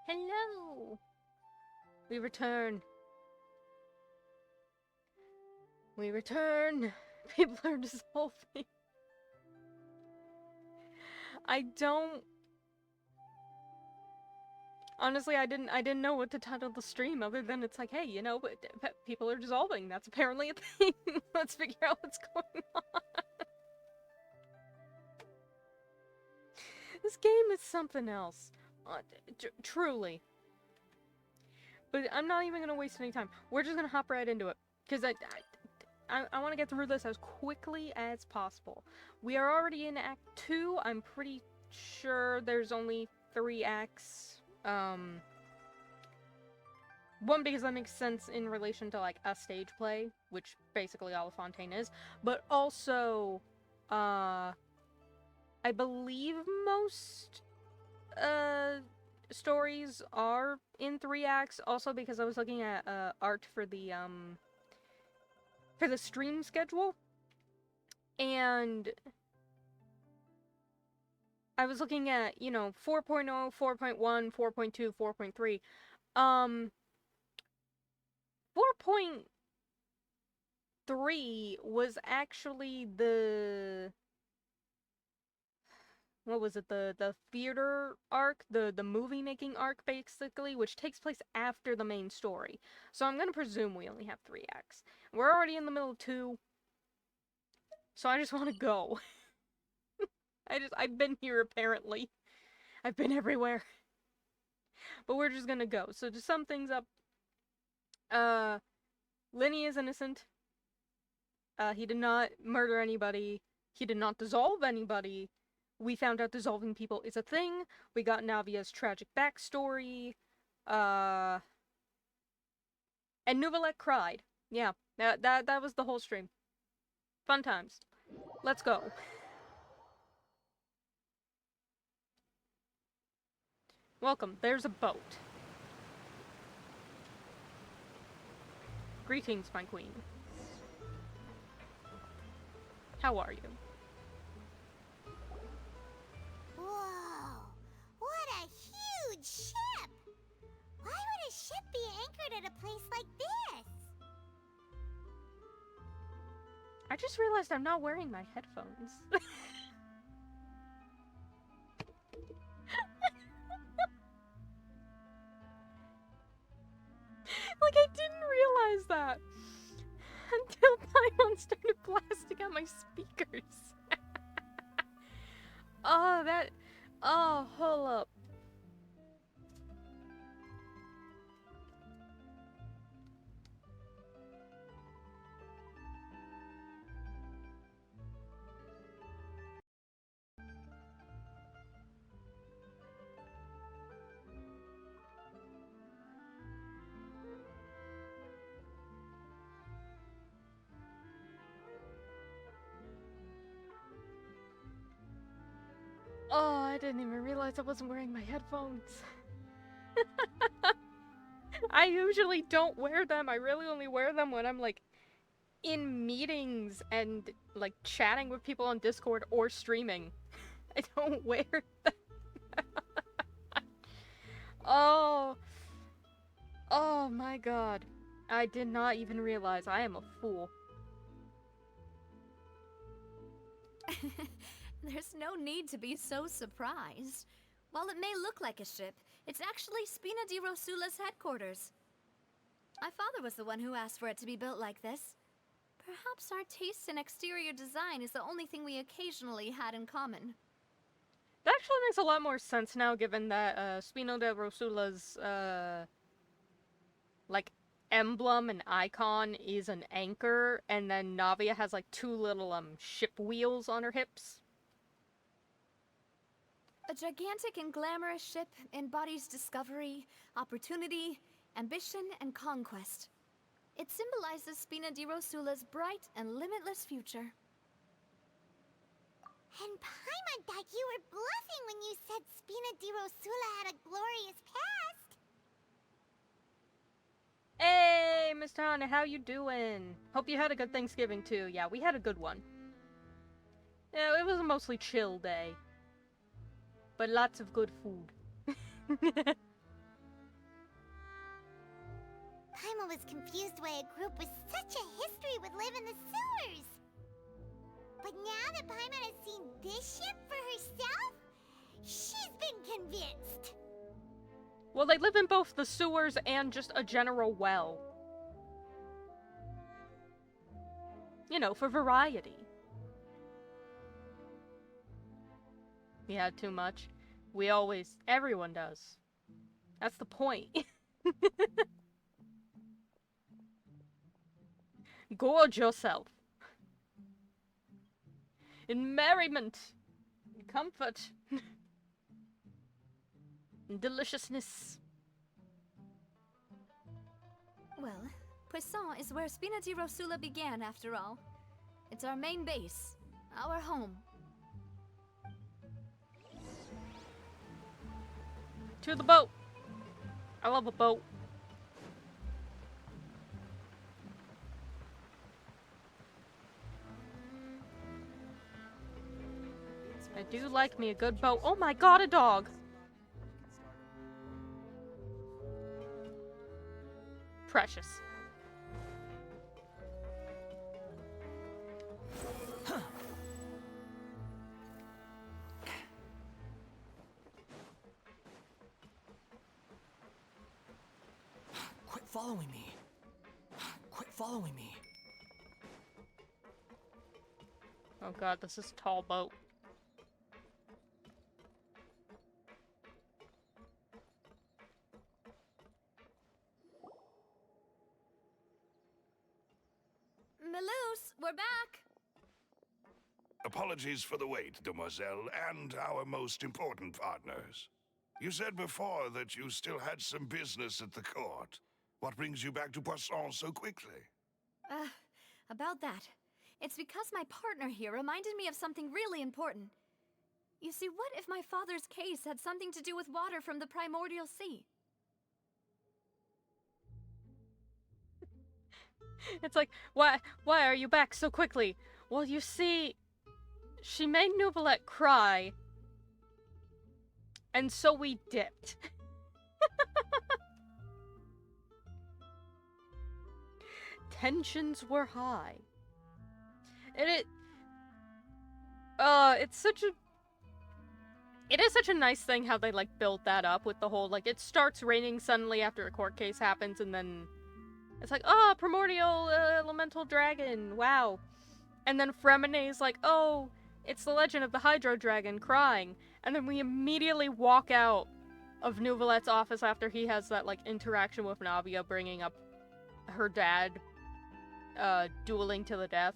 Hello! We return. We return. People are dissolving. I don't... Honestly, I didn't know what to title the stream other than it's like, hey, you know, but people are dissolving. That's apparently a thing. Let's figure out what's going on. This game is something else. Truly. But I'm not even gonna waste any time. We're just gonna hop right into it. Because I want to get through this as quickly as possible. We are already in Act 2. I'm pretty sure there's only 3 acts. One, because that makes sense in relation to, like, a stage play, which basically all of Fontaine is. But also, I believe most, stories are in 3 acts. Also because I was looking at, art for the stream schedule. And I was looking at, you know, 4.0, 4.1, 4.2, 4.3. 4.3 was actually the... What was it? The theater arc? The movie-making arc, basically, which takes place after the main story. So I'm gonna presume we only have 3 acts. We're already in the middle of 2. So I just want to go. I've been here, apparently. I've been everywhere. But we're just gonna go. So to sum things up, Lenny is innocent. He did not murder anybody. He did not dissolve anybody. We found out dissolving people is a thing. We got Navia's tragic backstory. And Nouvellette cried. Yeah, that was the whole stream. Fun times. Let's go. Welcome. There's a boat. Greetings, my queen. How are you? Whoa! What a huge ship! Why would a ship be anchored at a place like this? I just realized I'm not wearing my headphones. Like, I didn't realize that until Paimon started blasting out my speakers. Oh, hold up. Oh, I didn't even realize I wasn't wearing my headphones. I usually don't wear them. I really only wear them when I'm, like, in meetings and, like, chatting with people on Discord or streaming. I don't wear them. Oh. Oh my god. I did not even realize I am a fool. There's no need to be so surprised. While it may look like a ship, it's actually Spina di Rosula's headquarters. My father was the one who asked for it to be built like this. Perhaps our taste in exterior design is the only thing we occasionally had in common. That actually makes a lot more sense now, given that Spina di Rosula's like emblem and icon is an anchor, and then Navia has like 2 little ship wheels on her hips. A gigantic and glamorous ship embodies discovery, opportunity, ambition, and conquest. It symbolizes Spina di Rosula's bright and limitless future. And Paimon thought you were bluffing when you said Spina di Rosula had a glorious past. Hey, Mr. Hana, how you doing? Hope you had a good Thanksgiving too. Yeah, we had a good one. Yeah, it was a mostly chill day. But lots of good food. Paimon was confused why a group with such a history would live in the sewers. But now that Paimon has seen this ship for herself, she's been convinced. Well, they live in both the sewers and just a general well. You know, for variety. We had too much. Everyone does. That's the point. Gorge yourself. In merriment. In comfort. In deliciousness. Well, Poisson is where Spina di Rosula began, after all. It's our main base, our home. To the boat. I love a boat. I do like me a good boat. Oh my god, a dog! Precious. Quit following me. Quit following me. Oh god, this is a tall boat. Melus, we're back! Apologies for the wait, demoiselle, and our most important partners. You said before that you still had some business at the court. What brings you back to Poisson so quickly? About that. It's because my partner here reminded me of something really important. You see, what if my father's case had something to do with water from the primordial sea? It's like, why are you back so quickly? Well, you see, she made Nouvelette cry, and so we dipped. Tensions were high. And it is such a nice thing how they, like, built that up with the whole, like, it starts raining suddenly after a court case happens, and then it's like, oh, primordial elemental dragon, wow. And then Fremene's like, oh, it's the legend of the Hydro Dragon crying. And then we immediately walk out of Nouvelette's office after he has that, like, interaction with Navia bringing up her dad dueling to the death.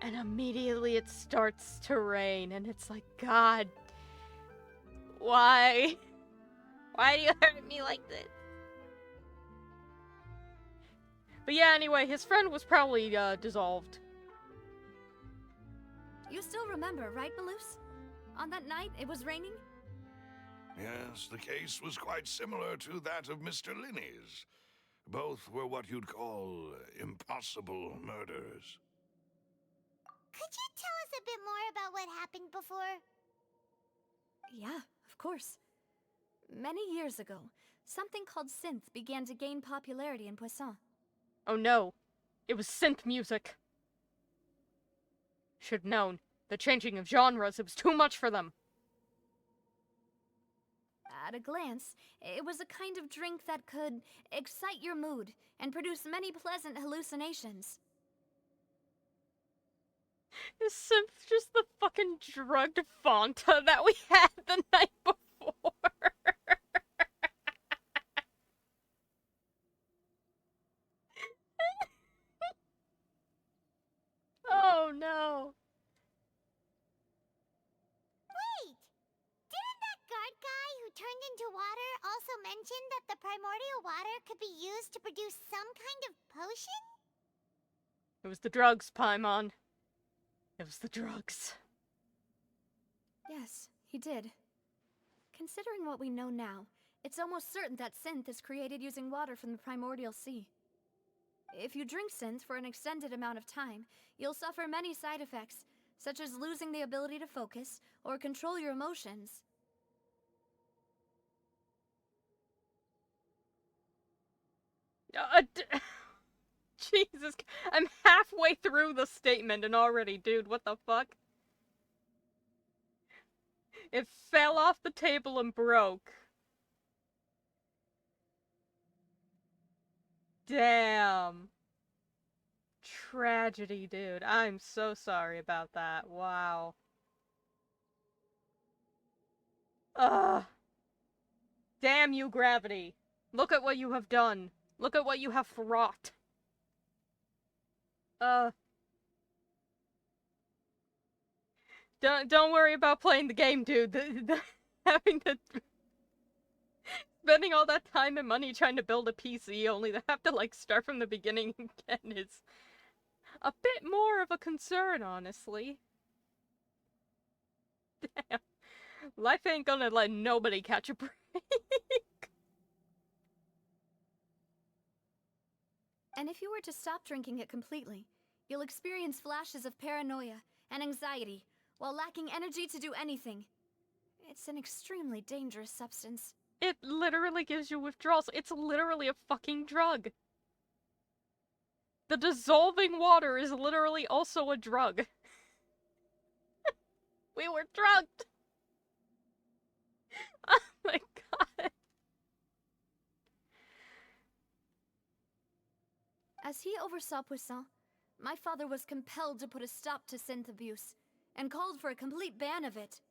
And immediately it starts to rain, and it's like, God, why? Why do you hurt me like this? But yeah, anyway, his friend was probably dissolved. You still remember, right, Melus? On that night, it was raining? Yes, the case was quite similar to that of Mr. Linney's. Both were what you'd call impossible murders. Could you tell us a bit more about what happened before? Yeah, of course. Many years ago, something called synth began to gain popularity in Poisson. Oh no, it was synth music. Should've known. The changing of genres, it was too much for them. At a glance, it was a kind of drink that could excite your mood and produce many pleasant hallucinations. Is synth just the fucking drugged Fanta that we had the night before? Oh no. Wait! Didn't that guard guy who turned into water also mention that the primordial water could be used to produce some kind of potion? It was the drugs, Paimon. It was the drugs. Yes, he did. Considering what we know now, it's almost certain that synth is created using water from the primordial sea. If you drink synth for an extended amount of time, you'll suffer many side effects, such as losing the ability to focus or control your emotions. Jesus, I'm halfway through the statement and already, dude, what the fuck? It fell off the table and broke. Damn. Tragedy, dude. I'm so sorry about that. Wow. Ugh. Damn you, Gravity. Look at what you have done. Look at what you have wrought. Don't worry about playing the game, dude. Having to spending all that time and money trying to build a PC only to have to like start from the beginning again is a bit more of a concern, honestly. Damn. Life ain't gonna let nobody catch a break. And if you were to stop drinking it completely, you'll experience flashes of paranoia and anxiety while lacking energy to do anything. It's an extremely dangerous substance. It literally gives you withdrawals. It's literally a fucking drug. The dissolving water is literally also a drug. We were drugged. Oh my god. As he oversaw Poisson, my father was compelled to put a stop to synth abuse and called for a complete ban of it.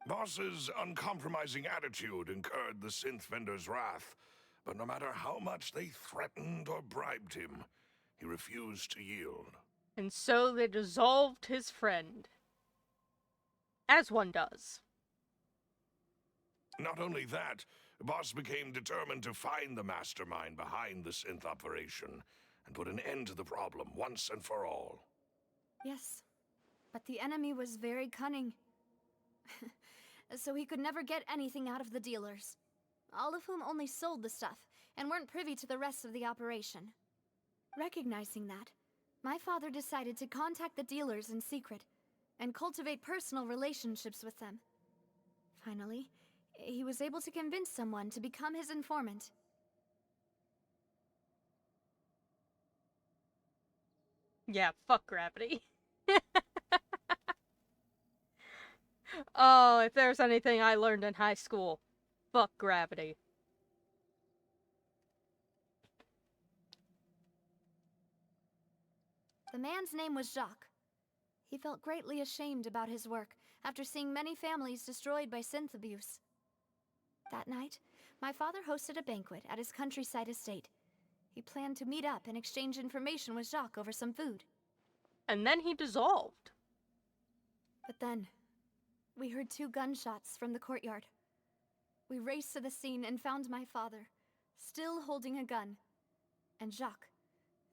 Boss's uncompromising attitude incurred the synth vendor's wrath, but no matter how much they threatened or bribed him, he refused to yield. And so they dissolved his friend. As one does. Not only that, Boss became determined to find the mastermind behind the synth operation and put an end to the problem once and for all. Yes, but the enemy was very cunning. So he could never get anything out of the dealers, all of whom only sold the stuff and weren't privy to the rest of the operation. Recognizing that, my father decided to contact the dealers in secret and cultivate personal relationships with them. Finally, he was able to convince someone to become his informant. Yeah, fuck Gravity. Oh, if there's anything I learned in high school, fuck Gravity. The man's name was Jacques. He felt greatly ashamed about his work after seeing many families destroyed by synth abuse. That night, my father hosted a banquet at his countryside estate. He planned to meet up and exchange information with Jacques over some food. And then he dissolved. But then, we heard 2 gunshots from the courtyard. We raced to the scene and found my father, still holding a gun, and Jacques,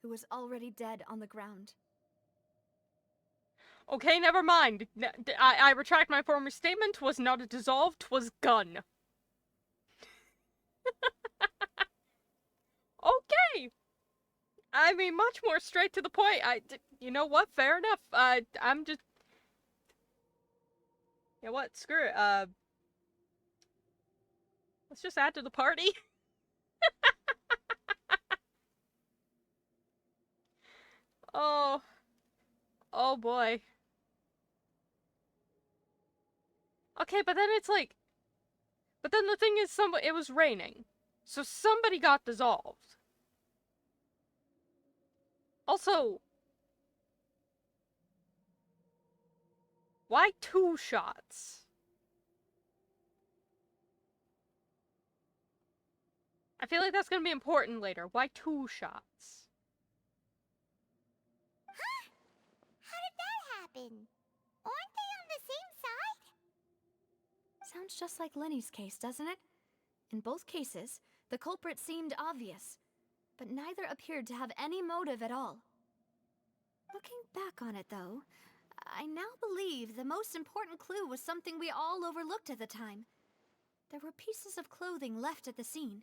who was already dead on the ground. Okay, never mind. I retract my former statement. 'Twas not a dissolve, 'twas gun. Okay! I mean, much more straight to the point. You know what? Fair enough. I'm just... You know what? Screw it. Let's just add to the party. Oh. Oh boy. Okay, but then it's like... But then the thing is, it was raining. So somebody got dissolved. Also... Why 2 shots? I feel like that's gonna be important later. Why 2 shots? Huh? How did that happen? Aren't they on the same side? Sounds just like Lenny's case, doesn't it? In both cases, the culprit seemed obvious, but neither appeared to have any motive at all. Looking back on it, though, I now believe the most important clue was something we all overlooked at the time. There were pieces of clothing left at the scene.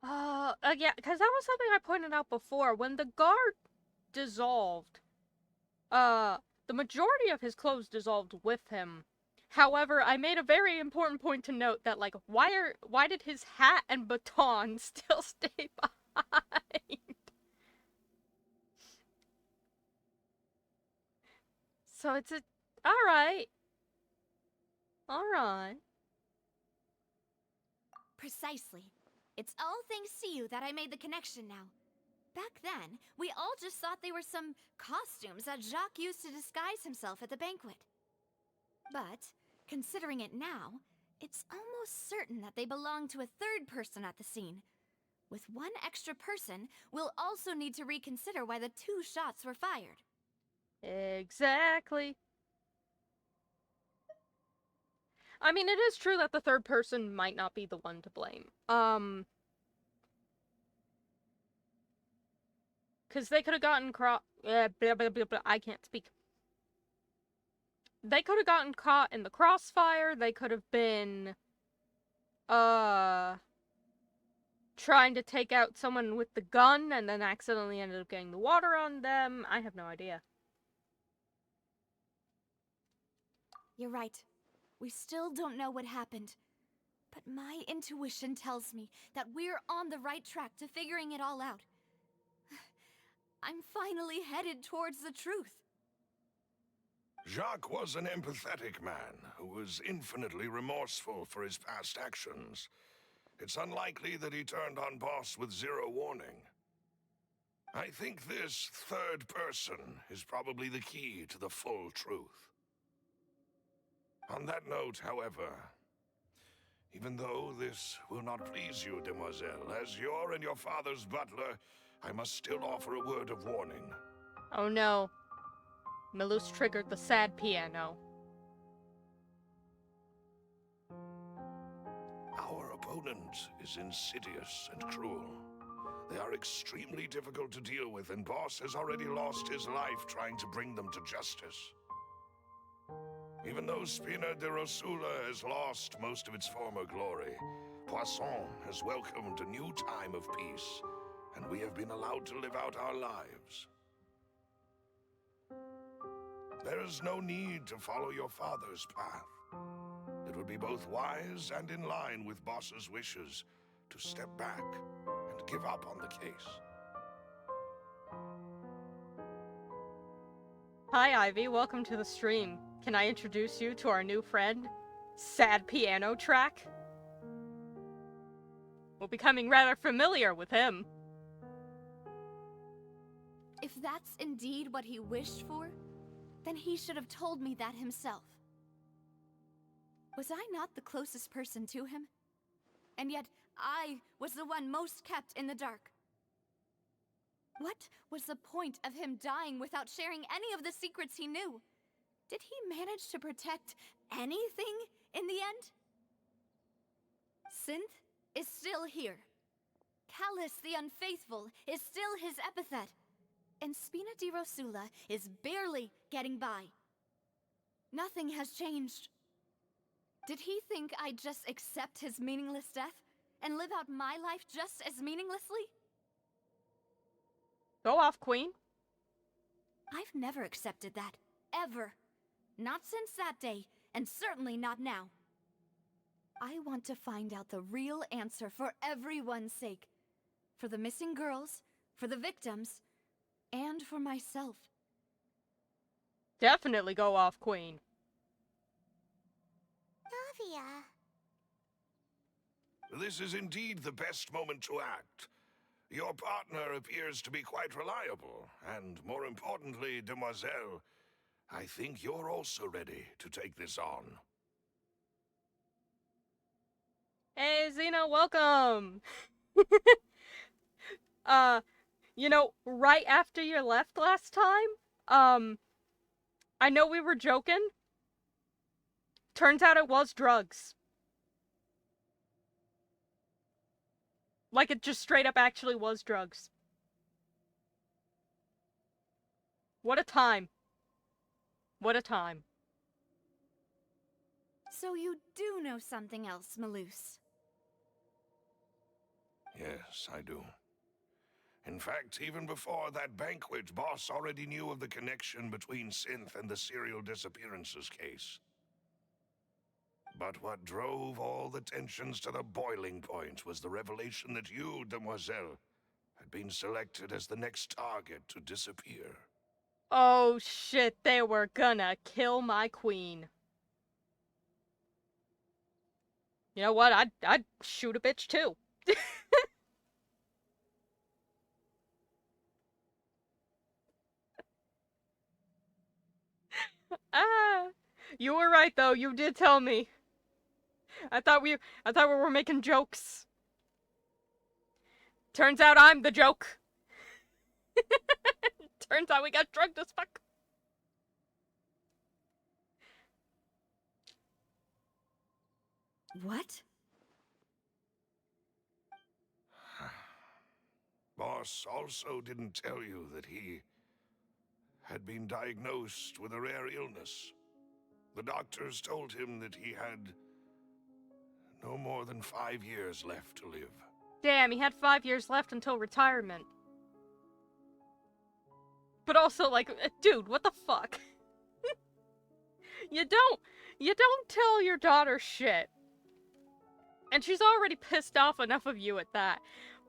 Yeah, because that was something I pointed out before. When the guard dissolved, the majority of his clothes dissolved with him. However, I made a very important point to note that, like, why did his hat and baton still stay behind? So it's a... Alright. Alright. Precisely. It's all thanks to you that I made the connection now. Back then, we all just thought they were some costumes that Jacques used to disguise himself at the banquet. But, considering it now, it's almost certain that they belong to a third person at the scene. With one extra person, we'll also need to reconsider why the 2 shots were fired. Exactly. I mean, it is true that the third person might not be the one to blame. Because they could have gotten I can't speak. They could have gotten caught in the crossfire. They could have been, trying to take out someone with the gun and then accidentally ended up getting the water on them. I have no idea. You're right. We still don't know what happened. But my intuition tells me that we're on the right track to figuring it all out. I'm finally headed towards the truth. Jacques was an empathetic man who was infinitely remorseful for his past actions. It's unlikely that he turned on Boss with zero warning. I think this third person is probably the key to the full truth. On that note, however, even though this will not please you, demoiselle, as your and your father's butler, I must still offer a word of warning. Oh no. Melus triggered the sad piano. Our opponent is insidious and cruel. They are extremely difficult to deal with, and Boss has already lost his life trying to bring them to justice. Even though Spina de Rosula has lost most of its former glory, Poisson has welcomed a new time of peace, and we have been allowed to live out our lives. There is no need to follow your father's path. It would be both wise and in line with Boss's wishes to step back and give up on the case. Hi, Ivy. Welcome to the stream. Can I introduce you to our new friend, Sad Piano Track? We're becoming rather familiar with him. If that's indeed what he wished for, then he should have told me that himself. Was I not the closest person to him? And yet, I was the one most kept in the dark. What was the point of him dying without sharing any of the secrets he knew? Did he manage to protect anything in the end? Synth is still here. Callus the Unfaithful is still his epithet. And Spina di Rosula is barely getting by. Nothing has changed. Did he think I'd just accept his meaningless death and live out my life just as meaninglessly? Go off, Queen. I've never accepted that. Ever. Not since that day, and certainly not now. I want to find out the real answer for everyone's sake. For the missing girls, for the victims, and for myself. Definitely go off, Queen. Navia. This is indeed the best moment to act. Your partner appears to be quite reliable, and more importantly, demoiselle, I think you're also ready to take this on. Hey, Xena, welcome! You know, right after you left last time, I know we were joking. Turns out it was drugs. Like, it just straight up actually was drugs. What a time. What a time. So you do know something else, Melus. Yes, I do. In fact, even before that banquet, Boss already knew of the connection between Synth and the serial disappearances case. But what drove all the tensions to the boiling point was the revelation that you, demoiselle, had been selected as the next target to disappear. Oh shit, they were gonna kill my queen. You know what? I'd shoot a bitch too. Ah, you were right though. You did tell me. I thought we were making jokes. Turns out I'm the joke. Turns out we got drugged as fuck. What? Boss also didn't tell you that he had been diagnosed with a rare illness. The doctors told him that he had no more than 5 years left to live. Damn, he had 5 years left until retirement. But also, like, dude, what the fuck? You don't tell your daughter shit. And she's already pissed off enough of you at that.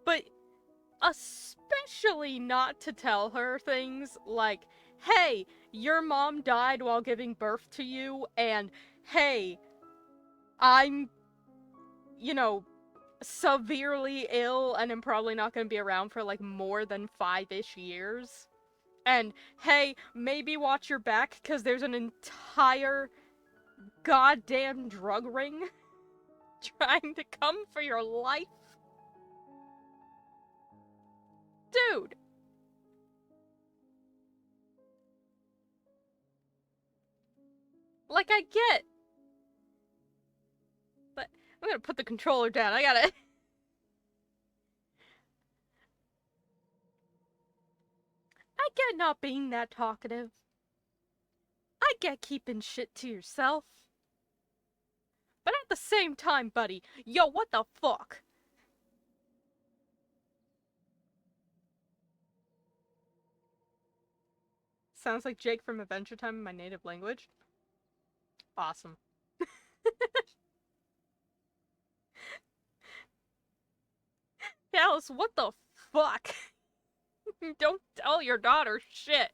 But especially not to tell her things like, hey, your mom died while giving birth to you, and hey, I'm, you know, severely ill and am probably not going to be around for like more than 5-ish years. And hey, maybe watch your back because there's an entire goddamn drug ring trying to come for your life. Dude. Like, I get. But I'm gonna put the controller down. I get not being that talkative. I get keeping shit to yourself. But at the same time, buddy, yo, what the fuck? Sounds like Jake from Adventure Time in my native language. Awesome. Alice, what the fuck? Don't tell your daughter shit.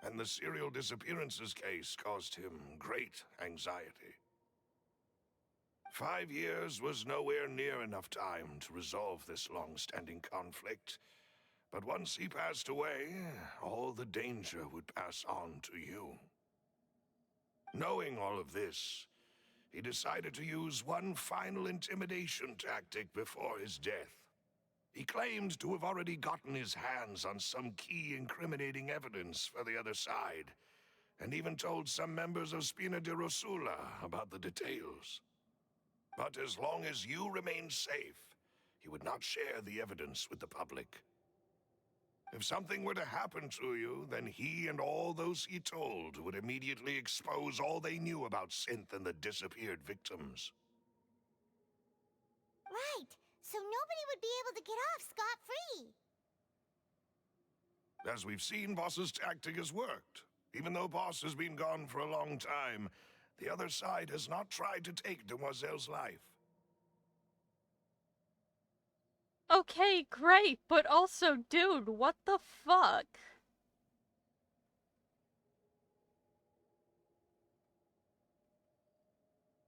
And the serial disappearances case caused him great anxiety. 5 years was nowhere near enough time to resolve this long-standing conflict. But once he passed away, all the danger would pass on to you. Knowing all of this, he decided to use one final intimidation tactic before his death. He claimed to have already gotten his hands on some key incriminating evidence for the other side, and even told some members of Spina di Rosula about the details. But as long as you remained safe, he would not share the evidence with the public. If something were to happen to you, then he and all those he told would immediately expose all they knew about Synth and the disappeared victims. Right, so nobody would be able to get off scot-free. As we've seen, Boss's tactic has worked. Even though Boss has been gone for a long time, the other side has not tried to take Demoiselle's life. Okay, great, but also, dude, what the fuck?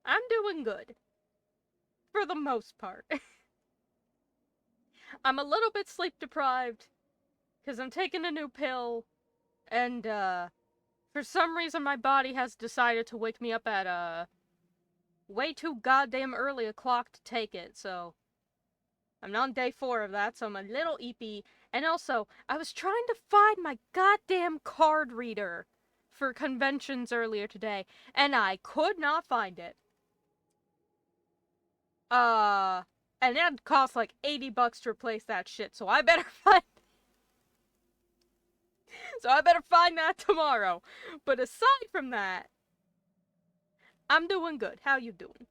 I'm doing good. For the most part. I'm a little bit sleep deprived, because I'm taking a new pill, and, for some reason my body has decided to wake me up at, way too goddamn early a clock to take it, so I'm on day 4 of that, so I'm a little eepy. And also, I was trying to find my goddamn card reader for conventions earlier today, and I could not find it. And it'd cost like $80 to replace that shit, so I better find... So I better find that tomorrow. But aside from that, I'm doing good. How you doing?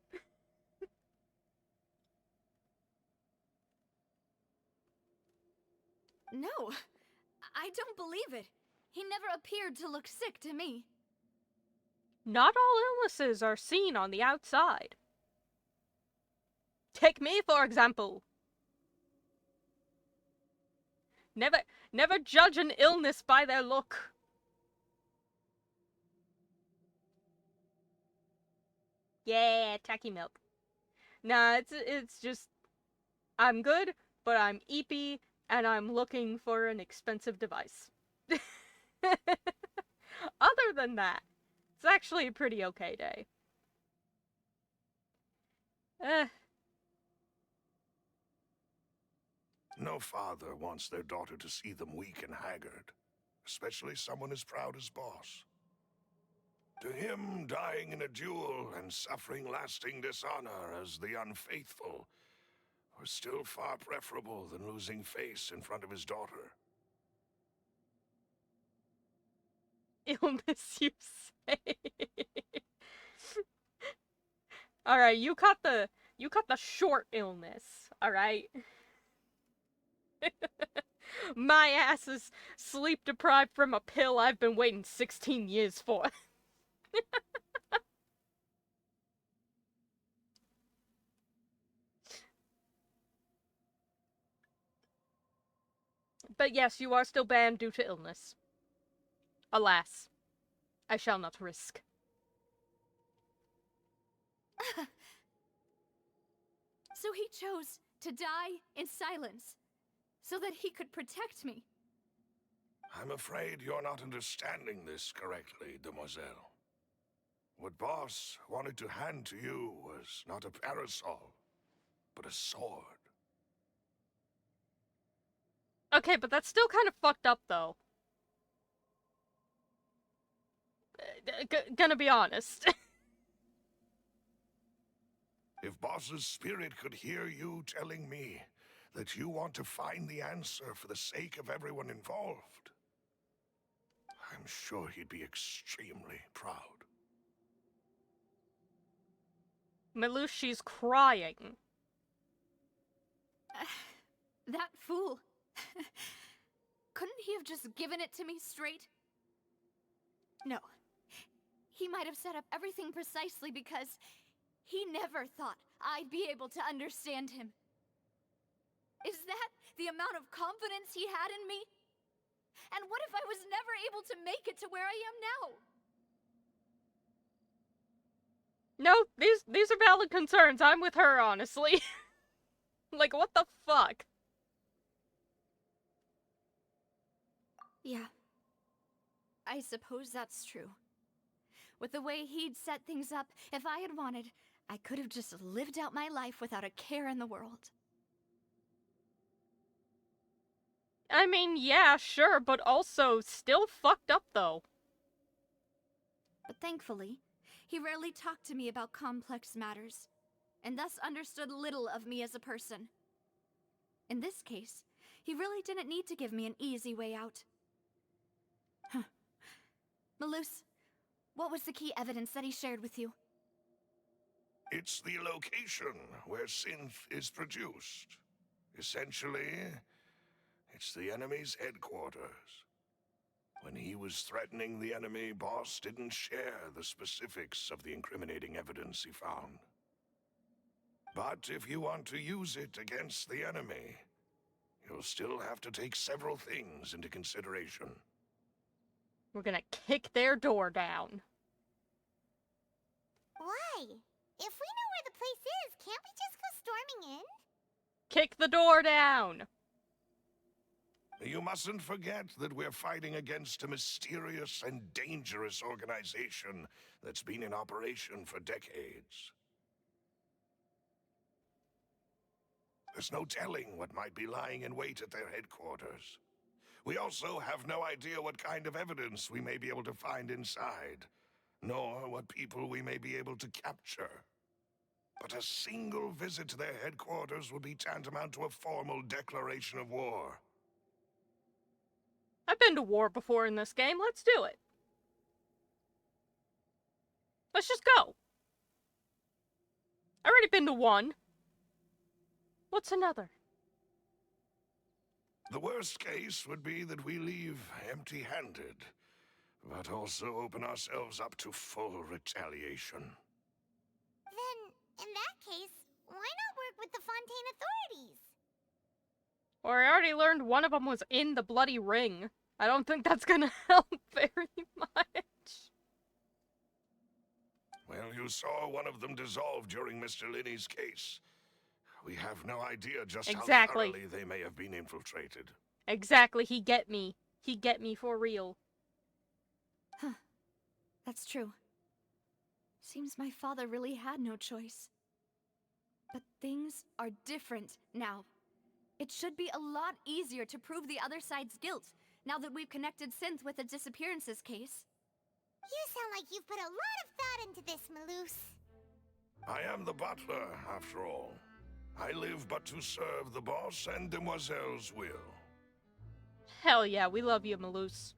No, I don't believe it. He never appeared to look sick to me. Not all illnesses are seen on the outside. Take me, for example. Never judge an illness by their look. Yeah, tacky milk. Nah, it's just, I'm good, but I'm eepy, and I'm looking for an expensive device. Other than that, it's actually a pretty okay day. No father wants their daughter to see them weak and haggard, especially someone as proud as Boss. To him, dying in a duel and suffering lasting dishonor as the unfaithful was still far preferable than losing face in front of his daughter. Illness, you say? Alright, you caught the short illness, alright? My ass is sleep deprived from a pill I've been waiting 16 years for. But yes, you are still banned due to illness. Alas, I shall not risk. So he chose to die in silence, so that he could protect me. I'm afraid you're not understanding this correctly, demoiselle. What Boss wanted to hand to you was not a parasol, but a sword. Okay, but that's still kind of fucked up, though. Gonna be honest. If Boss's spirit could hear you telling me that you want to find the answer for the sake of everyone involved, I'm sure he'd be extremely proud. Melou, she's crying. That fool. Couldn't he have just given it to me straight? No. He might have set up everything precisely because he never thought I'd be able to understand him. Is that the amount of confidence he had in me? And what if I was never able to make it to where I am now? No, these are valid concerns. I'm with her, honestly. Like, what the fuck? Yeah. I suppose that's true. With the way he'd set things up, if I had wanted, I could have just lived out my life without a care in the world. I mean, yeah, sure, but also still fucked up, though. But thankfully, he rarely talked to me about complex matters, and thus understood little of me as a person. In this case, he really didn't need to give me an easy way out. Melus, what was the key evidence that he shared with you? It's the location where synth is produced. Essentially, it's the enemy's headquarters. When he was threatening the enemy, Boss didn't share the specifics of the incriminating evidence he found. But if you want to use it against the enemy, you'll still have to take several things into consideration. We're gonna kick their door down. Why? If we know where the place is, can't we just go storming in? Kick the door down! You mustn't forget that we're fighting against a mysterious and dangerous organization that's been in operation for decades. There's no telling what might be lying in wait at their headquarters. We also have no idea what kind of evidence we may be able to find inside, nor what people we may be able to capture. But a single visit to their headquarters would be tantamount to a formal declaration of war. I've been to war before in this game, let's do it. Let's just go. I've already been to one. What's another? The worst case would be that we leave empty-handed. but also open ourselves up to full retaliation. Then, in that case, why not work with the Fontaine authorities? Or I already learned one of them was in the bloody ring. I don't think that's gonna help very much. Well, you saw one of them dissolve during Mr. Linney's case. We have no idea just Exactly. how thoroughly they may have been infiltrated. Exactly, he get me. He get me for real. Huh. That's true. Seems my father really had no choice. But things are different now. It should be a lot easier to prove the other side's guilt, now that we've connected Synth with the disappearances case. You sound like you've put a lot of thought into this, Maloose. I am the butler, after all. I live but to serve the boss and Demoiselle's will. Hell yeah, we love you, Maloose.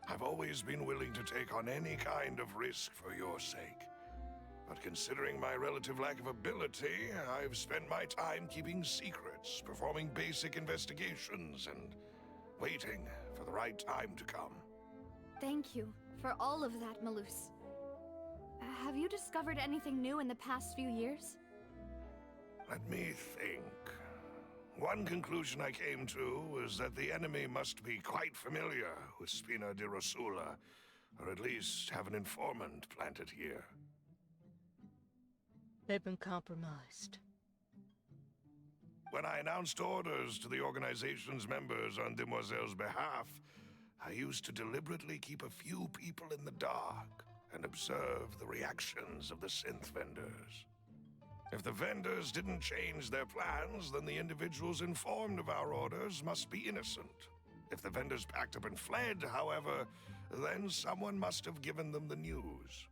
I've always been willing to take on any kind of risk for your sake. But considering my relative lack of ability, I've spent my time keeping secrets, performing basic investigations, and waiting for the right time to come. Thank you for all of that, Maloose. Have you discovered anything new in the past few years? Let me think. One conclusion I came to was that the enemy must be quite familiar with Spina di Rosula, or at least have an informant planted here. They've been compromised. When I announced orders to the organization's members on Demoiselle's behalf, I used to deliberately keep a few people in the dark and observe the reactions of the synth vendors. If the vendors didn't change their plans, then the individuals informed of our orders must be innocent. If the vendors packed up and fled, however, then someone must have given them the news.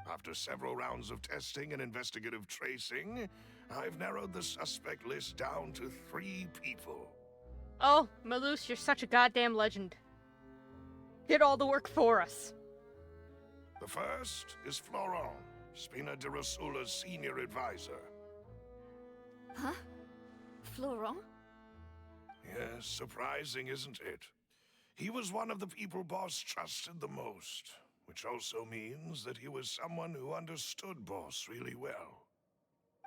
After several rounds of testing and investigative tracing, I've narrowed the suspect list down to 3 people. Oh, Maloose, you're such a goddamn legend. Did all the work for us. The first is Florent, Spina di Rosula's senior advisor. Huh? Florent? Yes, surprising, isn't it? He was one of the people Boss trusted the most, which also means that he was someone who understood Boss really well.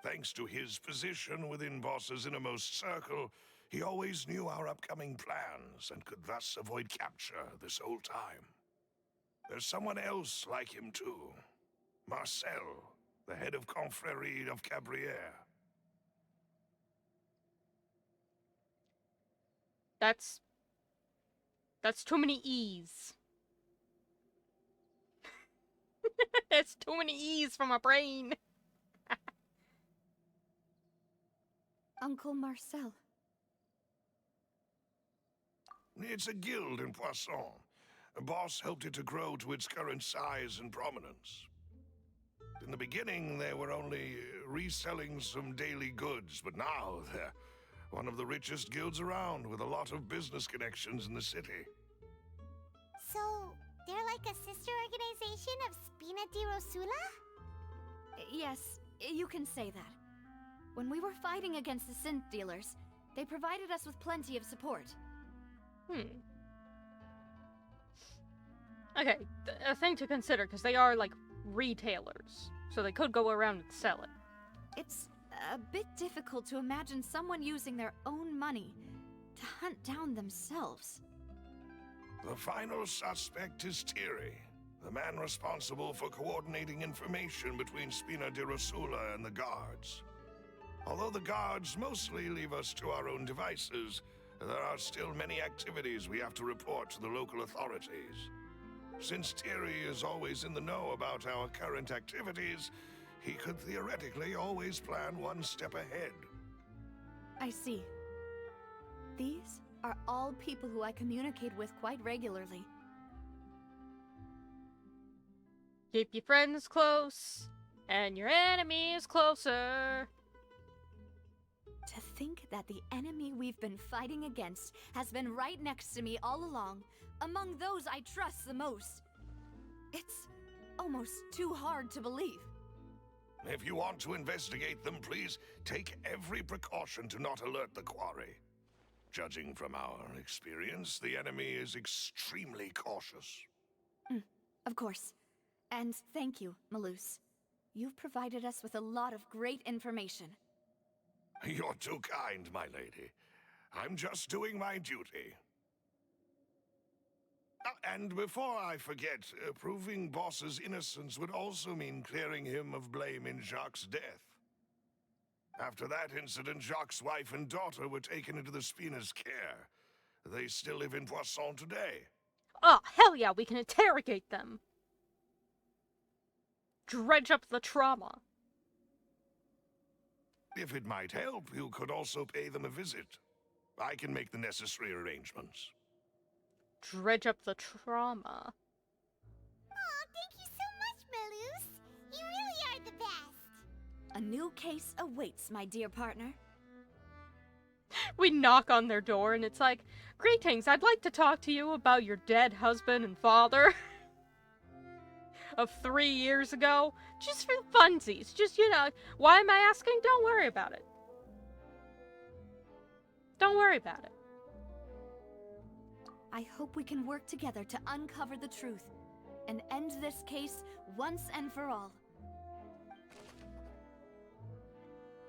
Thanks to his position within Boss's innermost circle, he always knew our upcoming plans and could thus avoid capture this whole time. There's someone else like him too. Marcel, the head of Confrérie of Cabrières. That's too many E's. That's too many E's for my brain. Uncle Marcel. It's a guild in Poisson. Boss helped it to grow to its current size and prominence. In the beginning, they were only reselling some daily goods, but now they're one of the richest guilds around, with a lot of business connections in the city. So, they're like a sister organization of Spina di Rosula? Yes, you can say that. When we were fighting against the synth dealers, they provided us with plenty of support. Okay, a thing to consider, because they are, like, retailers. So they could go around and sell it. It's a bit difficult to imagine someone using their own money to hunt down themselves. The final suspect is Thierry, the man responsible for coordinating information between Spina di Rosula and the guards. Although the guards mostly leave us to our own devices, there are still many activities we have to report to the local authorities. Since Thierry is always in the know about our current activities, he could theoretically always plan one step ahead. I see. These are all people who I communicate with quite regularly. Keep your friends close, and your enemies closer. To think that the enemy we've been fighting against has been right next to me all along, among those I trust the most. It's almost too hard to believe. If you want to investigate them, please take every precaution to not alert the quarry. Judging from our experience, the enemy is extremely cautious. Of course. And thank you, Malus. You've provided us with a lot of great information. You're too kind, my lady. I'm just doing my duty. And before I forget, proving Boss's innocence would also mean clearing him of blame in Jacques' death. After that incident, Jacques' wife and daughter were taken into the Spina's care. They still live in Poisson today. Oh, hell yeah, we can interrogate them. Dredge up the trauma. If it might help, you could also pay them a visit. I can make the necessary arrangements. Dredge up the trauma. Aw, thank you so much, Malus. You really are the best. A new case awaits, my dear partner. We knock on their door and it's like, "Greetings, I'd like to talk to you about your dead husband and father of 3 years ago. Just for funsies. Just, why am I asking? Don't worry about it. Don't worry about it." I hope we can work together to uncover the truth and end this case once and for all.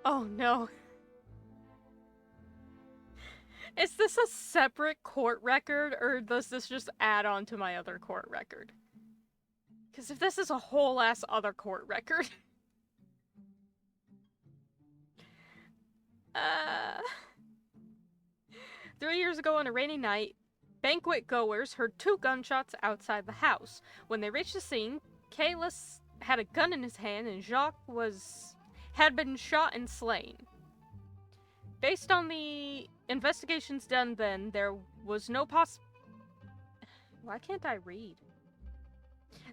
Oh no. Is this a separate court record, or does this just add on to my other court record? Because if this is a whole ass other court record... 3 years ago on a rainy night, banquet goers heard 2 gunshots outside the house. When they reached the scene, Kalis had a gun in his hand and Jacques had been shot and slain. Based on the investigations done then, there was no Why can't I read?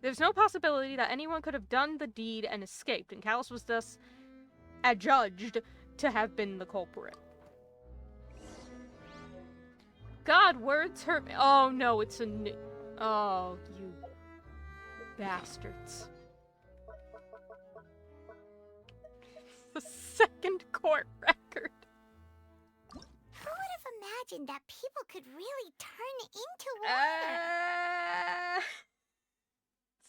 There's no possibility that anyone could have done the deed and escaped, and Kalis was thus adjudged to have been the culprit. God, words hurt me. Oh no, it's a new... Oh, you bastards. The second court record. Who would have imagined that people could really turn into water?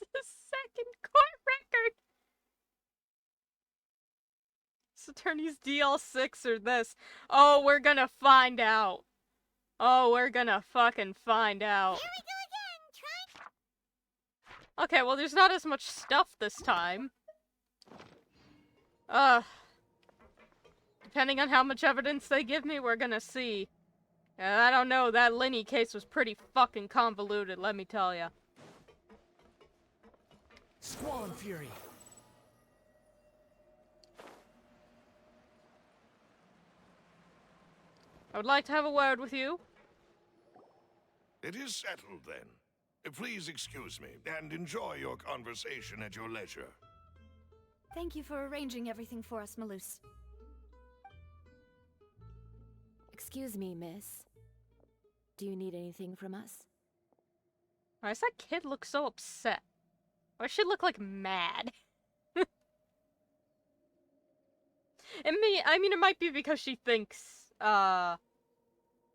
It's the second court record. This attorney's DL6 or this. Oh, we're gonna find out. Oh, we're gonna fucking find out. Here we go again. Try. Okay, well, there's not as much stuff this time. Depending on how much evidence they give me, we're gonna see. And I don't know, that Lenny case was pretty fucking convoluted, let me tell ya. Squall Fury. I would like to have a word with you. It is settled, then. Please excuse me, and enjoy your conversation at your leisure. Thank you for arranging everything for us, Malus. Excuse me, miss. Do you need anything from us? Why does that kid look so upset? Why does she look like mad? I mean, it might be because she thinks, that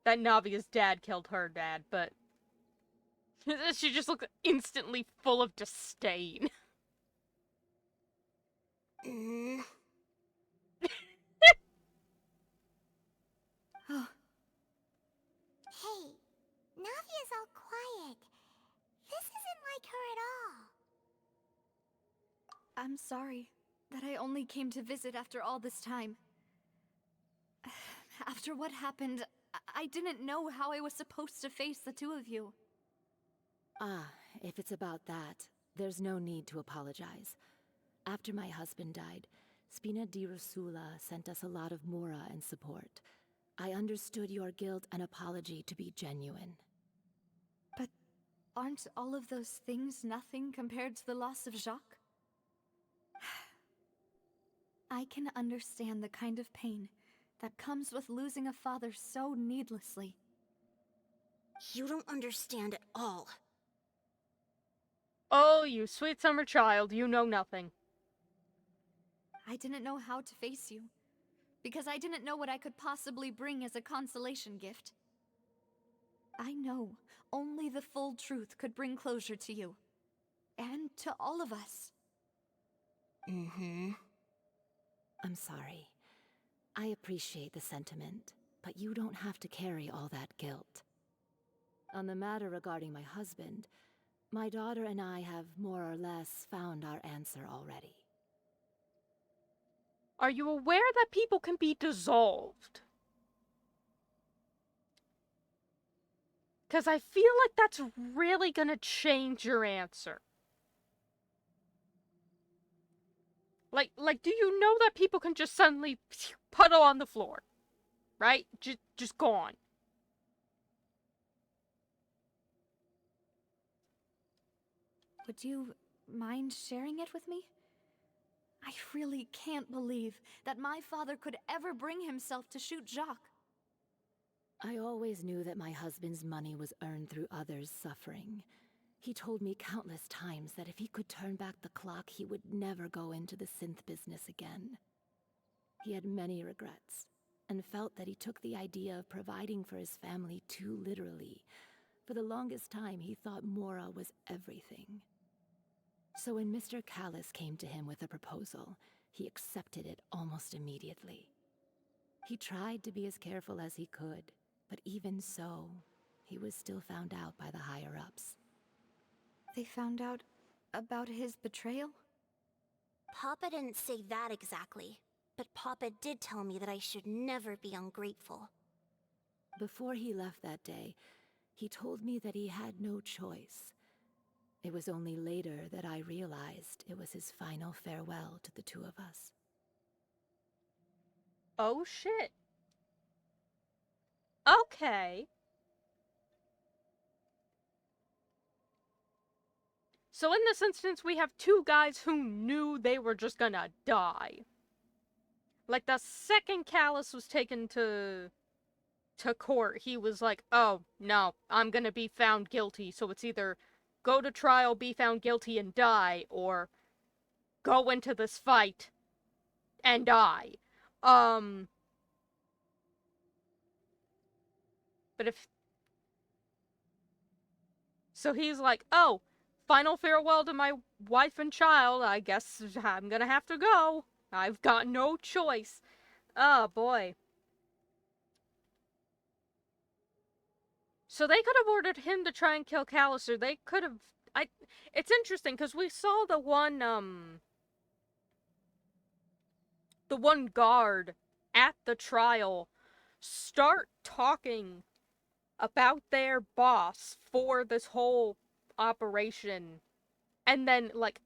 Navia's dad killed her dad, but... she just looks instantly full of disdain. Hey, Navia's all quiet. This isn't like her at all. I'm sorry that I only came to visit after all this time. After what happened, I didn't know how I was supposed to face the two of you. Ah, if it's about that, there's no need to apologize. After my husband died, Spina di Rosula sent us a lot of mora and support. I understood your guilt and apology to be genuine. But aren't all of those things nothing compared to the loss of Jacques? I can understand the kind of pain that comes with losing a father so needlessly. You don't understand at all. Oh, you sweet summer child, you know nothing. I didn't know how to face you, because I didn't know what I could possibly bring as a consolation gift. I know only the full truth could bring closure to you. And to all of us. Mm-hmm. I'm sorry. I appreciate the sentiment, but you don't have to carry all that guilt. On the matter regarding my husband, my daughter and I have more or less found our answer already. Are you aware that people can be dissolved? Because I feel like that's really gonna change your answer. Like, do you know that people can just suddenly puddle on the floor? Right? Just gone. Would you mind sharing it with me? I really can't believe that my father could ever bring himself to shoot Jacques. I always knew that my husband's money was earned through others' suffering. He told me countless times that if he could turn back the clock, he would never go into the synth business again. He had many regrets, and felt that he took the idea of providing for his family too literally. For the longest time, he thought Mora was everything. So when Mr. Callis came to him with a proposal, he accepted it almost immediately. He tried to be as careful as he could, but even so, he was still found out by the higher-ups. They found out about his betrayal? Papa didn't say that exactly, but Papa did tell me that I should never be ungrateful. Before he left that day, he told me that he had no choice. It was only later that I realized it was his final farewell to the two of us. Oh shit. Okay. So in this instance, we have two guys who knew they were just gonna die. Like, the second Callus was taken to court, he was like, oh, no, I'm gonna be found guilty, so it's either go to trial, be found guilty, and die, or go into this fight and die. But if... So he's like, oh, final farewell to my wife and child, I guess I'm gonna have to go. I've got no choice. Oh, boy. So they could have ordered him to try and kill Callus, or they could have... It's interesting, because we saw the one guard at the trial start talking about their boss for this whole operation, and then, like,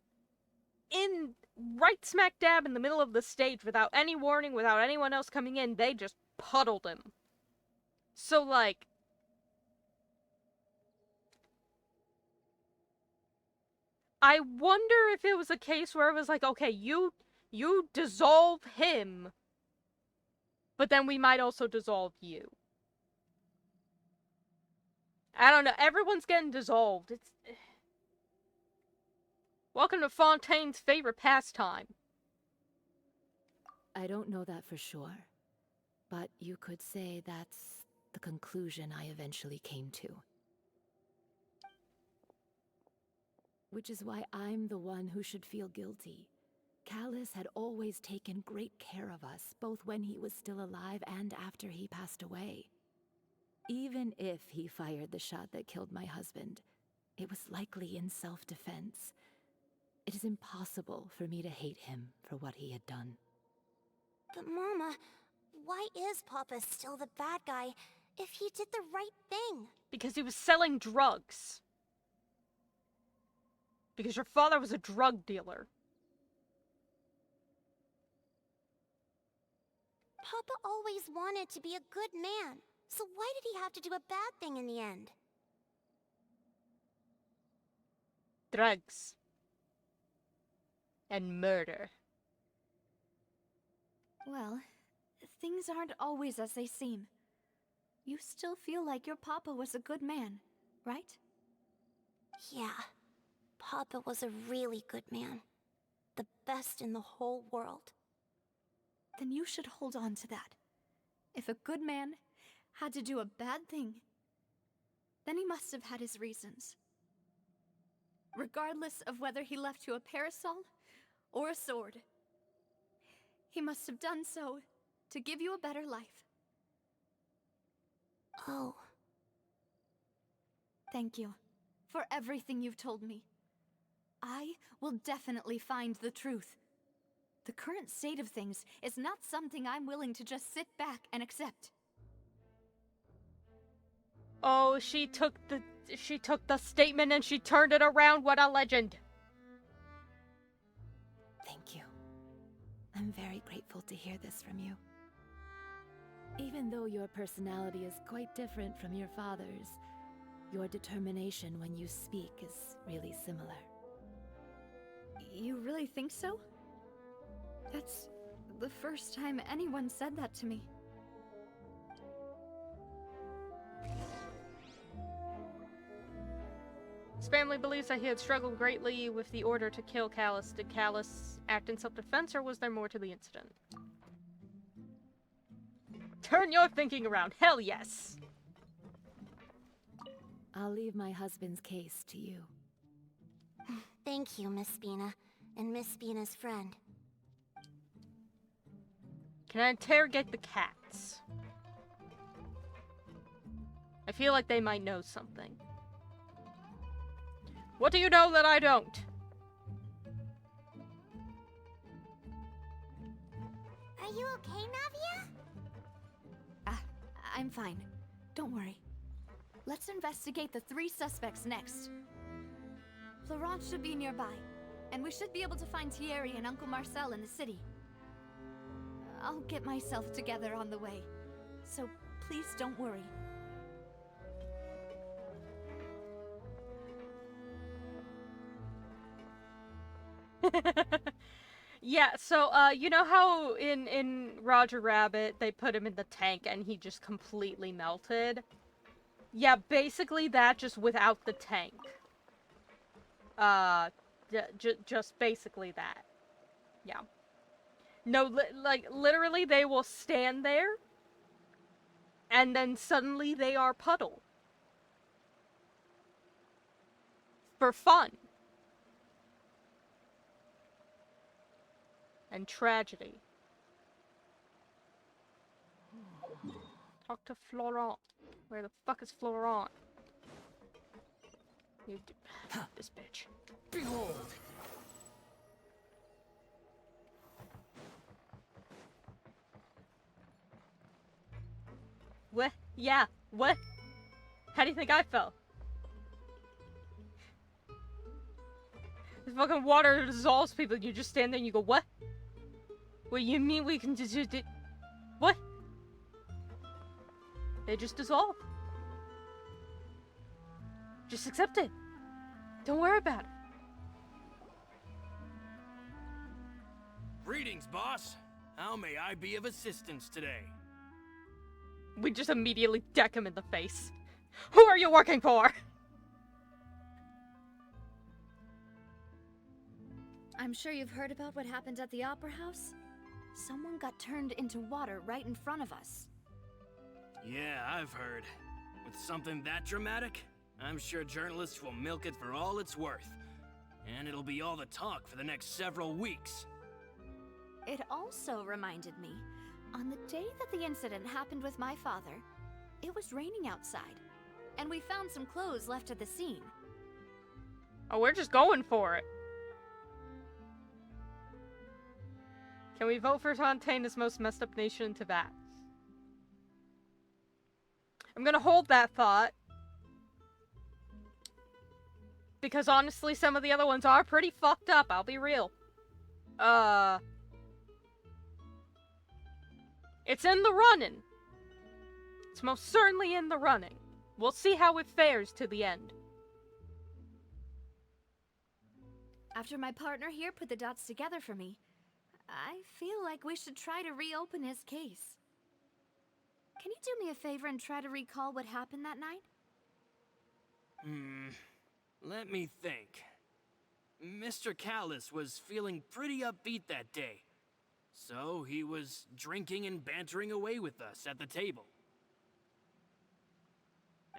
in right smack dab in the middle of the stage, without any warning, without anyone else coming in, they just puddled him. So, like, I wonder if it was a case where it was like, okay, you dissolve him, but then we might also dissolve you. I don't know, everyone's getting dissolved. It's... Welcome to Fontaine's favorite pastime. I don't know that for sure, but you could say that's the conclusion I eventually came to. Which is why I'm the one who should feel guilty. Callus had always taken great care of us, both when he was still alive and after he passed away. Even if he fired the shot that killed my husband, it was likely in self-defense. It is impossible for me to hate him for what he had done. But Mama, why is Papa still the bad guy if he did the right thing? Because he was selling drugs. Because your father was a drug dealer. Papa always wanted to be a good man, so why did he have to do a bad thing in the end? Drugs. And murder. Well, things aren't always as they seem. You still feel like your papa was a good man, right? Yeah, Papa was a really good man. The best in the whole world. then you should hold on to that. If a good man had to do a bad thing, then he must have had his reasons. Regardless of whether he left you a parasol or a sword, he must have done so to give you a better life. Oh, Thank you for everything you've told me. I will definitely find the truth. The current state of things is not something I'm willing to just sit back and accept. Oh, she took the statement and she turned it around. What a legend. Thank you. I'm very grateful to hear this from you. Even though your personality is quite different from your father's, your determination when you speak is really similar. You really think so? That's the first time anyone said that to me. His family believes that he had struggled greatly with the order to kill Callus. Did Callus act in self-defense, or was there more to the incident? Turn your thinking around. Hell yes. I'll leave my husband's case to you. thank you, Miss Spina, and Miss Spina's friend. Can I interrogate the cats? I feel like they might know something. What do you know that I don't? Are you okay, Navia? I'm fine. Don't worry. Let's investigate the 3 suspects next. Florent should be nearby, and we should be able to find Thierry and Uncle Marcel in the city. I'll get myself together on the way, so please don't worry. Yeah, so, you know how in Roger Rabbit, they put him in the tank and he just completely melted? Yeah, basically that, just without the tank. Just basically that. Yeah. No, literally they will stand there, and then suddenly they are puddle. For fun. And tragedy. Talk to Florent. Where the fuck is Florent? You this bitch. Behold! What? Yeah, what? How do you think I felt? The fucking water dissolves people, and you just stand there and you go, what? What, you mean we can just what? They just dissolve. Just accept it. Don't worry about it. Greetings, boss. How may I be of assistance today? We just immediately deck him in the face. Who are you working for? I'm sure you've heard about what happened at the Opera House. Someone got turned into water right in front of us. Yeah, I've heard. With something that dramatic, I'm sure journalists will milk it for all it's worth. And it'll be all the talk for the next several weeks. It also reminded me, on the day that the incident happened with my father, it was raining outside, and we found some clothes left at the scene. Oh, we're just going for it. Can we vote for Fontaine as most messed up nation in Tibet? I'm gonna hold that thought. Because honestly, some of the other ones are pretty fucked up, I'll be real. It's in the running. It's most certainly in the running. We'll see how it fares to the end. After my partner here put the dots together for me, I feel like we should try to reopen his case. Can you do me a favor and try to recall what happened that night? Let me think. Mr. Callus was feeling pretty upbeat that day. So he was drinking and bantering away with us at the table.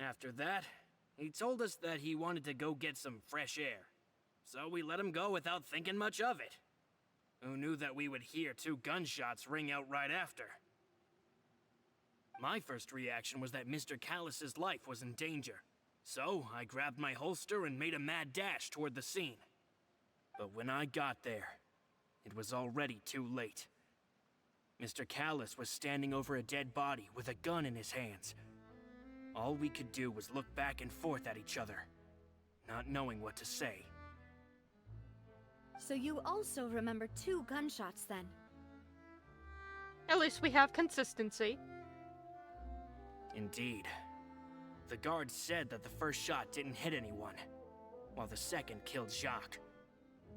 After that, he told us that he wanted to go get some fresh air. So we let him go without thinking much of it. Who knew that we would hear 2 gunshots ring out right after? My first reaction was that Mr. Callus's life was in danger. So I grabbed my holster and made a mad dash toward the scene. But when I got there, it was already too late. Mr. Callus was standing over a dead body with a gun in his hands. All we could do was look back and forth at each other, not knowing what to say. So you also remember 2 gunshots then? At least we have consistency. Indeed. The guard said that the first shot didn't hit anyone, while the second killed Jacques.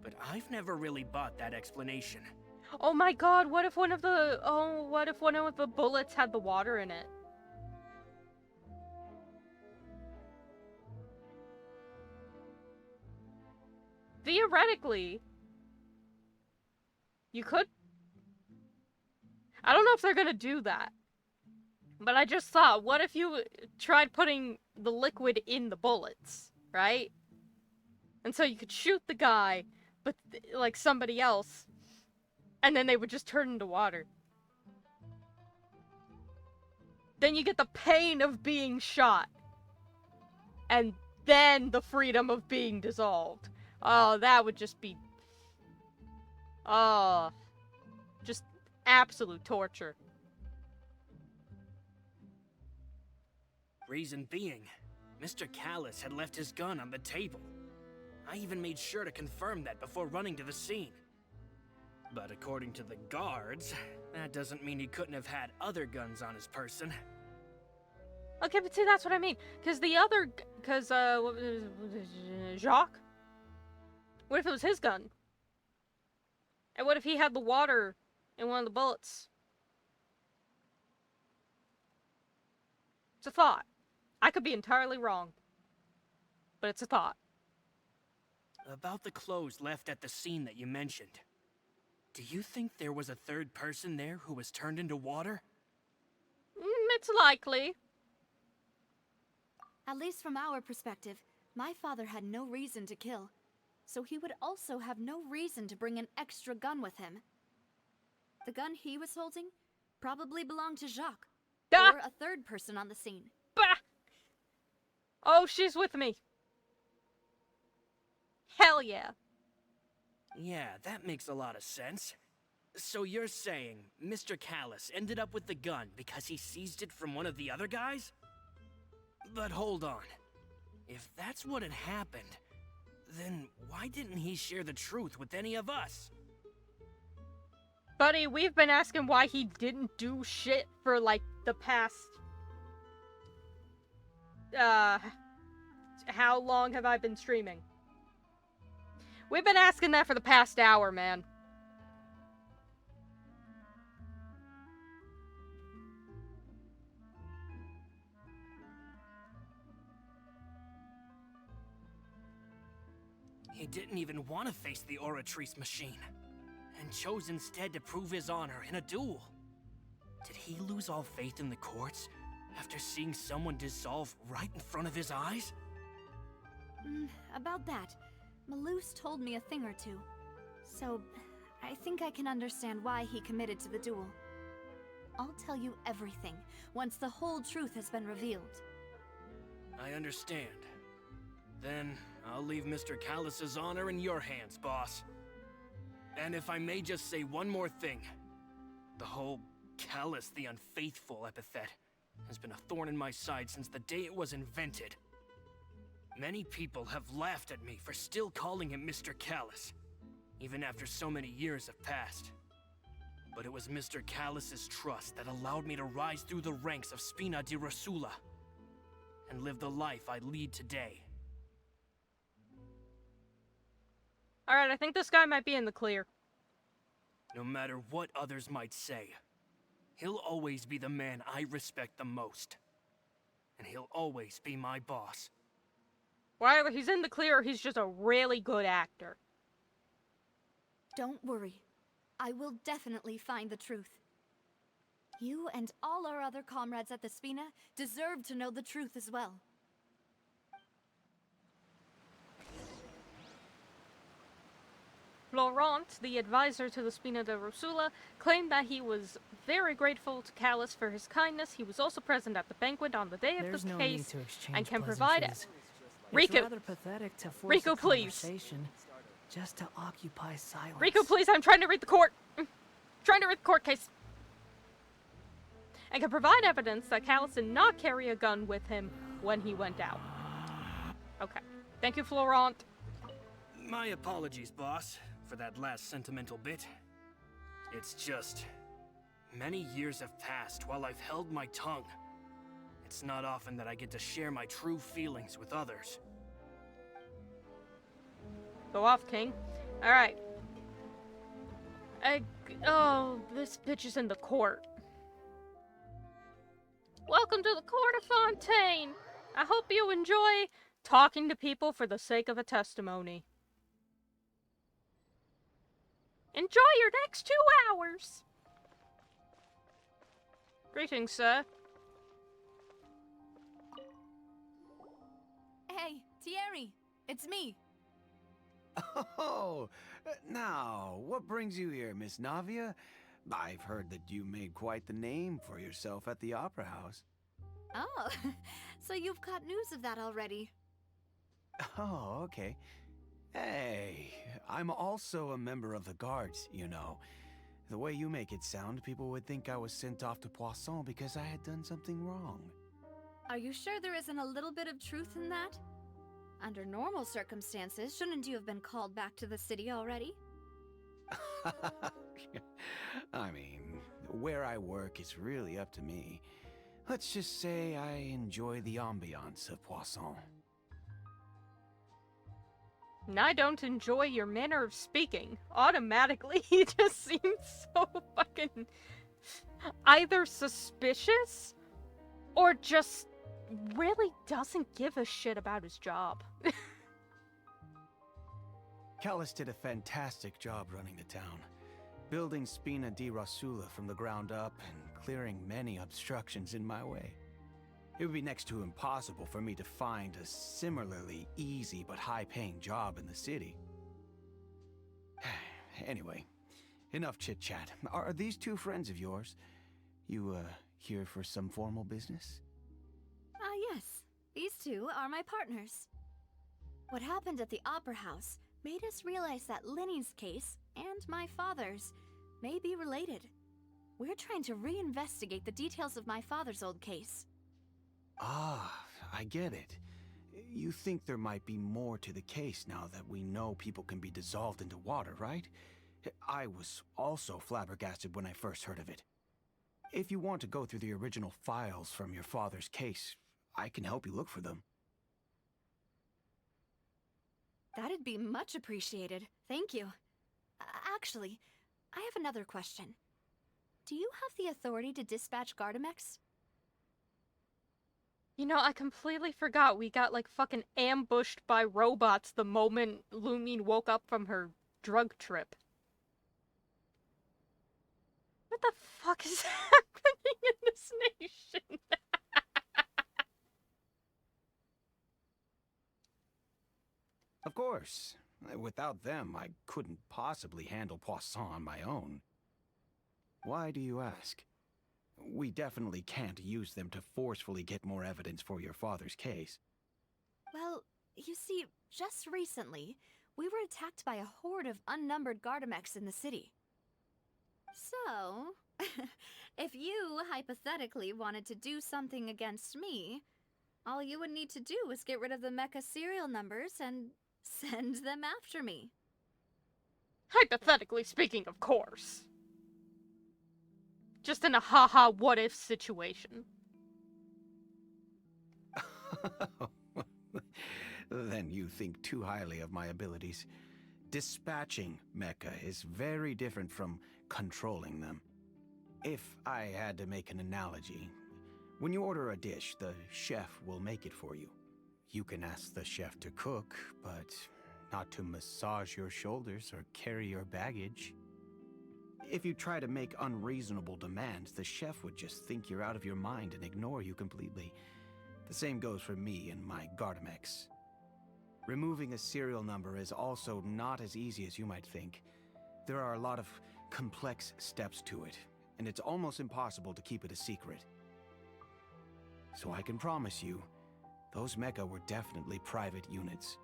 But I've never really bought that explanation. Oh my god, what if one of the bullets had the water in it? Theoretically, you could... I don't know if they're gonna do that. But I just thought, what if you tried putting the liquid in the bullets, right? And so you could shoot the guy, but like somebody else, and then they would just turn into water. Then you get the pain of being shot. And then the freedom of being dissolved. Oh, that would just be... Oh. Just absolute torture. Reason being, Mr. Callus had left his gun on the table. I even made sure to confirm that before running to the scene. But according to the guards, that doesn't mean he couldn't have had other guns on his person. Okay, but see, that's what I mean. Jacques? What if it was his gun? And what if he had the water in one of the bullets? It's a thought. I could be entirely wrong. But it's a thought. About the clothes left at the scene that you mentioned. Do you think there was a third person there who was turned into water? It's likely. At least from our perspective, my father had no reason to kill. So he would also have no reason to bring an extra gun with him. The gun he was holding probably belonged to Jacques. Ah! Or a third person on the scene. Bah! Oh, she's with me. Hell yeah. Yeah, that makes a lot of sense. So you're saying Mr. Callus ended up with the gun because he seized it from one of the other guys? But hold on. If that's what had happened, then why didn't he share the truth with any of us? Buddy, we've been asking why he didn't do shit for, like, the past... how long have I been streaming? We've been asking that for the past hour, man. He didn't even want to face the Oratrice machine, and chose instead to prove his honor in a duel. Did he lose all faith in the courts after seeing someone dissolve right in front of his eyes? About that, Malouse told me a thing or two. So, I think I can understand why he committed to the duel. I'll tell you everything once the whole truth has been revealed. I understand. Then, I'll leave Mr. Callus's honor in your hands, boss. And if I may just say one more thing. The whole Callus the Unfaithful epithet has been a thorn in my side since the day it was invented. Many people have laughed at me for still calling him Mr. Callus, even after so many years have passed. But it was Mr. Callus's trust that allowed me to rise through the ranks of Spina di Rosula and live the life I lead today. Alright, I think this guy might be in the clear. No matter what others might say, he'll always be the man I respect the most. And he'll always be my boss. Well, either he's in the clear or he's just a really good actor. Don't worry. I will definitely find the truth. You and all our other comrades at the Spina deserve to know the truth as well. Laurent, the advisor to the Spina de Rosula, claimed that he was very grateful to Callus for his kindness. He was also present at the banquet on the day of There's the no need case to exchange and can provide pleasantries. Riku. It's rather pathetic to force Riku, a please. conversation just to occupy silence. Riku, please, I'm trying to read the court. Trying to read the court case. And can provide evidence that Callus did not carry a gun with him when he went out. Okay. Thank you, Florent. My apologies, boss, for that last sentimental bit. It's just... many years have passed while I've held my tongue. It's not often that I get to share my true feelings with others. Go off, King. Alright. Oh, this bitch is in the court. Welcome to the court of Fontaine. I hope you enjoy talking to people for the sake of a testimony. Enjoy your next 2 hours. Greetings, sir. Hey, Thierry, it's me. Oh, now, what brings you here, Miss Navia? I've heard that you made quite the name for yourself at the Opera House. Oh, so you've got news of that already. Oh, okay. Hey, I'm also a member of the Guards, you know. The way you make it sound, people would think I was sent off to Poisson because I had done something wrong. Are you sure there isn't a little bit of truth in that? Under normal circumstances, shouldn't you have been called back to the city already? I mean, where I work is really up to me. Let's just say I enjoy the ambiance of Poisson. And I don't enjoy your manner of speaking. Automatically, he just seems so fucking either suspicious or just really doesn't give a shit about his job. Callus did a fantastic job running the town, building Spina di Rosula from the ground up and clearing many obstructions in my way. It would be next to impossible for me to find a similarly easy but high-paying job in the city. Anyway, enough chit-chat. Are these 2 friends of yours? You, here for some formal business? Yes. These 2 are my partners. What happened at the Opera House made us realize that Linny's case and my father's may be related. We're trying to reinvestigate the details of my father's old case. Ah, I get it. You think there might be more to the case now that we know people can be dissolved into water, right? I was also flabbergasted when I first heard of it. If you want to go through the original files from your father's case, I can help you look for them. That'd be much appreciated. Thank you. Actually, I have another question. Do you have the authority to dispatch Gardamex? You know, I completely forgot we got, like, fucking ambushed by robots the moment Lumine woke up from her drug trip. What the fuck is happening in this nation? Of course. Without them, I couldn't possibly handle Poisson on my own. Why do you ask? We definitely can't use them to forcefully get more evidence for your father's case. Well, you see, just recently, we were attacked by a horde of unnumbered Gardamex in the city. So, if you hypothetically wanted to do something against me, all you would need to do is get rid of the mecha serial numbers and send them after me. Hypothetically speaking, of course. Just in a haha what if situation. Then you think too highly of my abilities. Dispatching mecha is very different from controlling them. If I had to make an analogy, when you order a dish, the chef will make it for you. You can ask the chef to cook, but not to massage your shoulders or carry your baggage. If you try to make unreasonable demands, the chef would just think you're out of your mind and ignore you completely. The same goes for me and my Gardamex. Removing a serial number is also not as easy as you might think. There are a lot of complex steps to it, and it's almost impossible to keep it a secret. So I can promise you, those mecha were definitely private units.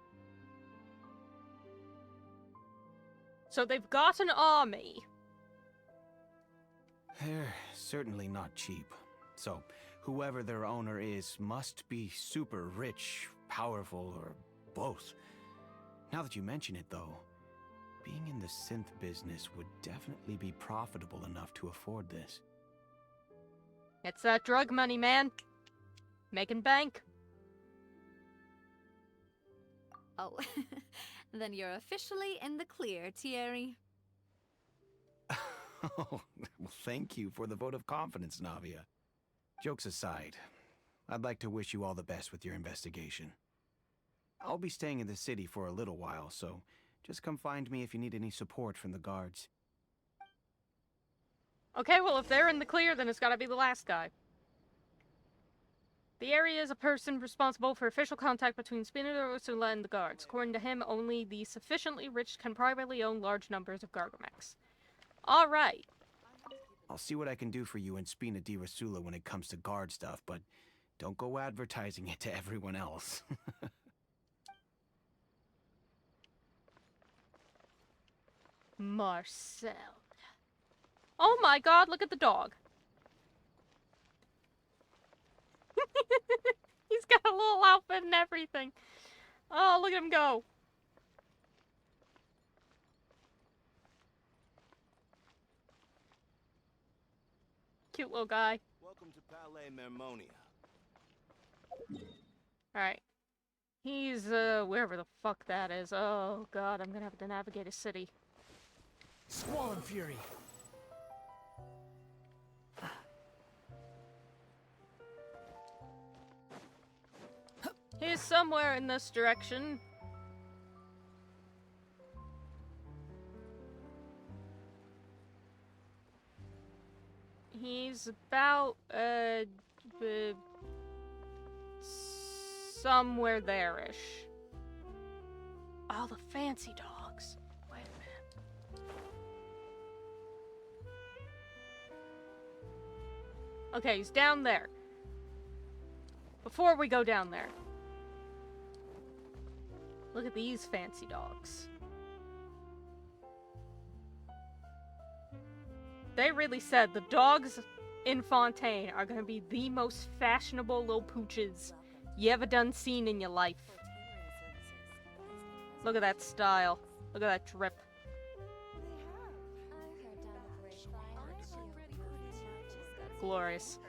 So they've got an army. They're certainly not cheap. So, whoever their owner is must be super rich, powerful, or both. Now that you mention it, though, being in the synth business would definitely be profitable enough to afford this. It's that drug money, man. Making bank. Oh, then you're officially in the clear, Thierry. Oh, well, thank you for the vote of confidence, Navia. Jokes aside, I'd like to wish you all the best with your investigation. I'll be staying in the city for a little while, so just come find me if you need any support from the guards. Okay, well, if they're in the clear, then it's gotta be the last guy. The area is a person responsible for official contact between Spina Ursula and the guards. According to him, only the sufficiently rich can privately own large numbers of Gargamex. Alright. I'll see what I can do for you in Spina di Rosula when it comes to guard stuff, but don't go advertising it to everyone else. Marcel. Oh my god, look at the dog. He's got a little outfit and everything. Oh, look at him go. Cute little guy. Welcome to Palais Mermonia. Alright. He's, wherever the fuck that is. Oh god, I'm gonna have to navigate a city. Squall and Fury. He's somewhere in this direction. He's about, somewhere there-ish. Oh, the fancy dogs. Wait a minute. Okay, he's down there. Before we go down there, look at these fancy dogs. They really said the dogs in Fontaine are gonna be the most fashionable little pooches you ever done seen in your life. Look at that style. Look at that drip. Glorious.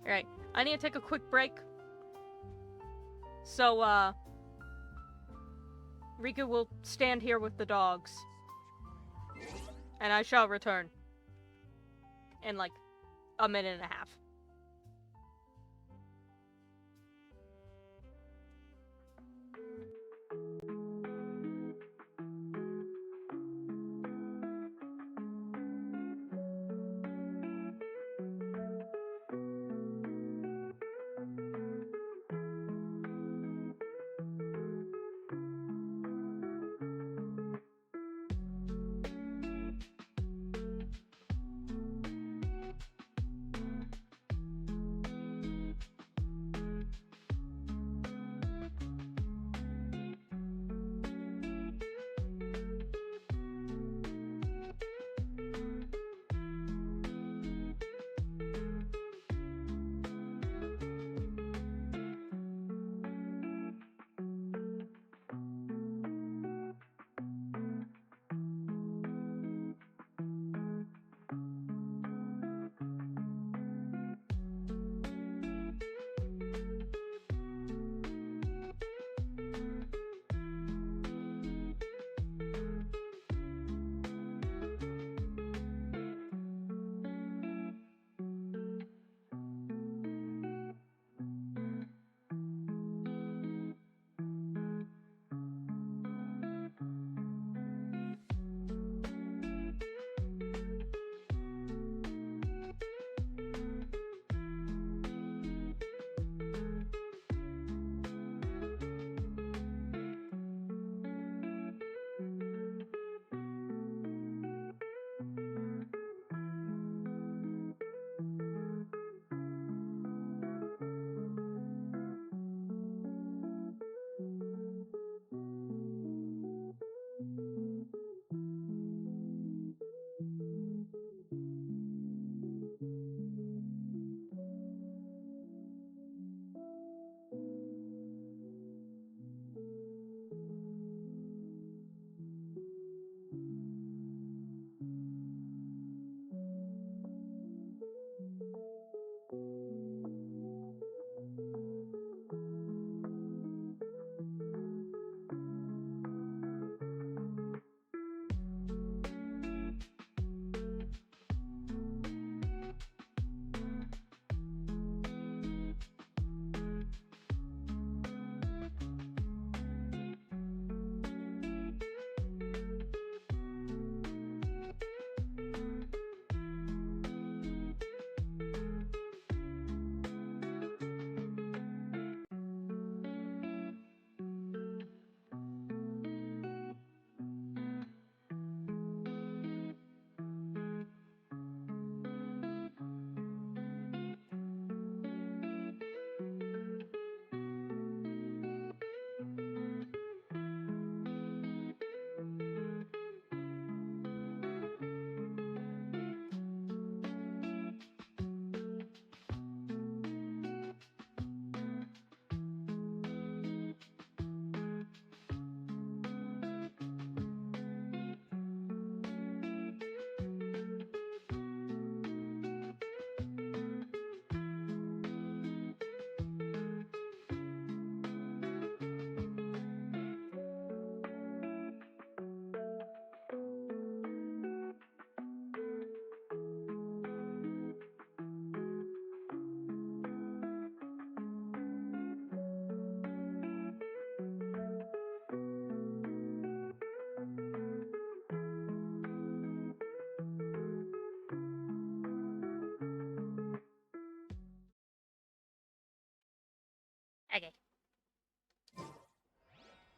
Alright, I need to take a quick break. So, Riku will stand here with the dogs. And I shall return. In like a minute and a half. Okay.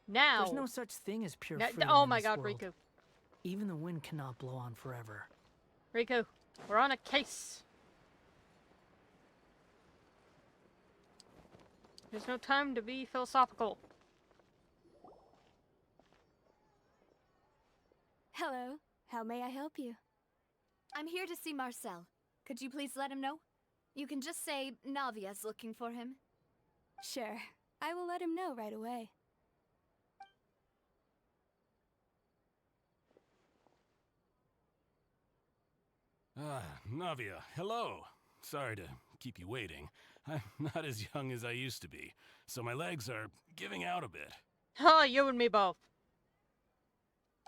Now. There's no such thing as pure Now- freedom oh in my this god, world. Riku. Even the wind cannot blow on forever. Riku, we're on a case. There's no time to be philosophical. Hello. How may I help you? I'm here to see Marcel. Could you please let him know? You can just say Navia's looking for him. Sure. I will let him know right away. Navia, hello. Sorry to keep you waiting. I'm not as young as I used to be, so my legs are giving out a bit. Huh, you and me both.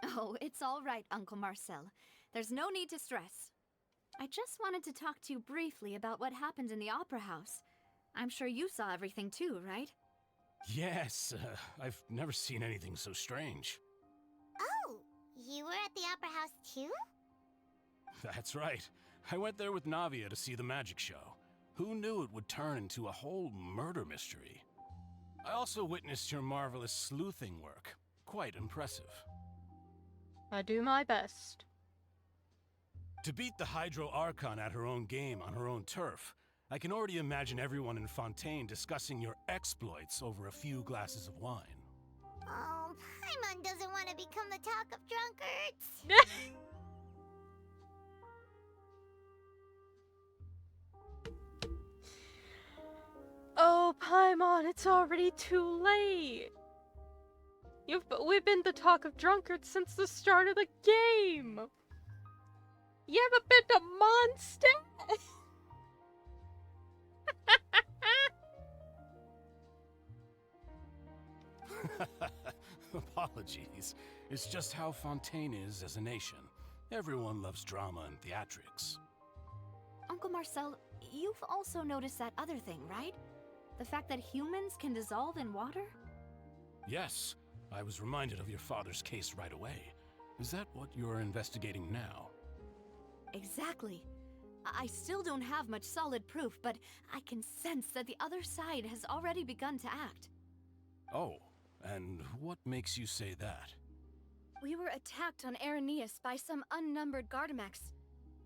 Oh, it's all right, Uncle Marcel. There's no need to stress. I just wanted to talk to you briefly about what happened in the Opera House. I'm sure you saw everything too, right? Yes, I've never seen anything so strange. Oh, you were at the Opera House too? That's right. I went there with Navia to see the magic show. Who knew it would turn into a whole murder mystery? I also witnessed your marvelous sleuthing work. Quite impressive. I do my best. To beat the Hydro Archon at her own game on her own turf, I can already imagine everyone in Fontaine discussing your exploits over a few glasses of wine. Oh, Paimon doesn't want to become the talk of drunkards. Oh, Paimon, it's already too late. We've been the talk of drunkards since the start of the game. You haven't been to Mondstadt? Apologies. It's just how Fontaine is as a nation. Everyone loves drama and theatrics. Uncle Marcel, you've also noticed that other thing, right? The fact that humans can dissolve in water? Yes, I was reminded of your father's case right away. Is that what you're investigating now? Exactly. I still don't have much solid proof, but I can sense that the other side has already begun to act. Oh, and what makes you say that? We were attacked on Araneus by some unnumbered Gardamex.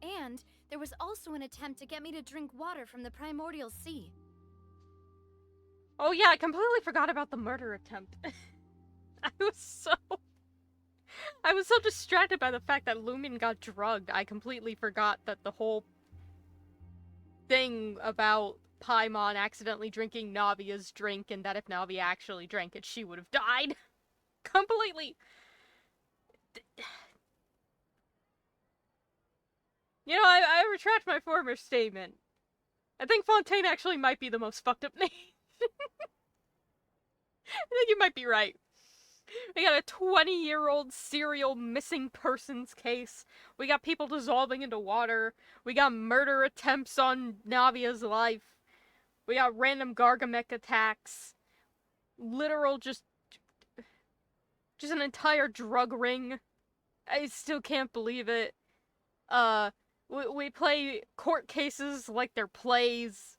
And there was also an attempt to get me to drink water from the primordial sea. Oh yeah, I completely forgot about the murder attempt. I was so distracted by the fact that Lumion got drugged, I completely forgot that the whole thing about Paimon accidentally drinking Navia's drink, and that if Navia actually drank it, she would have died. Completely. You know, I retract my former statement. I think Fontaine actually might be the most fucked up name. I think you might be right. We got a 20-year-old serial missing persons case. We got people dissolving into water. We got murder attempts on Navia's life. We got random Gargamel attacks. Literal just an entire drug ring. I still can't believe it. We play court cases like they're plays.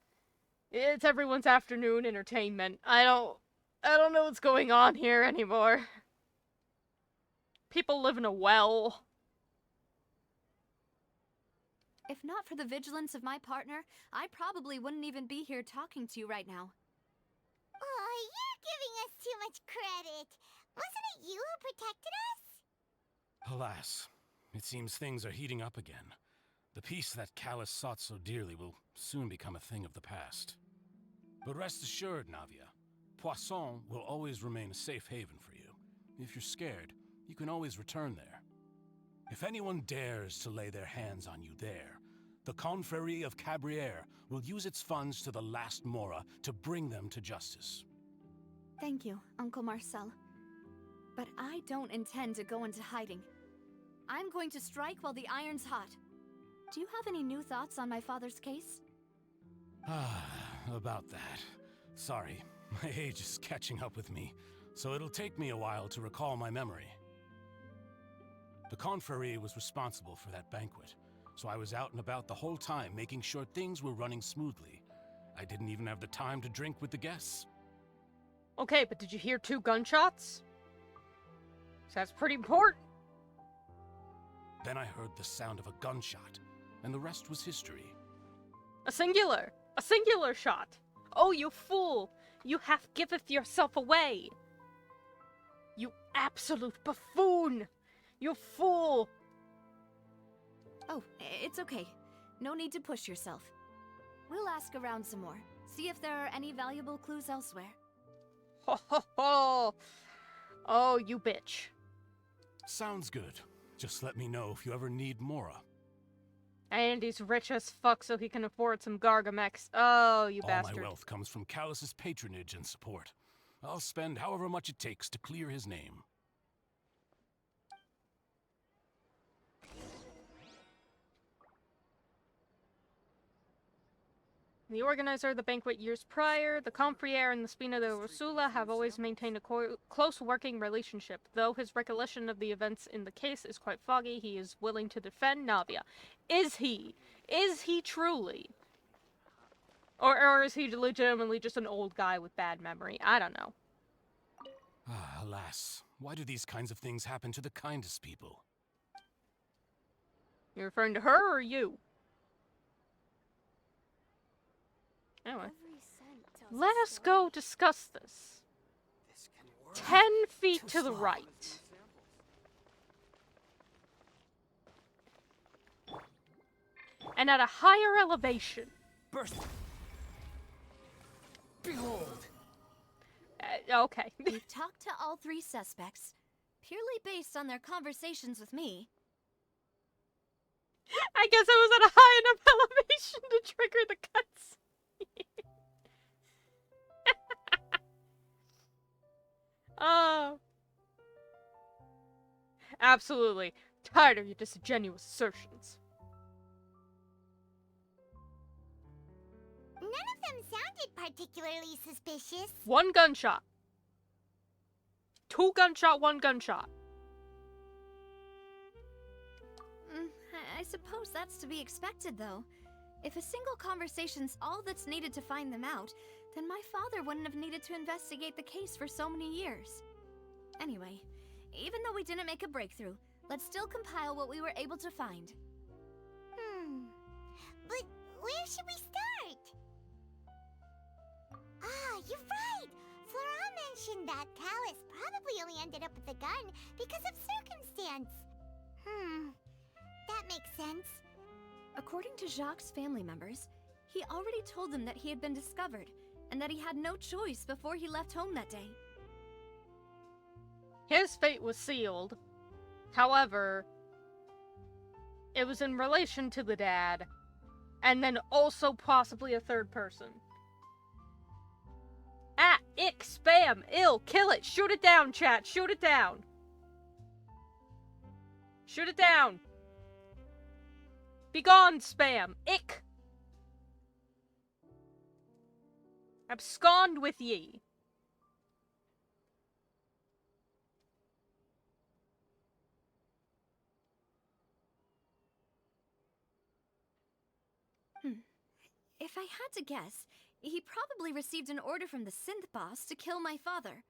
It's everyone's afternoon entertainment. I don't know what's going on here anymore. People live in a well. If not for the vigilance of my partner, I probably wouldn't even be here talking to you right now. Oh, you're giving us too much credit. Wasn't it you who protected us? Alas, it seems things are heating up again. The peace that Callus sought so dearly will soon become a thing of the past. But rest assured, Navia, Poisson will always remain a safe haven for you. If you're scared, you can always return there. If anyone dares to lay their hands on you there, the Confrérie of Cabrières will use its funds to the last Mora to bring them to justice. Thank you, Uncle Marcel. But I don't intend to go into hiding. I'm going to strike while the iron's hot. Do you have any new thoughts on my father's case? About that. Sorry, my age is catching up with me, so it'll take me a while to recall my memory. The Confrérie was responsible for that banquet, so I was out and about the whole time making sure things were running smoothly. I didn't even have the time to drink with the guests. Okay, but did you hear 2 gunshots? So that's pretty important. Then I heard the sound of a gunshot, and the rest was history. A singular shot. Oh, you fool! You half giveth yourself away! You absolute buffoon! You fool! Oh, it's okay. No need to push yourself. We'll ask around some more. See if there are any valuable clues elsewhere. Ho ho ho! Oh, you bitch. Sounds good. Just let me know if you ever need Mora. And he's rich as fuck so he can afford some Gargamex. Oh, you bastard. All my wealth comes from Callus's patronage and support. I'll spend however much it takes to clear his name. The organizer of the banquet years prior, the Confriere and the Spina de Rosula have always maintained a close working relationship. Though his recollection of the events in the case is quite foggy, he is willing to defend Navia. Is he? Is he truly? Or is he legitimately just an old guy with bad memory? I don't know. Ah, alas. Why do these kinds of things happen to the kindest people? You referring to her or you? Anyway, let us go discuss this. 10 feet to the right. And at a higher elevation. Burst. Behold. Okay. We've talked to all 3 suspects, purely based on their conversations with me. I guess it was at a high enough elevation to trigger the cuts. Oh. Absolutely. Tired of your disingenuous assertions. None of them sounded particularly suspicious. 1 gunshot. 2 gunshot, 1 gunshot. I suppose that's to be expected, though. If a single conversation's all that's needed to find them out, then my father wouldn't have needed to investigate the case for so many years. Anyway, even though we didn't make a breakthrough, let's still compile what we were able to find. But where should we start? Ah, you're right! Flora mentioned that Callus probably only ended up with the gun because of circumstance. That makes sense. According to Jacques' family members, he already told them that he had been discovered, and that he had no choice before he left home that day. His fate was sealed. However, it was in relation to the dad, and then also possibly a third person. Ah, ick, spam, ill, kill it, shoot it down, chat, shoot it down. Shoot it down. Begone, spam, ick. Abscond with ye. If I had to guess, he probably received an order from the synth boss to kill my father.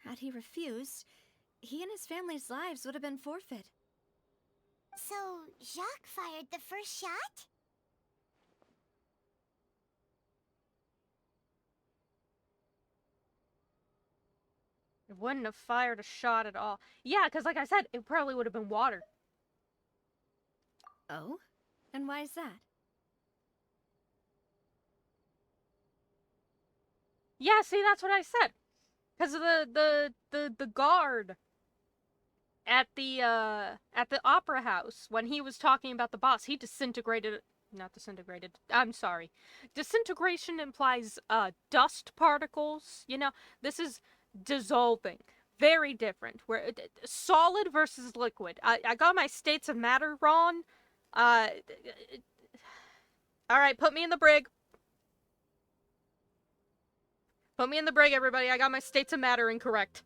Had he refused, he and his family's lives would have been forfeit. So, Jacques fired the first shot? It wouldn't have fired a shot at all. Yeah, because like I said, it probably would have been water. Oh? And why is that? Yeah, see, that's what I said. Because of the guard at the opera house, when he was talking about the boss, he disintegrated. Not disintegrated. I'm sorry. Disintegration implies dust particles. You know, this is dissolving. Very different. Where solid versus liquid. I got my states of matter wrong. All right, put me in the brig. Put me in the brig, everybody. I got my states of matter incorrect.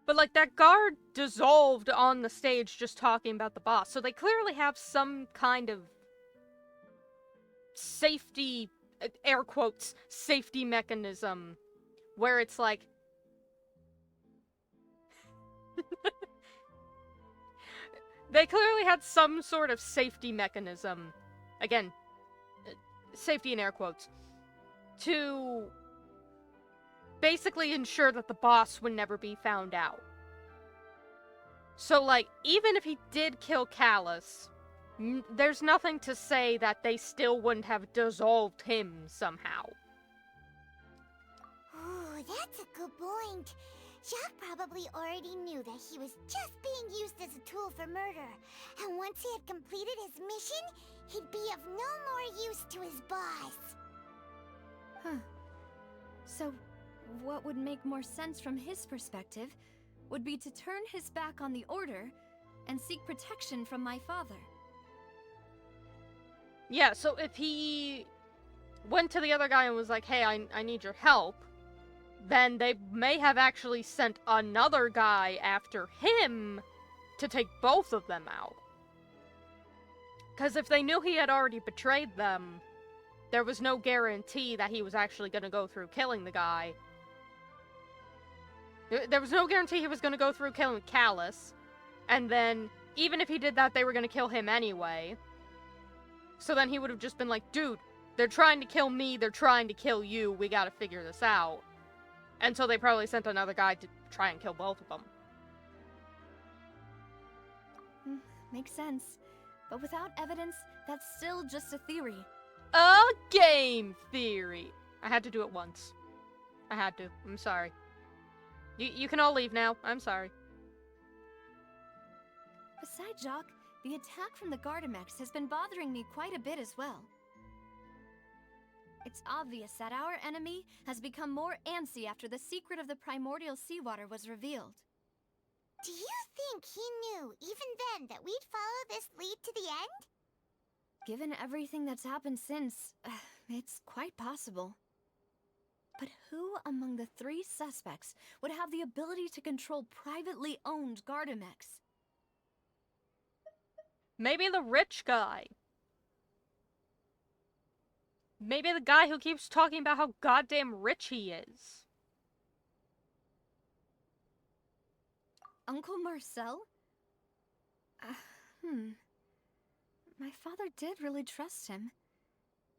But, like, that guard dissolved on the stage just talking about the boss. So they clearly have some kind of safety, air quotes, safety mechanism, where it's like, they clearly had some sort of safety mechanism, again, safety in air quotes, to basically ensure that the boss would never be found out. So, like, even if he did kill Callus, there's nothing to say that they still wouldn't have dissolved him somehow. Ooh, that's a good point. Jacques probably already knew that he was just being used as a tool for murder, and once he had completed his mission, he'd be of no more use to his boss. Huh. So, what would make more sense from his perspective would be to turn his back on the Order and seek protection from my father. Yeah, so if he went to the other guy and was like, hey, I need your help, then they may have actually sent another guy after him to take both of them out. Because if they knew he had already betrayed them, there was no guarantee that he was actually going to go through killing the guy. There was no guarantee he was going to go through killing Callus, and then, even if he did that, they were going to kill him anyway. So then he would have just been like, dude, they're trying to kill me, they're trying to kill you, we gotta figure this out. And so they probably sent another guy to try and kill both of them. Makes sense. But without evidence, that's still just a theory. A game theory! I had to do it once. I had to. I'm sorry. You can all leave now. I'm sorry. Besides Jacques, the attack from the Gardamex has been bothering me quite a bit as well. It's obvious that our enemy has become more antsy after the secret of the primordial seawater was revealed. Do you think he knew, even then, that we'd follow this lead to the end? Given everything that's happened since, it's quite possible. But who among the three suspects would have the ability to control privately owned Gardamex? Maybe the rich guy. Maybe the guy who keeps talking about how goddamn rich he is. Uncle Marcel? My father did really trust him.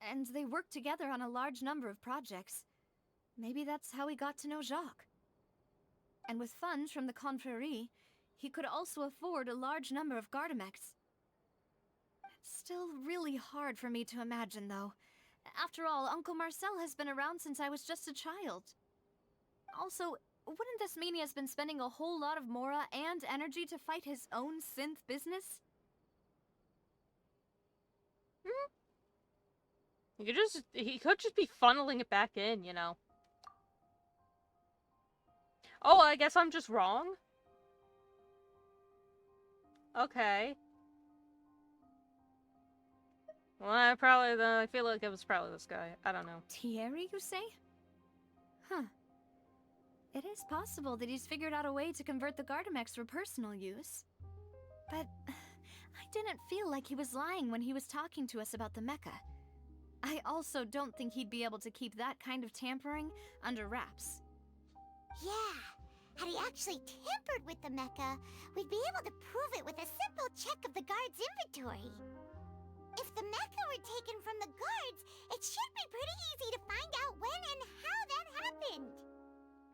And they worked together on a large number of projects. Maybe that's how he got to know Jacques. And with funds from the Confrérie, he could also afford a large number of Gardamex. It's still really hard for me to imagine, though. After all, Uncle Marcel has been around since I was just a child. Also, wouldn't this mean he has been spending a whole lot of Mora and energy to fight his own synth business? He could just be funneling it back in, you know. Oh, I guess I'm just wrong? Okay. Well, I feel like it was probably this guy. I don't know. Thierry, you say? Huh. It is possible that he's figured out a way to convert the Gardamex for personal use. But I didn't feel like he was lying when he was talking to us about the mecha. I also don't think he'd be able to keep that kind of tampering under wraps. Yeah, had he actually tampered with the mecha, we'd be able to prove it with a simple check of the guard's inventory. If the mecha were taken from the guards, it should be pretty easy to find out when and how that happened.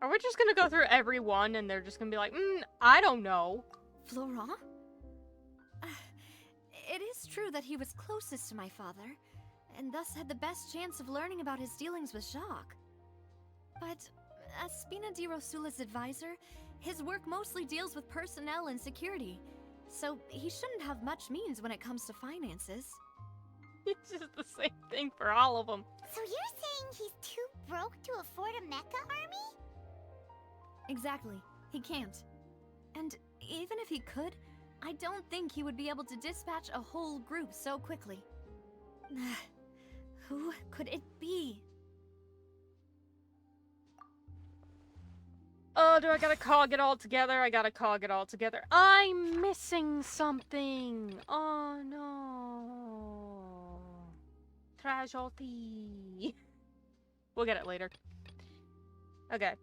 Are we just gonna go through every one and they're just gonna be like, I don't know. Florent? It is true that he was closest to my father, and thus had the best chance of learning about his dealings with Jacques. But as Spina di Rosula's advisor, his work mostly deals with personnel and security, so he shouldn't have much means when it comes to finances. It's just the same thing for all of them. So you're saying he's too broke to afford a mecha army? Exactly. He can't. And even if he could, I don't think he would be able to dispatch a whole group so quickly. Who could it be? Oh, do I gotta cog it all together? I gotta cog it all together. I'm missing something. Oh, no. Tragedy. We'll get it later. Okay.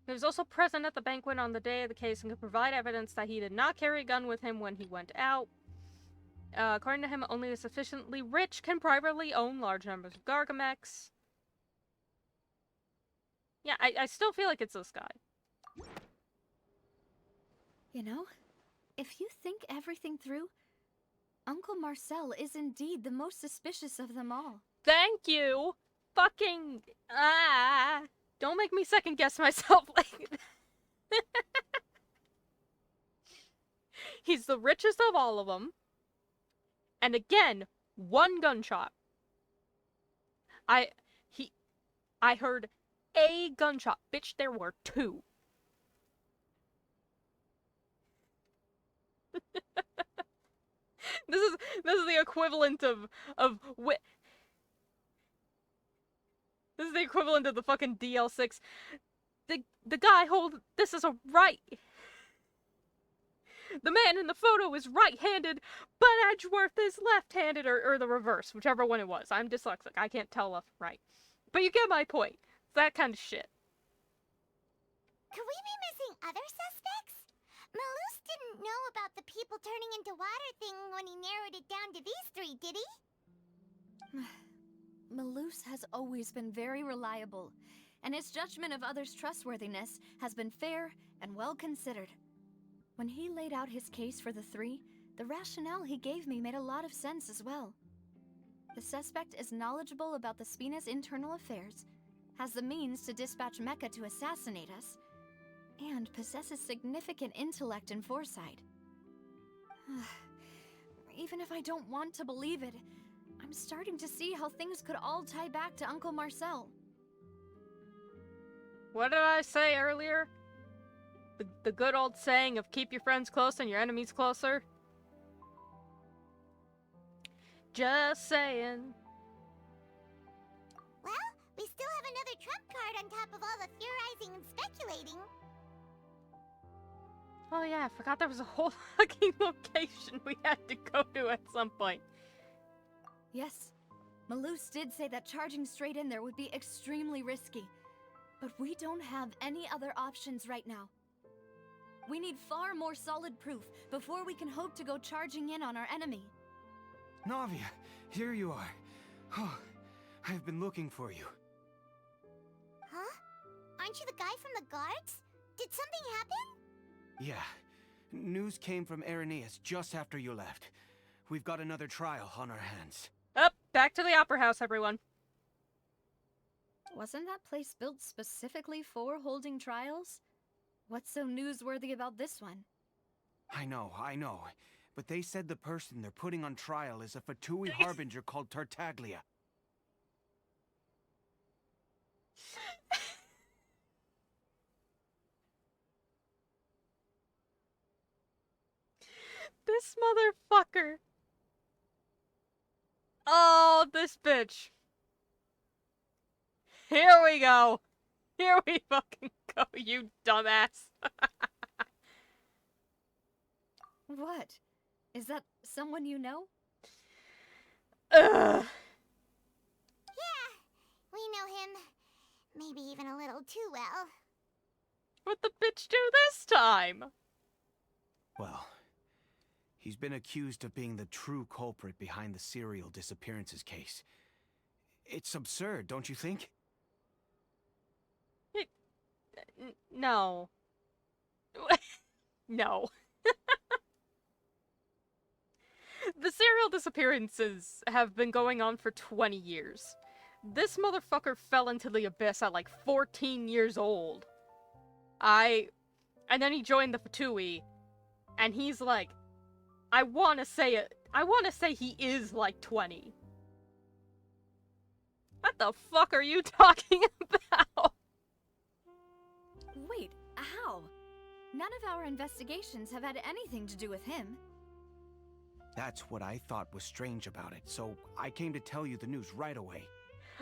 He was also present at the banquet on the day of the case and could provide evidence that he did not carry a gun with him when he went out. According to him, only the sufficiently rich can privately own large numbers of Gargamex. Yeah, I still feel like it's this guy. You know, if you think everything through, Uncle Marcel is indeed the most suspicious of them all. Thank you! Fucking... Don't make me second guess myself like that. He's the richest of all of them. And again, one gunshot. I heard a gunshot. Bitch, there were two. This is the equivalent of this is the equivalent of the fucking DL6. The guy this is a right. The man in the photo is right-handed, but Edgeworth is left-handed, or the reverse, whichever one it was. I'm dyslexic. I can't tell left from right. But you get my point. It's that kind of shit. Could we be missing other suspects? Malus didn't know about the people turning into water thing when he narrowed it down to these three, did he? Malus has always been very reliable, and his judgment of others' trustworthiness has been fair and well considered. When he laid out his case for the three, the rationale he gave me made a lot of sense as well. The suspect is knowledgeable about the Spina's internal affairs, has the means to dispatch Mecha to assassinate us, and possesses significant intellect and foresight. Even if I don't want to believe it, I'm starting to see how things could all tie back to Uncle Marcel. What did I say earlier? The good old saying of keep your friends close and your enemies closer? Just saying. Well, we still have another trump card on top of all the theorizing and speculating. Oh yeah, I forgot there was a whole fucking location we had to go to at some point. Yes, Malus did say that charging straight in there would be extremely risky, but we don't have any other options right now. We need far more solid proof before we can hope to go charging in on our enemy. Navia, here you are. Oh, I've been looking for you. Huh? Aren't you the guy from the guards? Did something happen? Yeah. News came from Irenaeus just after you left. We've got another trial on our hands. Up, back to the Opera House, everyone. Wasn't that place built specifically for holding trials? What's so newsworthy about this one? I know. But they said the person they're putting on trial is a Fatui harbinger called Tartaglia. This motherfucker. Oh, this bitch. Here we go. Here we fucking go, you dumbass. What? Is that someone you know? Ugh. Yeah, we know him. Maybe even a little too well. What'd the bitch do this time? Well, he's been accused of being the true culprit behind the serial disappearances case. It's absurd, don't you think? No. No. The serial disappearances have been going on for 20 years. This motherfucker fell into the abyss at like 14 years old. And then he joined the Fatui, and he's like, I wanna say he is like 20. What the fuck are you talking about? Wait, how? None of our investigations have had anything to do with him. That's what I thought was strange about it, so I came to tell you the news right away.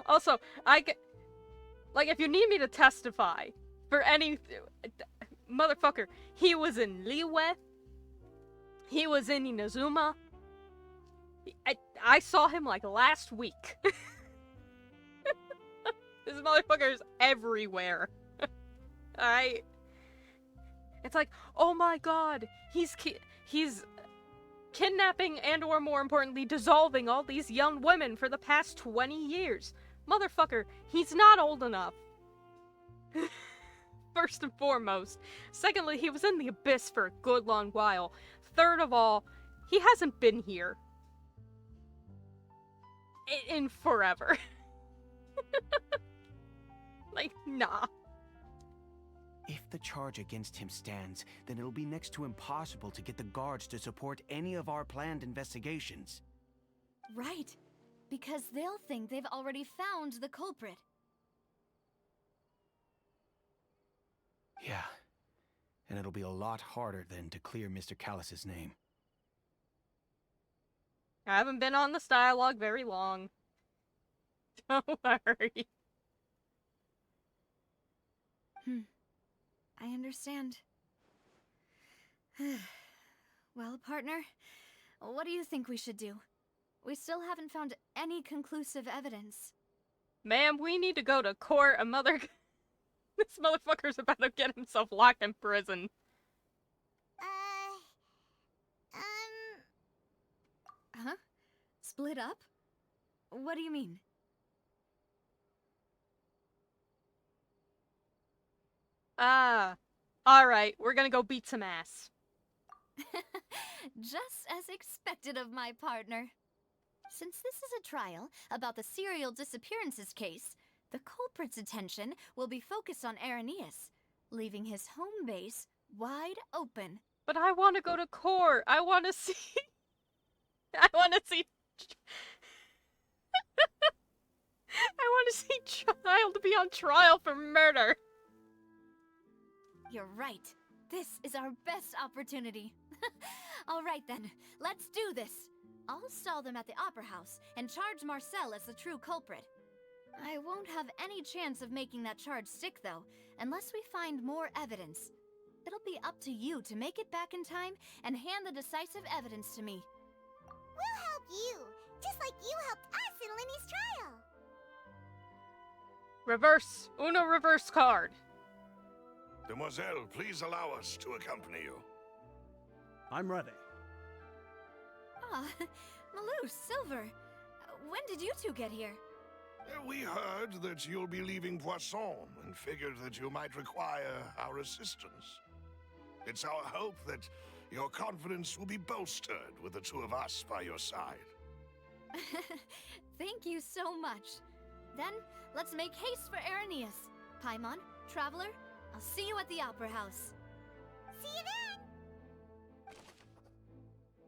Also, if you need me to testify for any... Motherfucker, he was in Liyue. He was in Inazuma. I saw him like last week. This motherfucker's everywhere. Alright? It's like, oh my god, he's kidnapping and, or more importantly, dissolving all these young women for the past 20 years. Motherfucker, he's not old enough. First and foremost. Secondly, he was in the abyss for a good long while. Third of all, he hasn't been here in forever. Like, nah. If the charge against him stands, then it'll be next to impossible to get the guards to support any of our planned investigations. Right. Because they'll think they've already found the culprit. Yeah. And it'll be a lot harder then to clear Mr. Callus's name. I haven't been on this dialogue very long. Don't worry. I understand. Well, partner, what do you think we should do? We still haven't found any conclusive evidence. Ma'am, we need to go to court. This motherfucker's about to get himself locked in prison. Huh? Split up? What do you mean? Alright, we're gonna go beat some ass. Just as expected of my partner. Since this is a trial about the serial disappearances case, the culprit's attention will be focused on Irenaeus, leaving his home base wide open. But I want to go to court. I want to see... I want to see child be on trial for murder. You're right. This is our best opportunity. All right then, let's do this. I'll stall them at the Opera House and charge Marcel as the true culprit. I won't have any chance of making that charge stick, though, unless we find more evidence. It'll be up to you to make it back in time and hand the decisive evidence to me. We'll help you, just like you helped us in Linny's trial. Reverse. Uno reverse card. Demoiselle, please allow us to accompany you. I'm ready. Ah, Malou, Silver. When did you two get here? We heard that you'll be leaving Poisson and figured that you might require our assistance. It's our hope that your confidence will be bolstered with the two of us by your side. Thank you so much. Then, let's make haste for Irenaeus. Paimon, Traveler, I'll see you at the Opera House. See you then!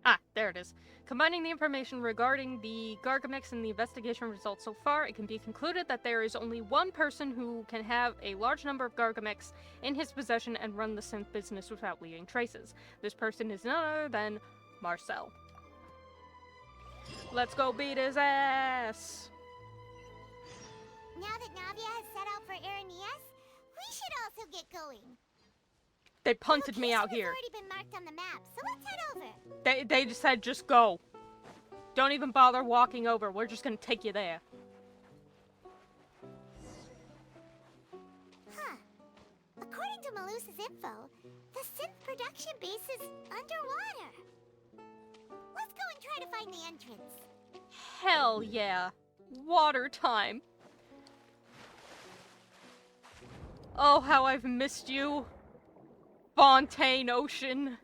Ah, there it is. Combining the information regarding the Gargamex and the investigation results so far, it can be concluded that there is only one person who can have a large number of Gargamex in his possession and run the synth business without leaving traces. This person is none other than Marcel. Let's go beat his ass! Now that Navia has set out for Irenaeus, we should also get going. They punted me out here. Already been marked on the map, so let's head over. They just said, just go. Don't even bother walking over. We're just gonna take you there. Huh. According to Malus's info, the synth production base is underwater. Let's go and try to find the entrance. Hell yeah. Water time. Oh, how I've missed you. Fontaine Ocean.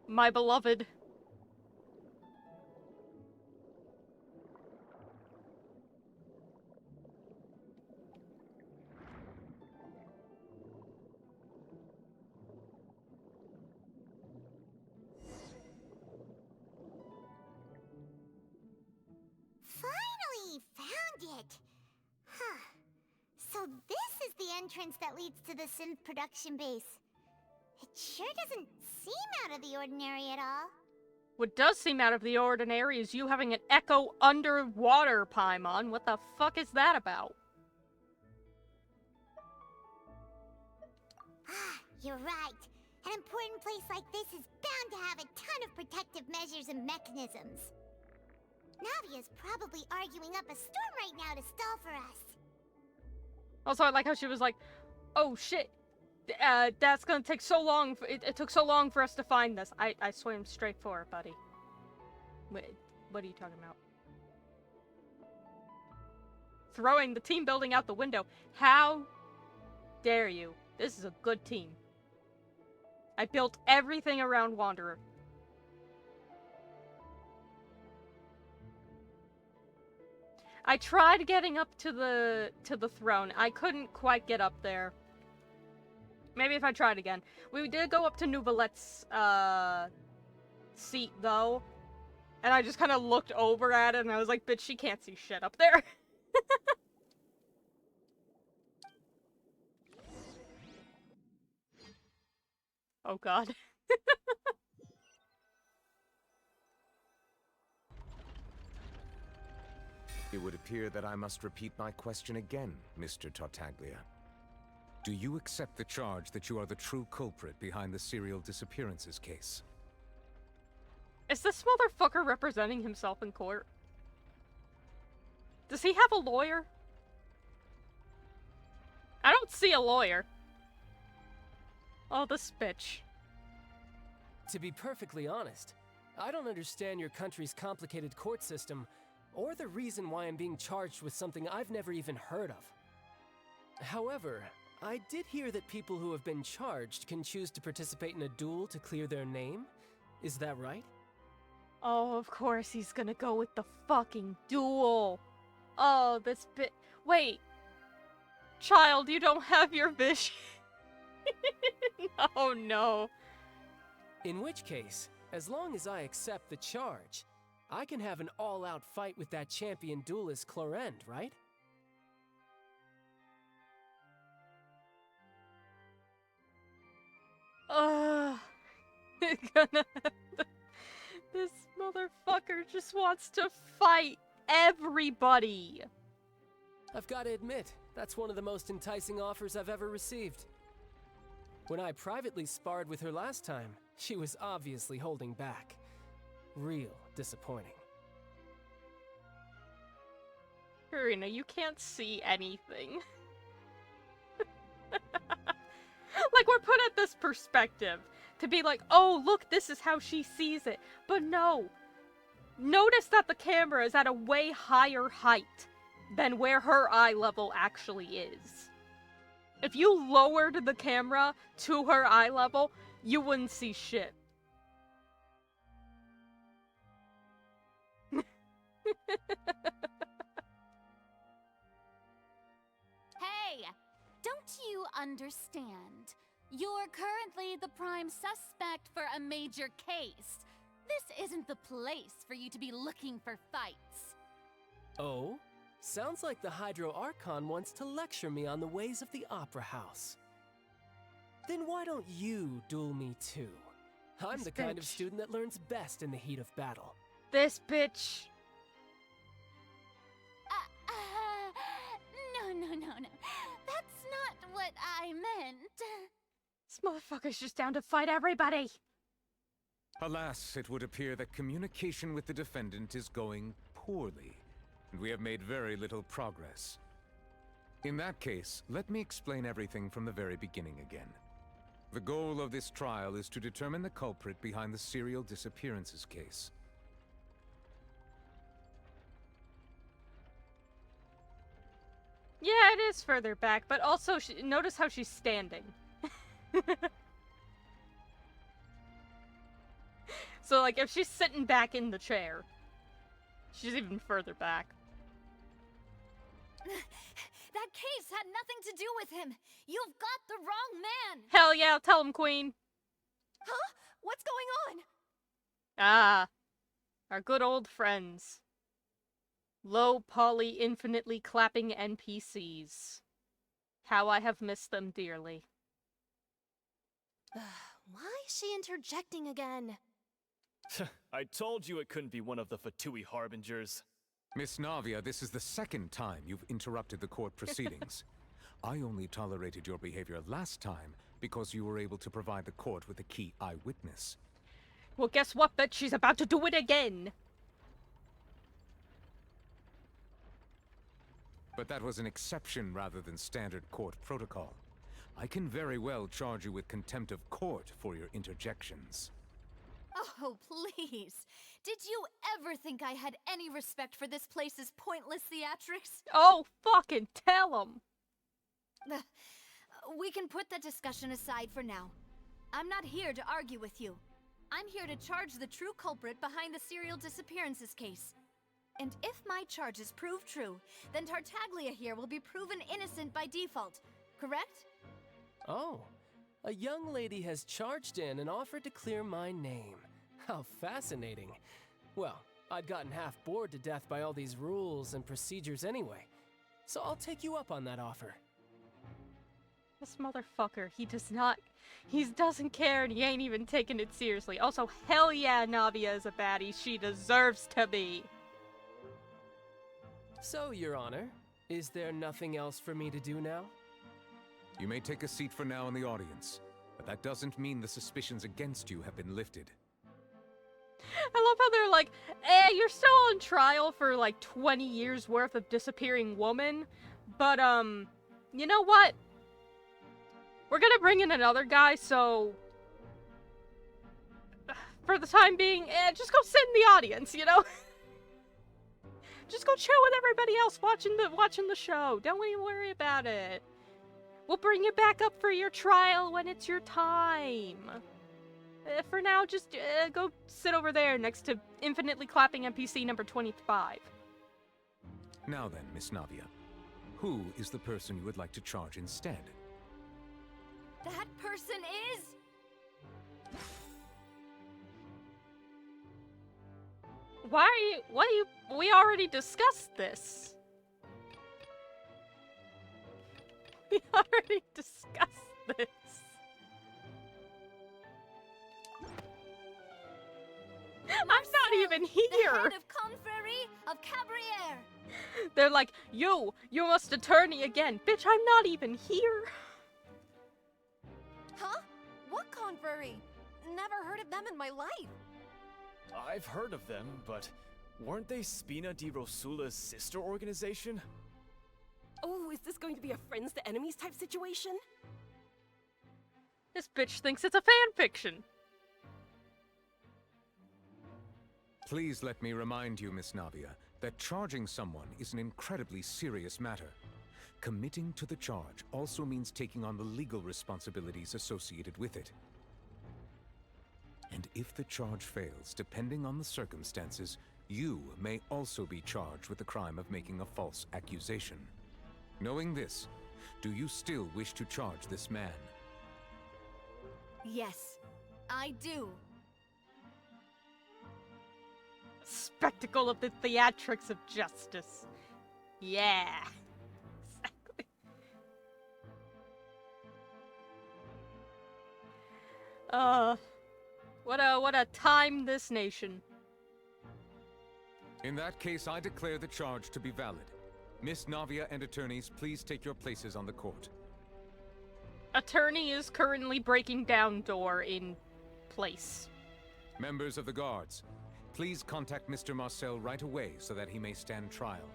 My beloved. Finally found it. Huh. So this is the entrance that leads to the synth production base. It sure doesn't seem out of the ordinary at all. What does seem out of the ordinary is you having an echo underwater, Paimon. What the fuck is that about? Ah, you're right. An important place like this is bound to have a ton of protective measures and mechanisms. Navia's probably arguing up a storm right now to stall for us. Also, I like how she was like, oh shit, that's gonna take so long, it took so long for us to find this. I swam straight for it, buddy. Wait, what are you talking about? Throwing the team building out the window. How dare you? This is a good team. I built everything around Wanderer. I tried getting up to the throne. I couldn't quite get up there. Maybe if I tried again. We did go up to Nouvelette's seat though, and I just kind of looked over at it and I was like, bitch, she can't see shit up there. Oh god. It would appear that I must repeat my question again, Mr. Tartaglia. Do you accept the charge that you are the true culprit behind the serial disappearances case? Is this motherfucker representing himself in court? Does he have a lawyer? I don't see a lawyer. Oh, this bitch. To be perfectly honest, I don't understand your country's complicated court system, or the reason why I'm being charged with something I've never even heard of. However, I did hear that people who have been charged can choose to participate in a duel to clear their name. Is that right? Oh, of course he's gonna go with the fucking duel. Oh, this bit. Wait. Child, you don't have your vision. Oh no. In which case, as long as I accept the charge, I can have an all-out fight with that champion duelist Clorend, right? This motherfucker just wants to fight everybody. I've got to admit, that's one of the most enticing offers I've ever received. When I privately sparred with her last time, she was obviously holding back. Real disappointing. Karina, you can't see anything. Like, we're put at this perspective to be like, oh, look, this is how she sees it. But no. Notice that the camera is at a way higher height than where her eye level actually is. If you lowered the camera to her eye level, you wouldn't see shit. Hey! Don't you understand? You're currently the prime suspect for a major case. This isn't the place for you to be looking for fights. Oh? Sounds like the Hydro Archon wants to lecture me on the ways of the Opera House. Then why don't you duel me too? I'm the kind of student that learns best in the heat of battle. This bitch. No. That's not what I meant. This motherfucker's just down to fight everybody. Alas, it would appear that communication with the defendant is going poorly, and we have made very little progress. In that case, let me explain everything from the very beginning again. The goal of this trial is to determine the culprit behind the serial disappearances case. Yeah, it is further back, but also notice how she's standing. So, like, if she's sitting back in the chair, she's even further back. That case had nothing to do with him. You've got the wrong man. Hell yeah, tell him, Queen. Huh? What's going on? Ah, our good old friends. Low poly infinitely clapping NPCs. How I have missed them dearly. Why is she interjecting again? I told you it couldn't be one of the Fatui Harbingers. Miss Navia, this is the second time you've interrupted the court proceedings. I only tolerated your behavior last time because you were able to provide the court with a key eyewitness. Well, guess what, bitch? She's about to do it again. But that was an exception rather than standard court protocol. I can very well charge you with contempt of court for your interjections. Oh, please. Did you ever think I had any respect for this place's pointless theatrics? Oh, fucking tell him. We can put that discussion aside for now. I'm not here to argue with you. I'm here to charge the true culprit behind the serial disappearances case. And if my charges prove true, then Tartaglia here will be proven innocent by default, correct? Oh, a young lady has charged in and offered to clear my name. How fascinating. Well, I'd gotten half bored to death by all these rules and procedures anyway, so I'll take you up on that offer. This motherfucker, he doesn't care and he ain't even taking it seriously. Also, hell yeah, Navia is a baddie. She deserves to be. So, Your Honor, is there nothing else for me to do now? You may take a seat for now in the audience, but that doesn't mean the suspicions against you have been lifted. I love how they're like, you're still on trial for like 20 years worth of disappearing woman, but you know what? We're gonna bring in another guy, so for the time being, just go sit in the audience, you know? Just go chill with everybody else watching the show. Don't even worry about it. We'll bring you back up for your trial when it's your time. For now, just go sit over there next to infinitely clapping NPC number 25. Now then, Miss Navia, who is the person you would like to charge instead? That person is... We already discussed this. We already discussed this. I'm not even here. The head of Confrérie of Cabriere. They're like, you must attorney again. Bitch, I'm not even here. Huh? What confrérie? Never heard of them in my life. I've heard of them, but weren't they Spina di Rosula's sister organization? Oh, is this going to be a friends to enemies type situation? This bitch thinks it's a fan fiction. Please let me remind you, Miss Navia, that charging someone is an incredibly serious matter. Committing to the charge also means taking on the legal responsibilities associated with it. And if the charge fails, depending on the circumstances, you may also be charged with the crime of making a false accusation. Knowing this, do you still wish to charge this man? Yes, I do. Spectacle of the theatrics of justice. Yeah. Exactly. What a time this nation. In that case, I declare the charge to be valid. Miss Navia and attorneys, please take your places on the court. Attorney is currently breaking down door in place. Members of the guards, please contact Mr. Marcel right away so that he may stand trial.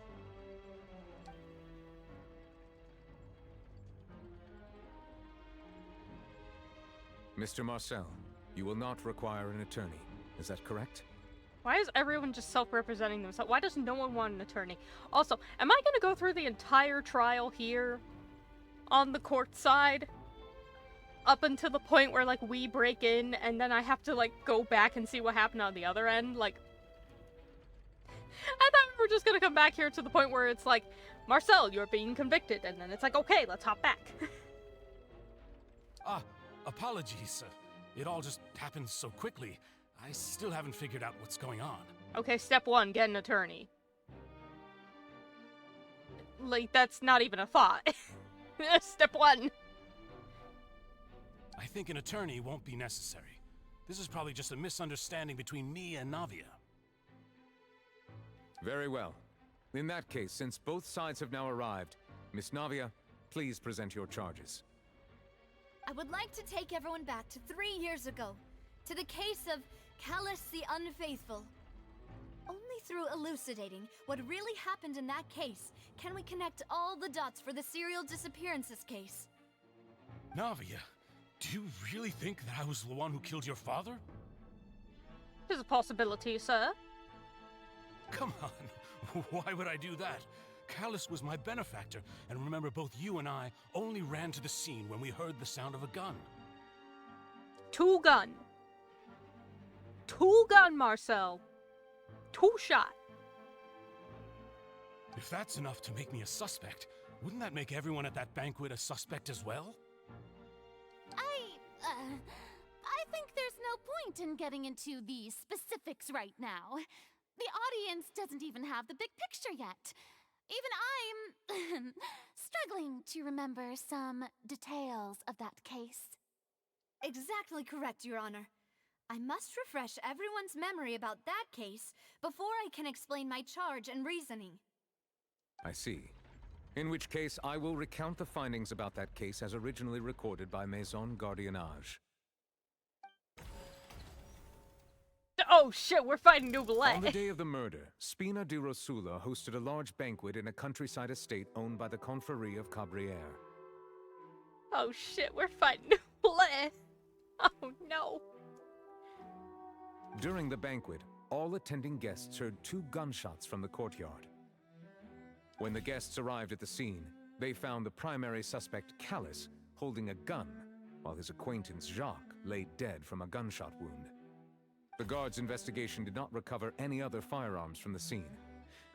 Mr. Marcel, you will not require an attorney. Is that correct? Why is everyone just self-representing themselves? Why does no one want an attorney? Also, am I gonna go through the entire trial here on the court side? Up until the point where, like, we break in and then I have to, like, go back and see what happened on the other end? Like, I thought we were just gonna come back here to the point where it's like, Marcel, you're being convicted. And then it's like, okay, let's hop back. Apologies. It all just happened so quickly. I still haven't figured out what's going on. Okay, step one, get an attorney. Like, that's not even a thought. Step one. I think an attorney won't be necessary. This is probably just a misunderstanding between me and Navia. Very well. In that case, since both sides have now arrived, Miss Navia, please present your charges. I would like to take everyone back to 3 years ago, to the case of Callus the Unfaithful. Only through elucidating what really happened in that case can we connect all the dots for the serial disappearances case. Navia, do you really think that I was the one who killed your father? There's a possibility, sir. Come on, why would I do that? Callus was my benefactor, and remember, both you and I only ran to the scene when we heard the sound of a gun. Two gun, Marcel. Two shot. If that's enough to make me a suspect, wouldn't that make everyone at that banquet a suspect as well? I think there's no point in getting into the specifics right now. The audience doesn't even have the big picture yet. Even I'm struggling to remember some details of that case. Exactly correct, Your Honor. I must refresh everyone's memory about that case before I can explain my charge and reasoning. I see. In which case, I will recount the findings about that case as originally recorded by Maison Gardiennage. Oh shit, we're fighting Nublet. On the day of the murder, Spina di Rosula hosted a large banquet in a countryside estate owned by the Confrérie of Cabrières. Oh shit, we're fighting Nublet. Oh no. During the banquet, all attending guests heard 2 gunshots from the courtyard. When the guests arrived at the scene, they found the primary suspect, Callus, holding a gun, while his acquaintance, Jacques, lay dead from a gunshot wound. The guards' investigation did not recover any other firearms from the scene.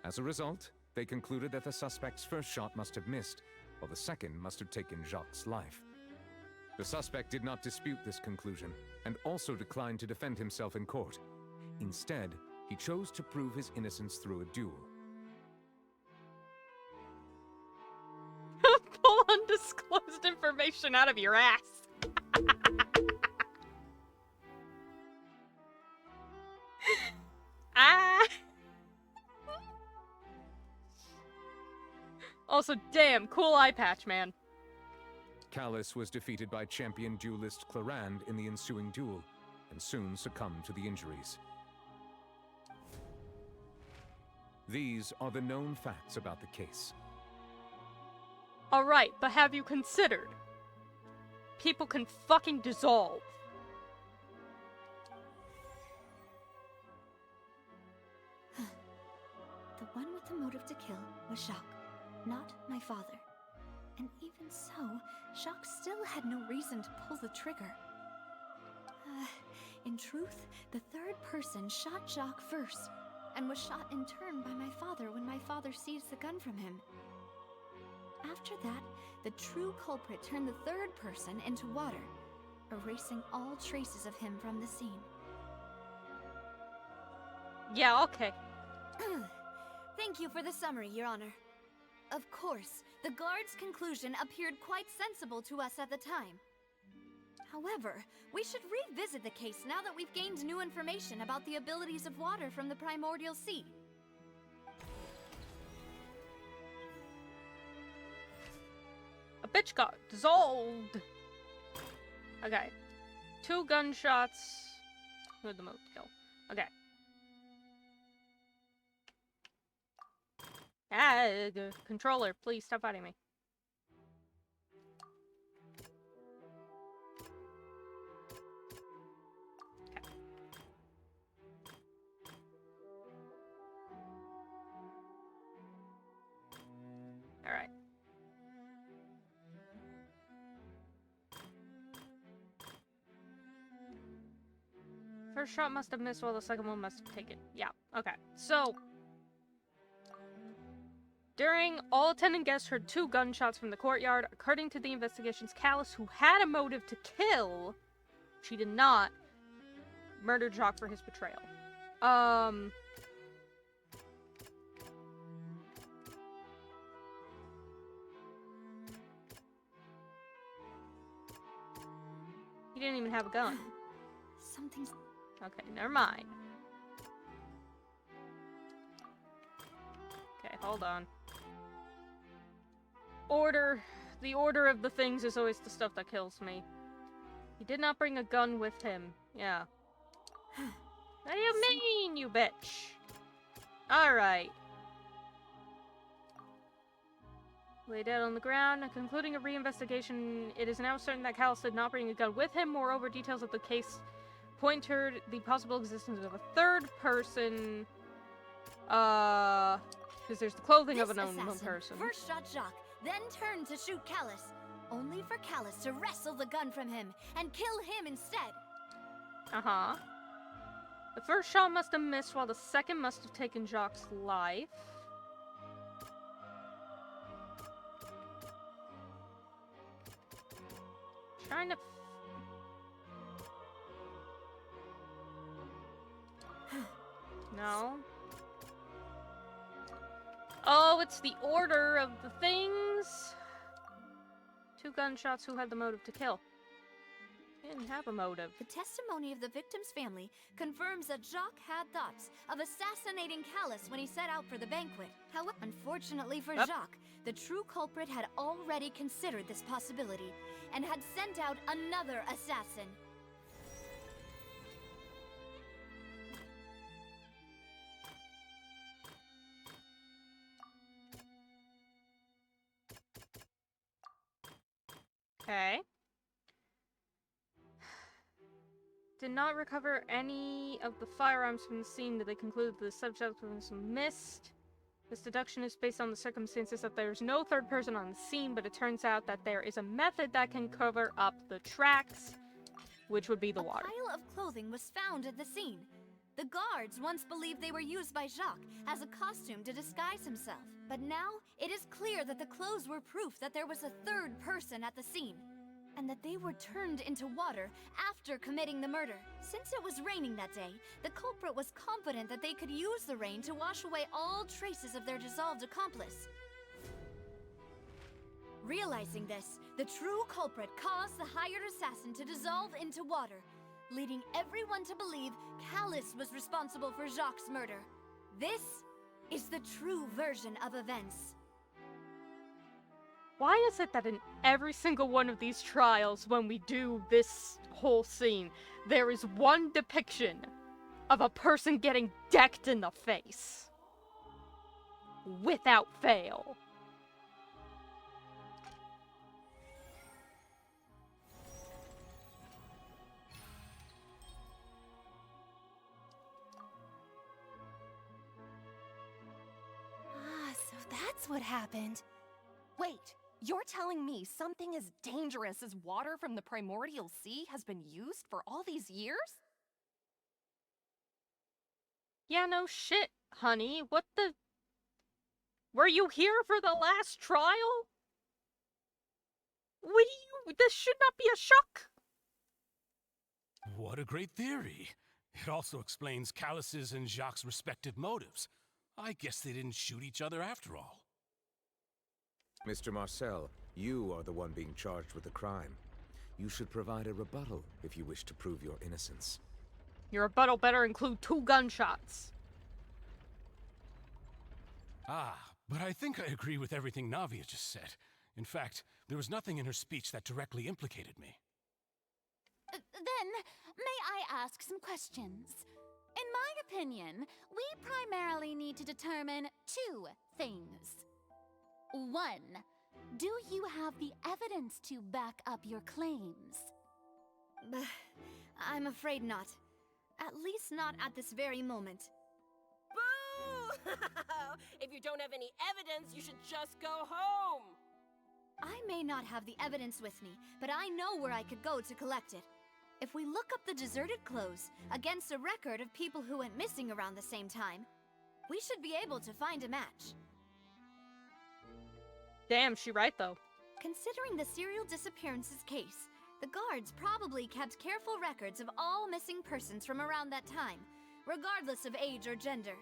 As a result, they concluded that the suspect's first shot must have missed, while the second must have taken Jacques' life. The suspect did not dispute this conclusion, and also declined to defend himself in court. Instead, he chose to prove his innocence through a duel. Pull undisclosed information out of your ass. Also, damn, cool eye patch, man. Callus was defeated by champion duelist Clarande in the ensuing duel, and soon succumbed to the injuries. These are the known facts about the case. Alright, but have you considered? People can fucking dissolve. The one with the motive to kill was Jacques, not my father. And even so, Jacques still had no reason to pull the trigger. In truth, the third person shot Jacques first, and was shot in turn by my father when my father seized the gun from him. After that, the true culprit turned the third person into water, erasing all traces of him from the scene. Yeah, okay. Thank you for the summary, Your Honor. Of course, the guard's conclusion appeared quite sensible to us at the time. However, we should revisit the case now that we've gained new information about the abilities of water from the primordial sea. A bitch got dissolved. Okay. 2 gunshots. Who had the most kill? Okay. Controller, please stop fighting me. Okay. Alright. First shot must have missed while the second one must have taken. Yeah, okay. So, during, all attending guests heard 2 gunshots from the courtyard. According to the investigations, Callus, who had a motive to kill, she did not, murdered Jacques for his betrayal. He didn't even have a gun. Something's... Okay, never mind. Okay, hold on. Order. The order of the things is always the stuff that kills me. He did not bring a gun with him. Yeah. What do you mean, you bitch? Alright. Lay dead on the ground. Concluding a reinvestigation, it is now certain that Callus did not bring a gun with him. Moreover, details of the case point toward the possible existence of a third person. Because there's the clothing of an unknown person. First shot Jacques, then turned to shoot Callus, only for Callus to wrestle the gun from him and kill him instead. Uh-huh. The first shot must have missed, while the second must have taken Jacques' life. Trying to... No. Oh, it's the order of the things. 2 gunshots. Who had the motive to kill? He didn't have a motive. The testimony of the victim's family confirms that Jacques had thoughts of assassinating Callus when he set out for the banquet. However, unfortunately for Jacques, the true culprit had already considered this possibility and had sent out another assassin. Okay. Did not recover any of the firearms from the scene. Did they conclude that the subject was missed? This deduction is based on the circumstances that there's no third person on the scene, but it turns out that there is a method that can cover up the tracks, which would be the water. A pile of clothing was found at the scene. The guards once believed they were used by Jacques as a costume to disguise himself. But now, it is clear that the clothes were proof that there was a third person at the scene, and that they were turned into water after committing the murder. Since it was raining that day, the culprit was confident that they could use the rain to wash away all traces of their dissolved accomplice. Realizing this, the true culprit caused the hired assassin to dissolve into water, leading everyone to believe Callus was responsible for Jacques' murder. This is the true version of events. Why is it that in every single one of these trials, when we do this whole scene, there is one depiction of a person getting decked in the face? Without fail. Ah, so that's what happened. Wait, you're telling me something as dangerous as water from the primordial sea has been used for all these years? Yeah, no shit, honey. What the... Were you here for the last trial? What do you... This should not be a shock. What a great theory. It also explains Callus's and Jacques' respective motives. I guess they didn't shoot each other after all. Mr. Marcel, you are the one being charged with the crime. You should provide a rebuttal if you wish to prove your innocence. Your rebuttal better include 2 gunshots. Ah, but I think I agree with everything Navia just said. In fact, there was nothing in her speech that directly implicated me. Then, may I ask some questions? In my opinion, we primarily need to determine 2 things. 1, do you have the evidence to back up your claims? I'm afraid not. At least not at this very moment. Boo! If you don't have any evidence, you should just go home! I may not have the evidence with me, but I know where I could go to collect it. If we look up the deserted clothes against a record of people who went missing around the same time, we should be able to find a match. Damn, she right though. Considering the serial disappearances case, the guards probably kept careful records of all missing persons from around that time, regardless of age or gender.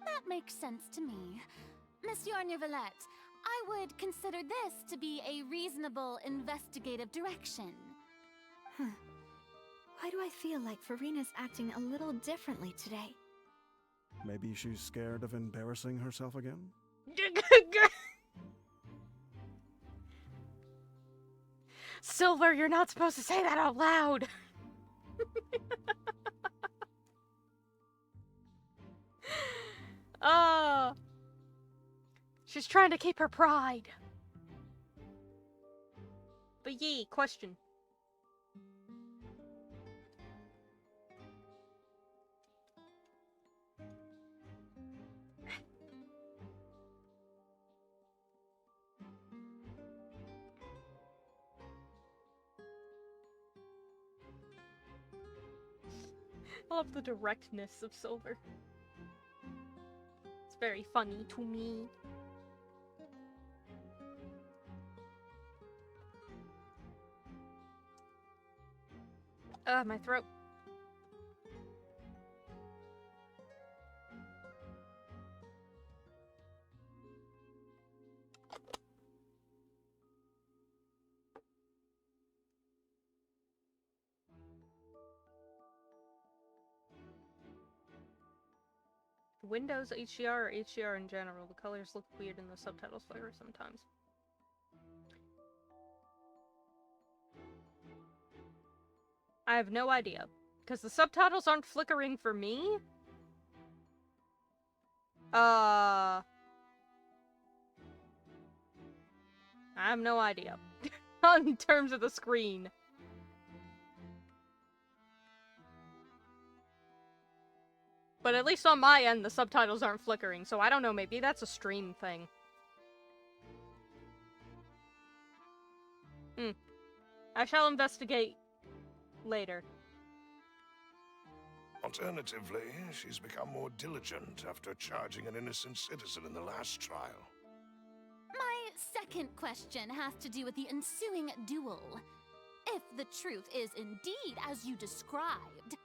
That makes sense to me. Monsieur Neuvillette, I would consider this to be a reasonable investigative direction. Why do I feel like Farina's acting a little differently today? Maybe she's scared of embarrassing herself again? Silver, you're not supposed to say that out loud! Oh, she's trying to keep her pride. But yee, question. I love the directness of Silver. It's very funny to me. My throat. Windows HDR or HDR in general, the colors look weird and the subtitles flicker sometimes. I have no idea, because the subtitles aren't flickering for me. I have no idea. In terms of the screen. But at least on my end, the subtitles aren't flickering, so I don't know, maybe that's a stream thing. I shall investigate later. Alternatively, she's become more diligent after charging an innocent citizen in the last trial. My second question has to do with the ensuing duel. If the truth is indeed as you described,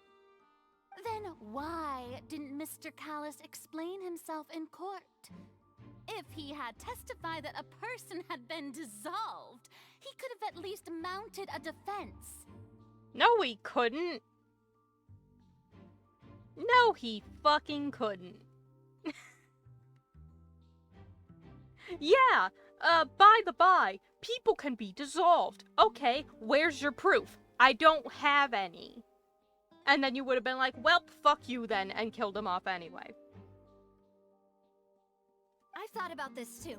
then why didn't Mr. Callis explain himself in court? If he had testified that a person had been dissolved, he could have at least mounted a defense. No, he couldn't. No, he fucking couldn't. Yeah, by the by, people can be dissolved. Okay, where's your proof? I don't have any. And then you would have been like, well, fuck you then, and killed him off anyway. I've thought about this too,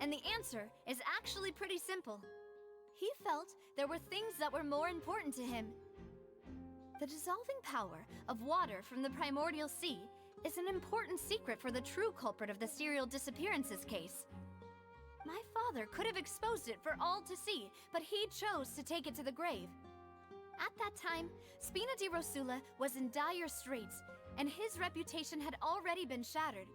and the answer is actually pretty simple. He felt there were things that were more important to him. The dissolving power of water from the primordial sea is an important secret for the true culprit of the serial disappearances case. My father could have exposed it for all to see, but he chose to take it to the grave. At that time, Spina di Rosula was in dire straits, and his reputation had already been shattered.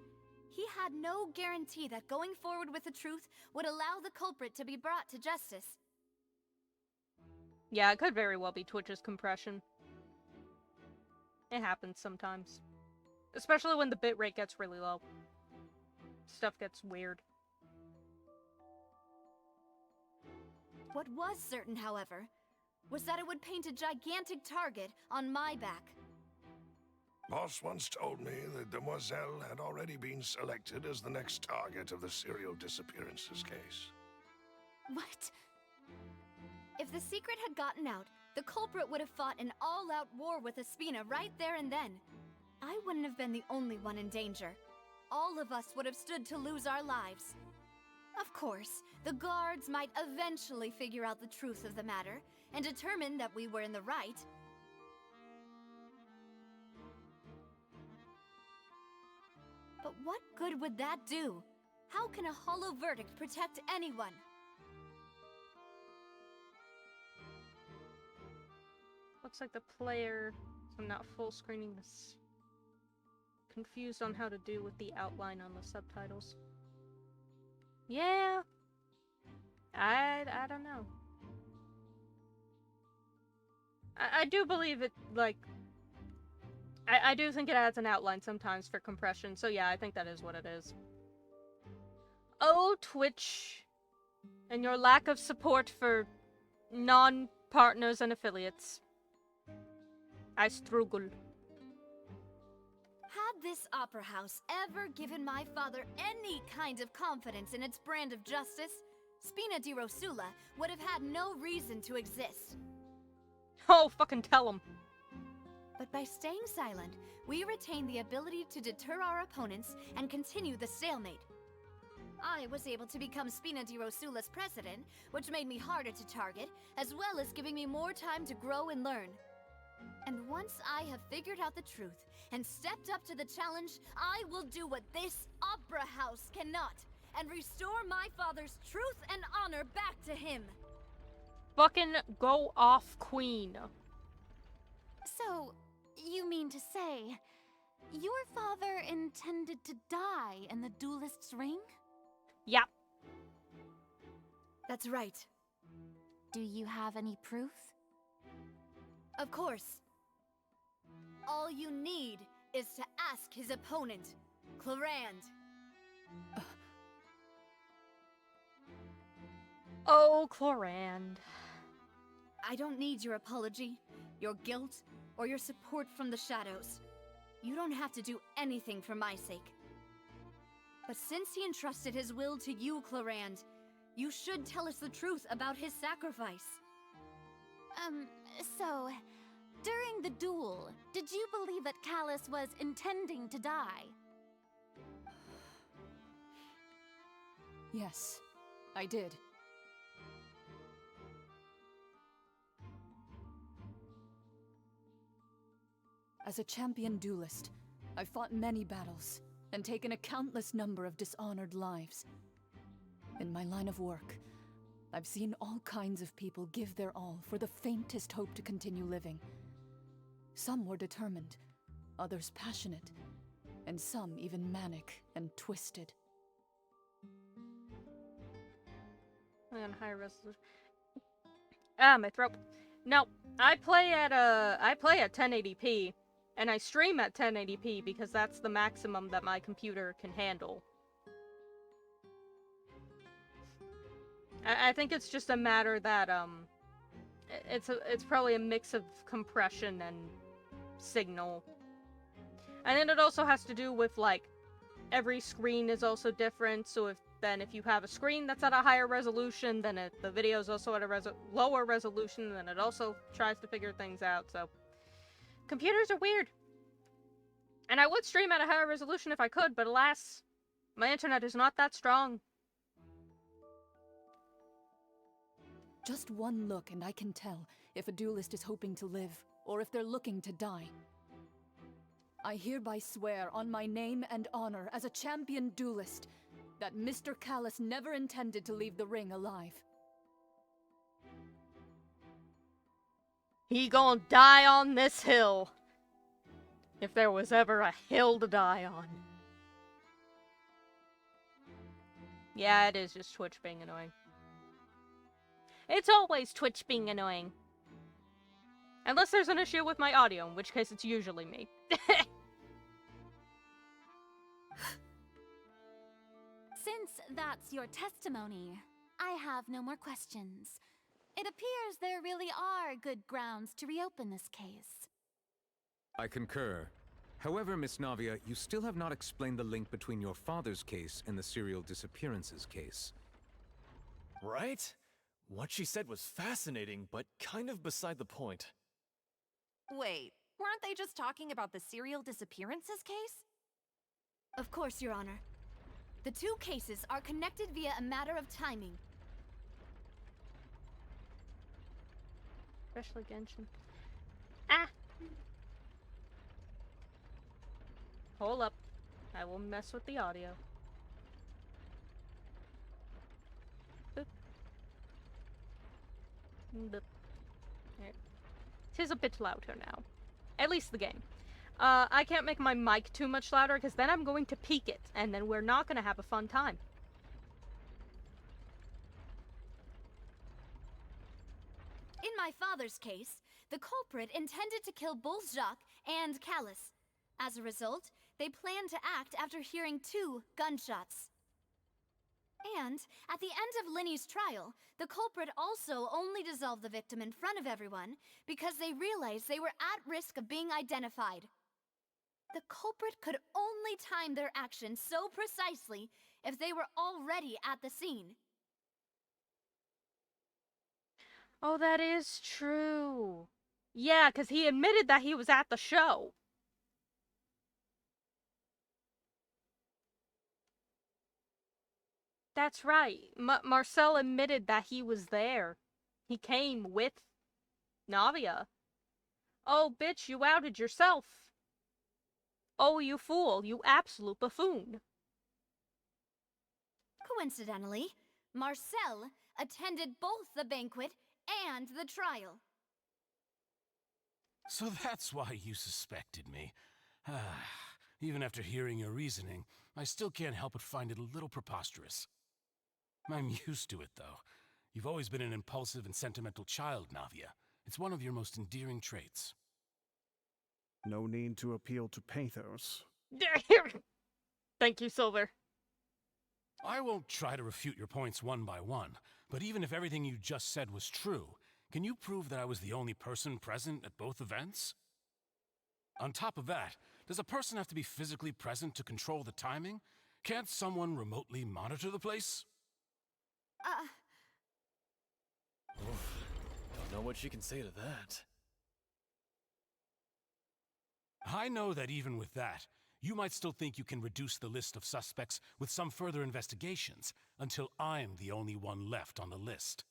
He had no guarantee that going forward with the truth would allow the culprit to be brought to justice. Yeah, it could very well be Twitch's compression. It happens sometimes. Especially when the bitrate gets really low. Stuff gets weird. What was certain, however, was that it would paint a gigantic target on my back. Boss once told me that Demoiselle had already been selected as the next target of the serial disappearances case. What? If the secret had gotten out, the culprit would have fought an all-out war with Espina right there and then. I wouldn't have been the only one in danger. All of us would have stood to lose our lives. Of course, the guards might eventually figure out the truth of the matter and determine that we were in the right. But what good would that do? How can a hollow verdict protect anyone? Looks like the player, I'm not full screening this. Confused on how to do with the outline on the subtitles. Yeah. I don't know. I do believe it, like, I do think it adds an outline sometimes for compression, so yeah, I think that is what it is. Oh, Twitch. And your lack of support for non-partners and affiliates. I struggle. Had this opera house ever given my father any kind of confidence in its brand of justice, Spina di Rosula would have had no reason to exist. Oh, fucking tell him. But by staying silent, we retain the ability to deter our opponents and continue the stalemate. I was able to become Spina di Rosula's president, which made me harder to target, as well as giving me more time to grow and learn. And once I have figured out the truth and stepped up to the challenge, I will do what this opera house cannot, and restore my father's truth and honor back to him. Fucking go off, queen. So, you mean to say, your father intended to die in the duelist's ring? Yep. That's right. Do you have any proof? Of course. All you need is to ask his opponent, Clarand. Oh, Clarand. I don't need your apology, your guilt, or your support from the shadows. You don't have to do anything for my sake. But since he entrusted his will to you, Clarand, you should tell us the truth about his sacrifice. So, during the duel, did you believe that Callus was intending to die? Yes, I did. As a champion duelist, I've fought many battles and taken a countless number of dishonored lives. In my line of work, I've seen all kinds of people give their all for the faintest hope to continue living. Some were determined, others passionate, and some even manic and twisted. I'm on higher resolution. Ah, my throat. No, I play at 1080p, and I stream at 1080p because that's the maximum that my computer can handle. I think it's just a matter that it's probably a mix of compression and signal. And then it also has to do with, like, every screen is also different, so if you have a screen that's at a higher resolution, then the video is also at a lower resolution, then it also tries to figure things out, so... Computers are weird. And I would stream at a higher resolution if I could, but alas, my internet is not that strong. Just one look and I can tell if a duelist is hoping to live, or if they're looking to die. I hereby swear on my name and honor as a champion duelist that Mr. Callus never intended to leave the ring alive. He gonna die on this hill. If there was ever a hill to die on. Yeah, it is just Twitch being annoying. It's always Twitch being annoying. Unless there's an issue with my audio, in which case it's usually me. Since that's your testimony, I have no more questions. It appears there really are good grounds to reopen this case. I concur. However, Miss Navia, you still have not explained the link between your father's case and the serial disappearances case. Right? What she said was fascinating, but kind of beside the point. Wait, weren't they just talking about the serial disappearances case? Of course, Your Honor. The two cases are connected via a matter of timing. Especially Genshin. Ah! Hold up. I will mess with the audio. Boop. Boop. There. It is a bit louder now. At least the game. I can't make my mic too much louder because then I'm going to peak it, and then we're not going to have a fun time. In my father's case, the culprit intended to kill both Jacques and Callus. As a result, they planned to act after hearing 2 gunshots. And, at the end of Linny's trial, the culprit also only dissolved the victim in front of everyone because they realized they were at risk of being identified. The culprit could only time their actions so precisely if they were already at the scene. Oh, that is true. Yeah, because he admitted that he was at the show. That's right. Marcel admitted that he was there. He came with Navia. Oh, bitch, you outed yourself. Oh, you fool, you absolute buffoon. Coincidentally, Marcel attended both the banquet and the trial. So that's why you suspected me. Even after hearing your reasoning, I still can't help but find it a little preposterous. I'm used to it, though. You've always been an impulsive and sentimental child, Navia. It's one of your most endearing traits. No need to appeal to pathos. Thank you, Silver. I won't try to refute your points one by one, but even if everything you just said was true, can you prove that I was the only person present at both events? On top of that, does a person have to be physically present to control the timing? Can't someone remotely monitor the place? Oof. Don't know what she can say to that. I know that even with that, you might still think you can reduce the list of suspects with some further investigations, until I'm the only one left on the list.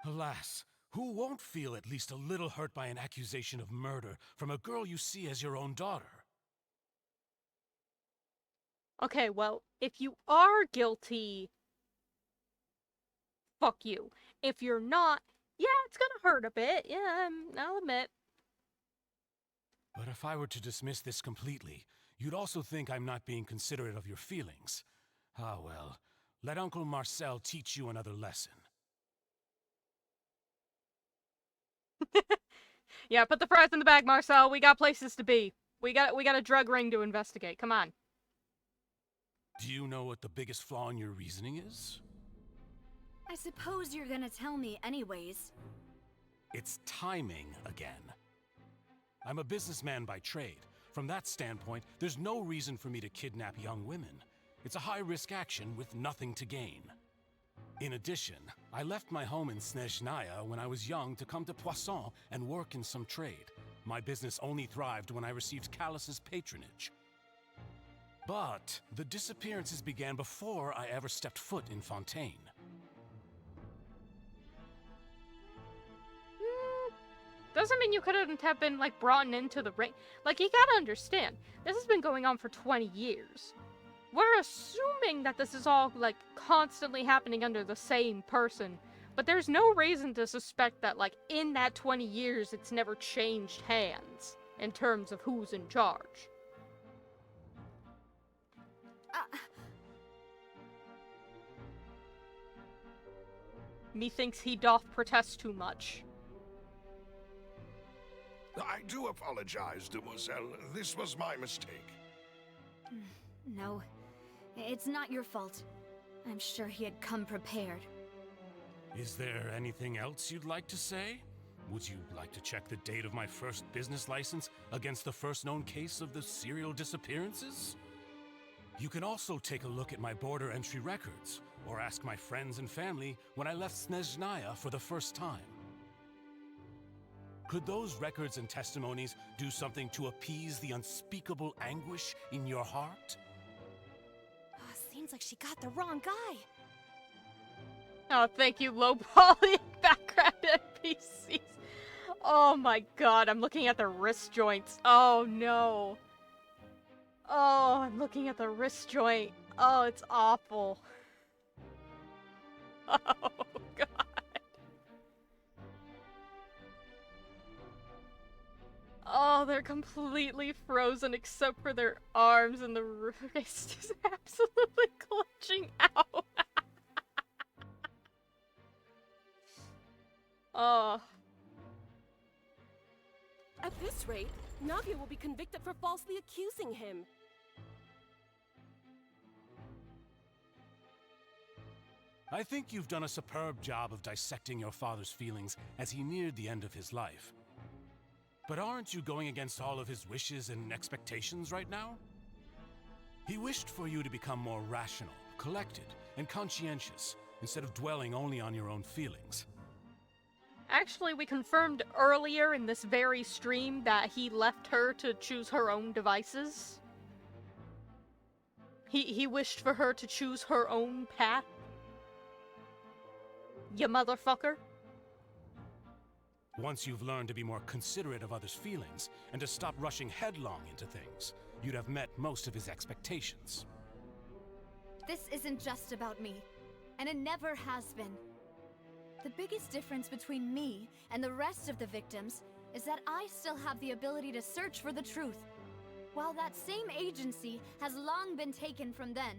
Alas, who won't feel at least a little hurt by an accusation of murder from a girl you see as your own daughter? Okay, well, if you are guilty, fuck you. If you're not, yeah, it's gonna hurt a bit. Yeah, I'll admit. But if I were to dismiss this completely, you'd also think I'm not being considerate of your feelings. Ah well, let Uncle Marcel teach you another lesson. Yeah, put the fries in the bag, Marcel. We got places to be. We got a drug ring to investigate. Come on. Do you know what the biggest flaw in your reasoning is? I suppose you're gonna tell me anyways. It's timing again. I'm a businessman by trade. From that standpoint, there's no reason for me to kidnap young women. It's a high-risk action with nothing to gain. In addition, I left my home in Snezhnaya when I was young to come to Poisson and work in some trade. My business only thrived when I received Callus's patronage. But the disappearances began before I ever stepped foot in Fontaine. Doesn't mean you couldn't have been, like, brought into the ring. Like, you gotta understand, this has been going on for 20 years. We're assuming that this is all, like, constantly happening under the same person. But there's no reason to suspect that, like, in that 20 years, it's never changed hands in terms of who's in charge. Methinks he doth protest too much. I do apologize, demoiselle. This was my mistake. No, it's not your fault. I'm sure he had come prepared. Is there anything else you'd like to say? Would you like to check the date of my first business license against the first known case of the serial disappearances? You can also take a look at my border entry records, or ask my friends and family when I left Snezhnaya for the first time. Could those records and testimonies do something to appease the unspeakable anguish in your heart? Seems like she got the wrong guy. Oh, thank you, low-poly background NPCs. Oh my god, I'm looking at the wrist joints. Oh no. Oh, I'm looking at the wrist joint. Oh, it's awful. Oh god. Oh, they're completely frozen except for their arms, and the wrist is absolutely clutching out. Oh. At this rate, Navia will be convicted for falsely accusing him. I think you've done a superb job of dissecting your father's feelings as he neared the end of his life. But aren't you going against all of his wishes and expectations right now? He wished for you to become more rational, collected, and conscientious, instead of dwelling only on your own feelings. Actually, we confirmed earlier in this very stream that he left her to choose her own devices. He wished for her to choose her own path. You motherfucker. Once you've learned to be more considerate of others' feelings, and to stop rushing headlong into things, you'd have met most of his expectations. This isn't just about me, and it never has been. The biggest difference between me and the rest of the victims is that I still have the ability to search for the truth, while that same agency has long been taken from them.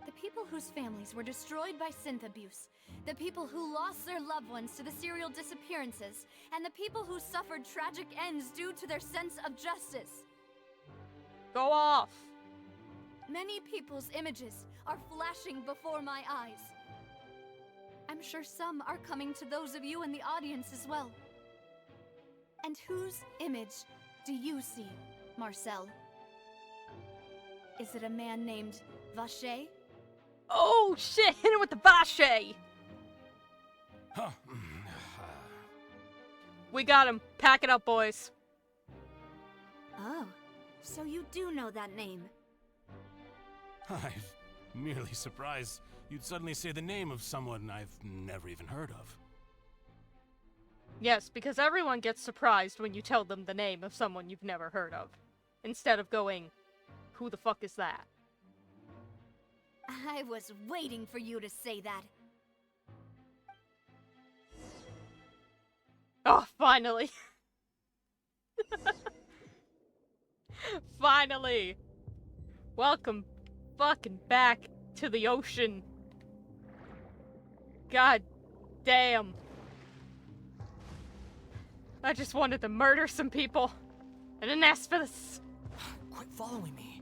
The people whose families were destroyed by synth abuse, the people who lost their loved ones to the serial disappearances, and the people who suffered tragic ends due to their sense of justice. Go off! Many people's images are flashing before my eyes. I'm sure some are coming to those of you in the audience as well. And whose image do you see, Marcel? Is it a man named Vacher? Oh shit, hit him with the Vacher! Huh. We got him. Pack it up, boys. Oh, so you do know that name. I'm merely surprised you'd suddenly say the name of someone I've never even heard of. Yes, because everyone gets surprised when you tell them the name of someone you've never heard of. Instead of going, who the fuck is that? I was waiting for you to say that. Oh, finally. Finally. Welcome fucking back to the ocean. God damn. I just wanted to murder some people. I didn't ask for this. Quit following me.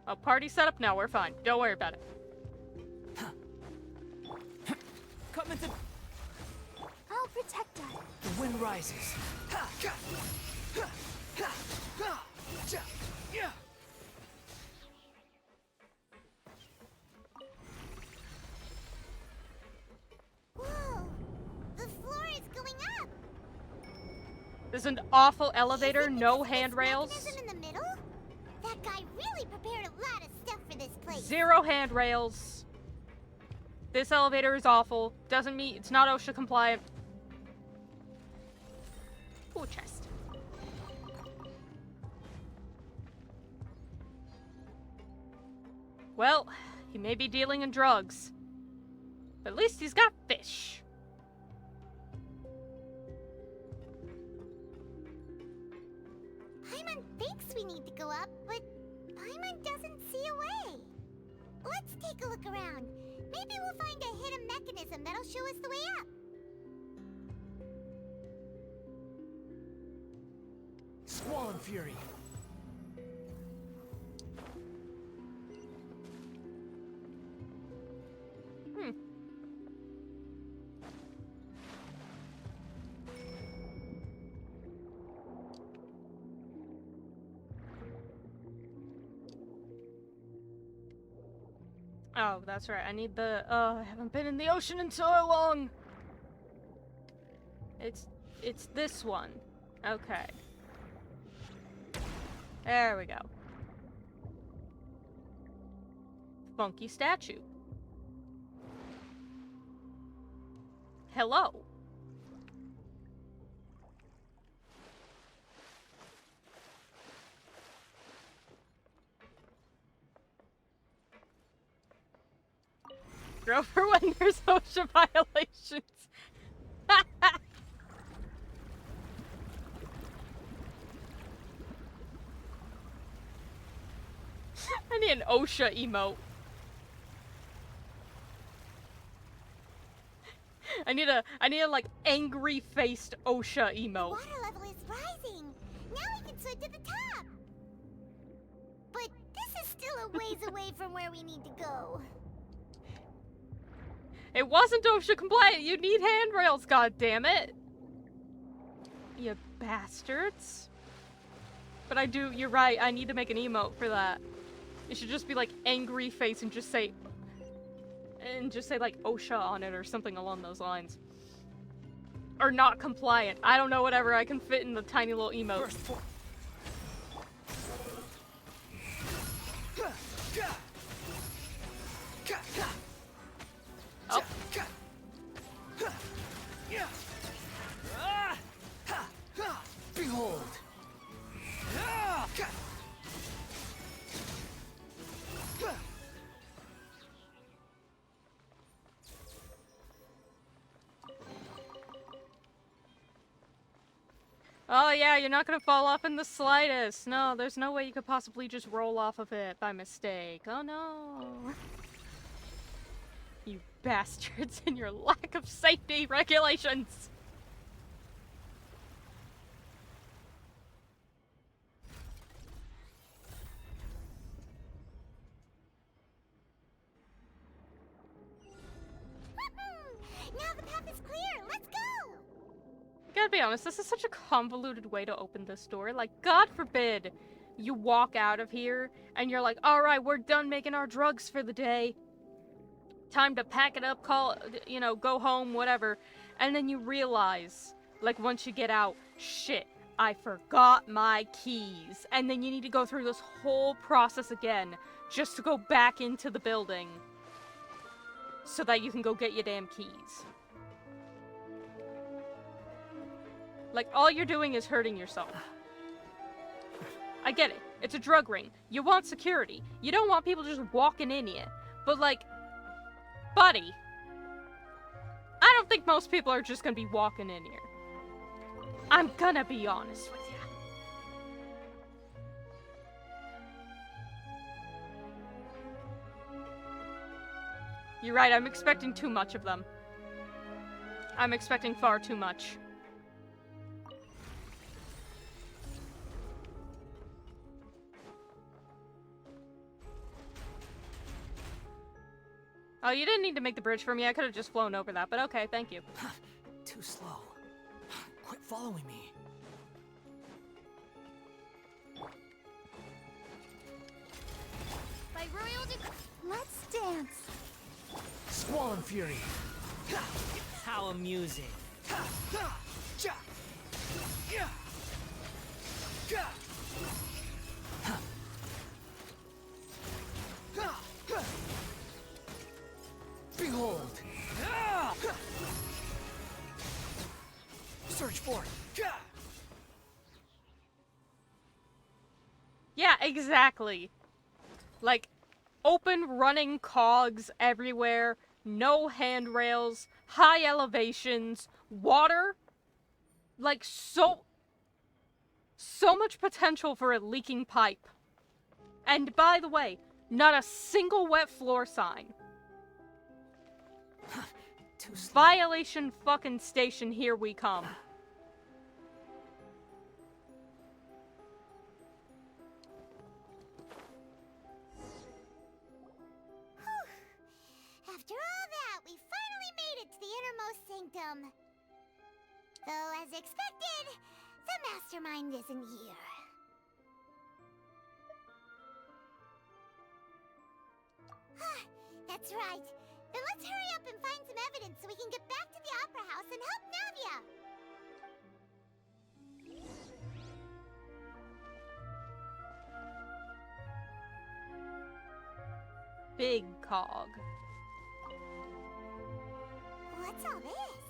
Oh, party set up now. We're fine. Don't worry about it. Come into... I'll protect us. The wind rises. Whoa! The floor is going up! There's an awful elevator, no handrails. Mechanism in the middle? That guy really prepared a lot of stuff for this place. 0 handrails. This elevator is awful. Doesn't meet, it's not OSHA compliant. Ooh, chest. Well, he may be dealing in drugs. But at least he's got fish. Paimon thinks we need to go up, but Paimon doesn't see a way. Let's take a look around. Maybe we'll find a hidden mechanism that'll show us the way up. Squall and Fury. Oh, that's right. I need the, I haven't been in the ocean in so long. It's this one. Okay. There we go. Funky statue. Hello. Grover when there's OSHA violations. I need an OSHA emote. I need a like angry faced OSHA emote. Water level is rising. Now we can swim to the top. But this is still a ways away from where we need to go. It wasn't OSHA compliant. You need handrails, goddammit. You bastards. But I do, you're right, I need to make an emote for that. It should just be like angry face and just say and just say like OSHA on it or something along those lines. Or not compliant. I don't know, whatever I can fit in the tiny little emote. Oh. Behold! Oh yeah, you're not gonna fall off in the slightest. No, there's no way you could possibly just roll off of it by mistake. Oh no. You bastards and your lack of safety regulations. Now the path is clear. Let's go. Gotta be honest, this is such a convoluted way to open this door. Like, God forbid you walk out of here and you're like, alright, we're done making our drugs for the day. Time to pack it up, call, you know, go home, whatever. And then you realize, like, once you get out, shit, I forgot my keys. And then you need to go through this whole process again just to go back into the building so that you can go get your damn keys. Like, all you're doing is hurting yourself. I get it. It's a drug ring. You want security. You don't want people just walking in you. But, like, buddy, I don't think most people are just gonna be walking in here. I'm gonna be honest with you. You're right, I'm expecting too much of them. I'm expecting far too much. Oh, you didn't need to make the bridge for me. I could have just flown over that, but okay, thank you. Too slow. Quit following me. By royal let's dance. Squall and Fury. How amusing. Behold! Search for it! Yeah, exactly. Like, open running cogs everywhere, no handrails, high elevations, water. Like, so much potential for a leaking pipe. And by the way, not a single wet floor sign. Violation fucking station, here we come. After all that, we finally made it to the innermost sanctum. Though, as expected, the mastermind isn't here. That's right. Then let's hurry up and find some evidence so we can get back to the Opera House and help Navia. Big cog. What's all this?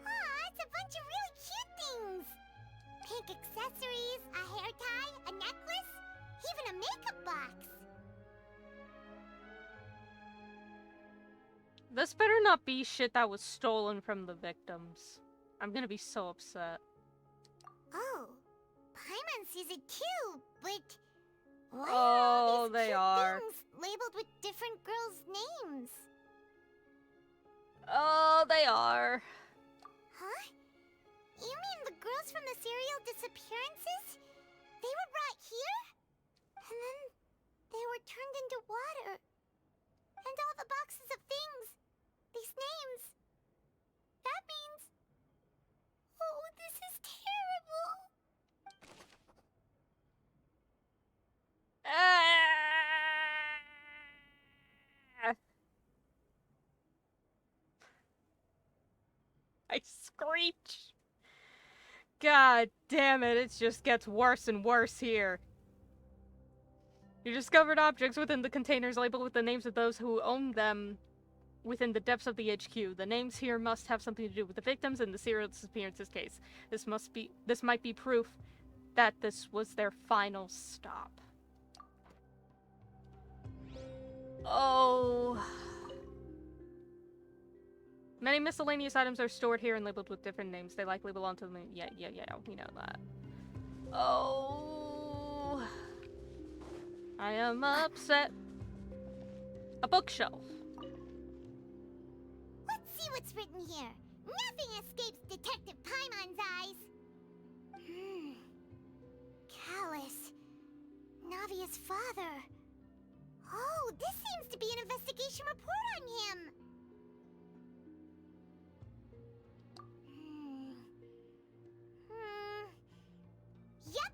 Aw, it's a bunch of really cute things. Pink accessories, a hair tie, a necklace, even a makeup box. This better not be shit that was stolen from the victims. I'm gonna be so upset. Oh, Paimon sees it too, but why are Oh, all these they cute are. things labeled with different girls' names? Oh, they are. Huh? You mean the girls from the serial disappearances? They were brought here? And then they were turned into water. And all the boxes of things, these names. That means... Oh, this is terrible. God damn it, it just gets worse and worse here. You discovered objects within the containers labeled with the names of those who owned them within the depths of the HQ. The names here must have something to do with the victims in the serial disappearances case. This might be proof that this was their final stop. Oh. Many miscellaneous items are stored here and labeled with different names. They likely belong to the moon. Yeah, we know that. Oh. I am upset. A bookshelf. Let's see what's written here. Nothing escapes Detective Paimon's eyes. Callus. Navia's father. Oh, this seems to be an investigation report on him. Yep,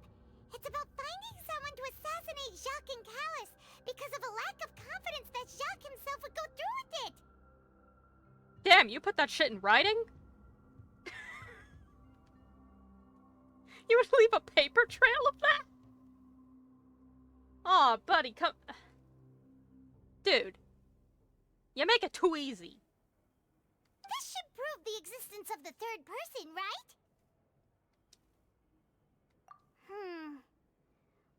it's about finding someone to assassinate Jacques and Callus because of a lack of confidence that Jacques himself would go through with it. Damn, you put that shit in writing? You would leave a paper trail of that? Aw, buddy, come... Dude. You make it too easy. This should prove the existence of the third person, right?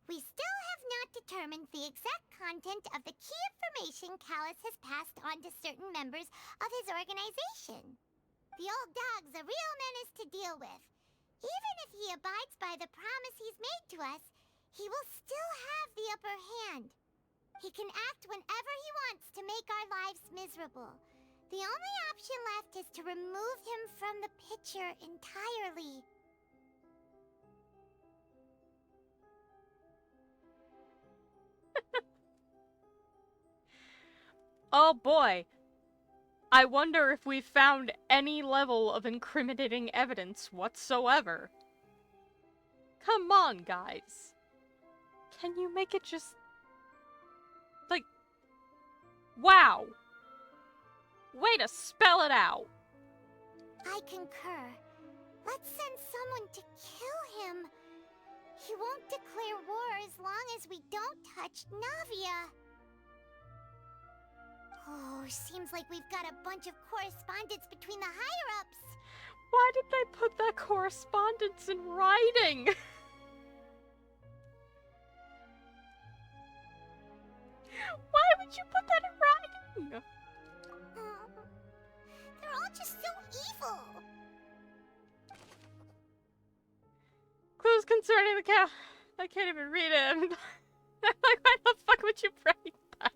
We still have not determined the exact content of the key information Callus has passed on to certain members of his organization. The old dog's a real menace to deal with. Even if he abides by the promise he's made to us, he will still have the upper hand. He can act whenever he wants to make our lives miserable. The only option left is to remove him from the picture entirely. Oh boy. I wonder if we've found any level of incriminating evidence whatsoever. Come on, guys. Can you make it just... like... wow. Way to spell it out. I concur. Let's send someone to kill him. He won't declare war as long as we don't touch Navia. Oh, seems like we've got a bunch of correspondence between the higher-ups. Why did they put that correspondence in writing? Why would you put that in writing? They're all just so evil. Clues concerning the cow. I can't even read it. I'm like, why the fuck would you write that?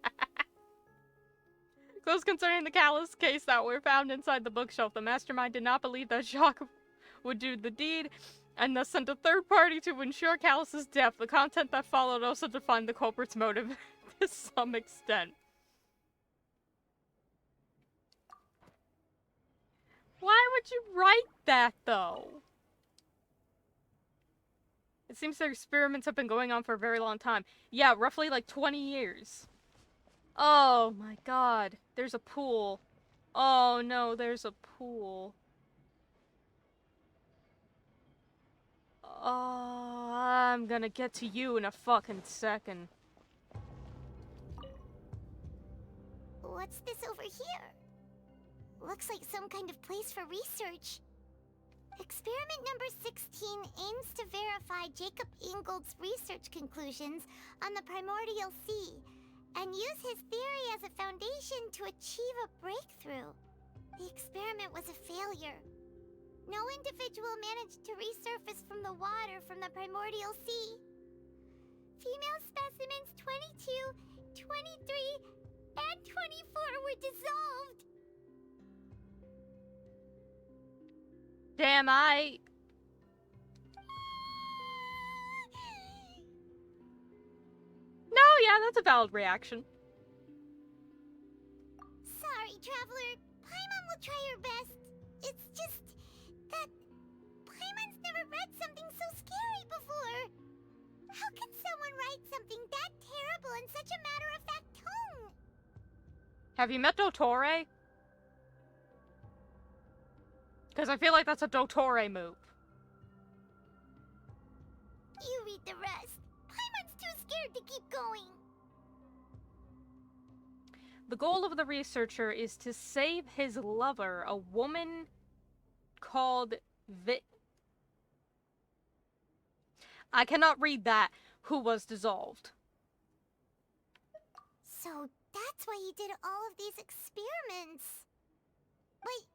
Clues concerning the Callus case that were found inside the bookshelf. The mastermind did not believe that Jacques would do the deed, and thus sent a third party to ensure Callus's death. The content that followed also defined the culprit's motive to some extent. Why would you write that, though? It seems their experiments have been going on for a very long time. Yeah, roughly like 20 years. Oh my god. There's a pool. Oh no, there's a pool. Oh, I'm gonna get to you in a fucking second. What's this over here? Looks like some kind of place for research. Experiment number 16 aims to verify Jacob Ingold's research conclusions on the primordial sea and use his theory as a foundation to achieve a breakthrough. The experiment was a failure. No individual managed to resurface from the water from the primordial sea. Female specimens 22, 23, and 24 were dissolved. Damn, I... No, yeah, that's a valid reaction. Sorry, Traveler. Paimon will try her best. It's just that Paimon's never read something so scary before. How could someone write something that terrible in such a matter-of-fact tone? Have you met Dottore? Because I feel like that's a Dottore move. You read the rest. Paimon's too scared to keep going. The goal of the researcher is to save his lover, a woman called I cannot read that, who was dissolved. So that's why he did all of these experiments. Wait,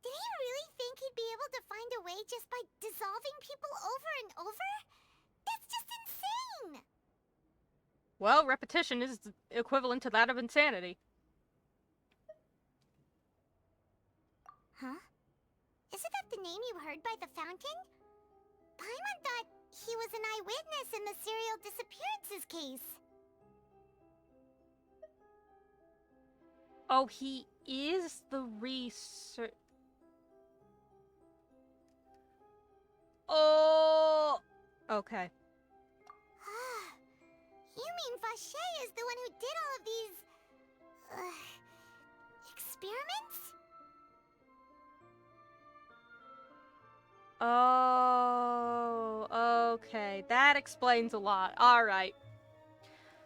did he really think he'd be able to find a way just by dissolving people over and over? That's just insane! Well, repetition is equivalent to that of insanity. Huh? Isn't that the name you heard by the fountain? Paimon thought he was an eyewitness in the serial disappearances case. Oh, he is the research... Oh! Okay. You mean Vacher is the one who did all of these... experiments? Oh, okay. That explains a lot. Alright.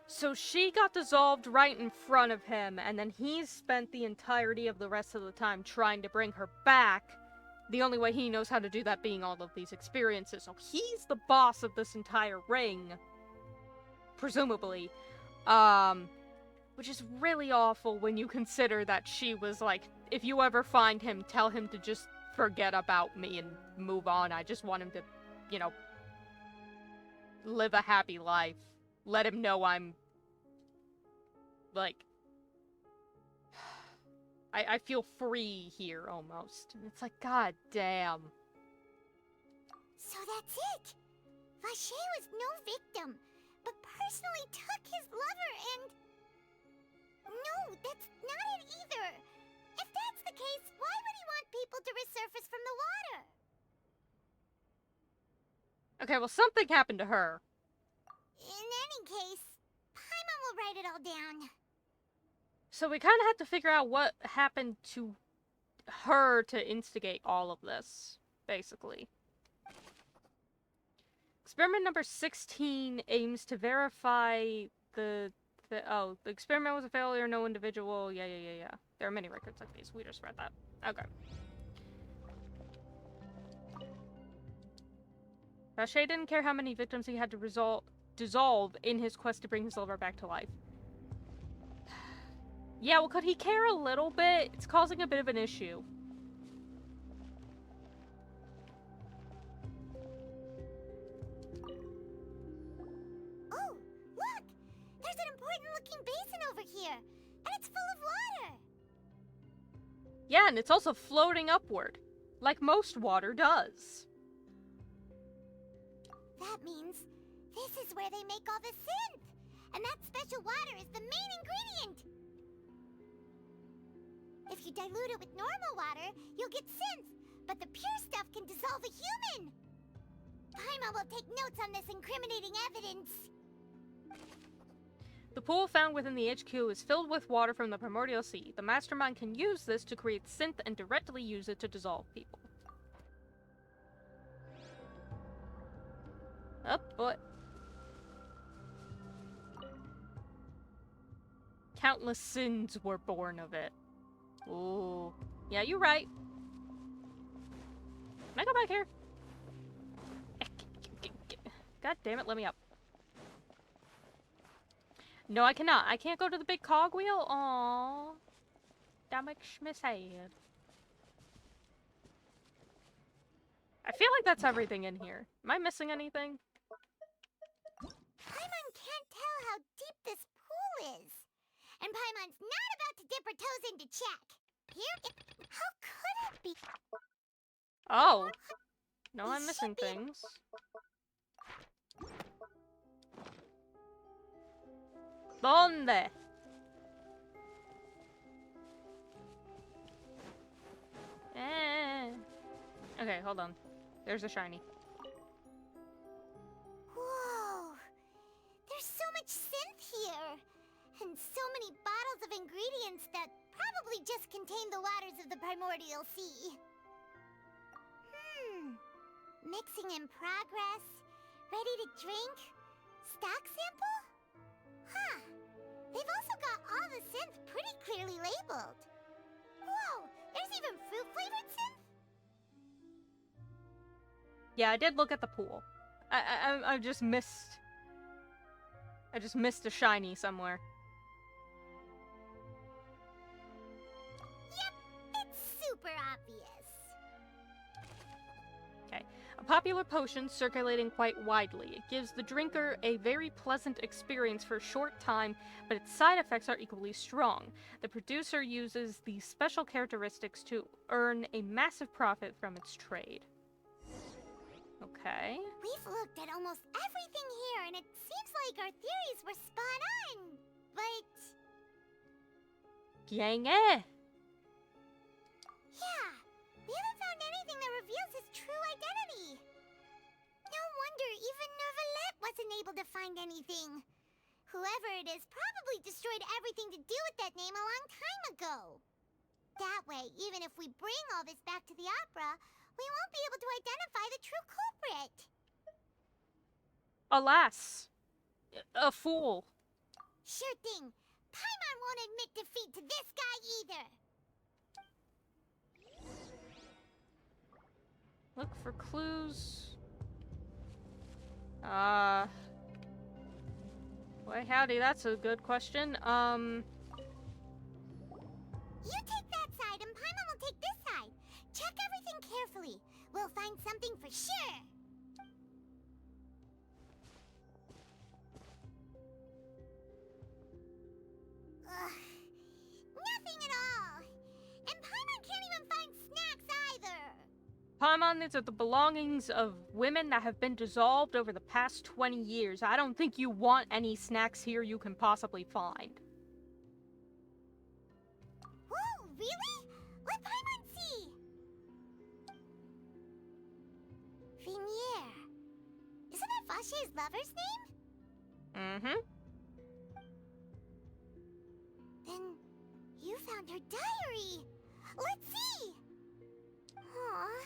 So she got dissolved right in front of him, and then he spent the entirety of the rest of the time trying to bring her back. The only way he knows how to do that being all of these experiences. So he's the boss of this entire ring. Presumably. Which is really awful when you consider that she was like, if you ever find him, tell him to just forget about me and move on. I just want him to, you know, live a happy life. Let him know I'm, like, I feel free here, almost. And it's like, god damn. So that's it! Vacher was no victim, but personally took his lover and... No, that's not it either! If that's the case, why would he want people to resurface from the water? Okay, well, something happened to her. In any case, Paimon will write it all down. So we kind of have to figure out what happened to her to instigate all of this, basically. Experiment number 16 aims to verify the experiment was a failure, no individual, yeah. There are many records like these, we just read that. Okay. Vacher didn't care how many victims he had to dissolve in his quest to bring his lover back to life. Yeah, well, could he care a little bit? It's causing a bit of an issue. Oh, look! There's an important-looking basin over here, and it's full of water! Yeah, and it's also floating upward, like most water does. That means this is where they make all the synth! And that special water is the main ingredient! If you dilute it with normal water, you'll get synth, but the pure stuff can dissolve a human! Paimon will take notes on this incriminating evidence! The pool found within the HQ is filled with water from the Primordial Sea. The Mastermind can use this to create synth and directly use it to dissolve people. Oh, boy. Countless sins were born of it. Ooh. Yeah, you're right. Can I go back here? God damn it, let me up. No, I cannot. I can't go to the big cogwheel? Aww. That makes me sad. I feel like that's everything in here. Am I missing anything? Paimon can't tell how deep this pool is. And Paimon's not about to dip her toes in to check. How could it be? Oh. No, I'm missing things. ¿Dónde? Okay, hold on. There's a shiny. Whoa! There's so much synth here! And so many bottles of ingredients that probably just contain the waters of the Primordial Sea. Mixing in progress, Ready to drink? Stock sample? Huh. They've also got all the synth pretty clearly labeled. Whoa, there's even fruit-flavored synth? Yeah, I did look at the pool. I just missed... I just missed a shiny somewhere. Yep, it's super obvious. Okay. A popular potion circulating quite widely. It gives the drinker a very pleasant experience for a short time, but its side effects are equally strong. The producer uses these special characteristics to earn a massive profit from its trade. Okay. We've looked at almost everything here, and it seems like our theories were spot on. But... Yeah. Yeah, we haven't found anything that reveals his true identity. No wonder even Nervalet wasn't able to find anything. Whoever it is probably destroyed everything to do with that name a long time ago. That way, even if we bring all this back to the opera, we won't be able to identify the true culprit. Alas. A fool. Sure thing. Paimon won't admit defeat to this guy either. Look for clues. Why howdy, that's a good question. You take that side and Paimon will take this side. Check everything carefully. We'll find something for sure. Ugh. Nothing at all. And Paimon can't even find snacks either. Paimon, these are the belongings of women that have been dissolved over the past 20 years. I don't think you want any snacks here you can possibly find. Whoa, really? Let Paimon see. Vinier. Isn't that Vache's lover's name? Mm-hmm. Then you found her diary. Let's see. Aw,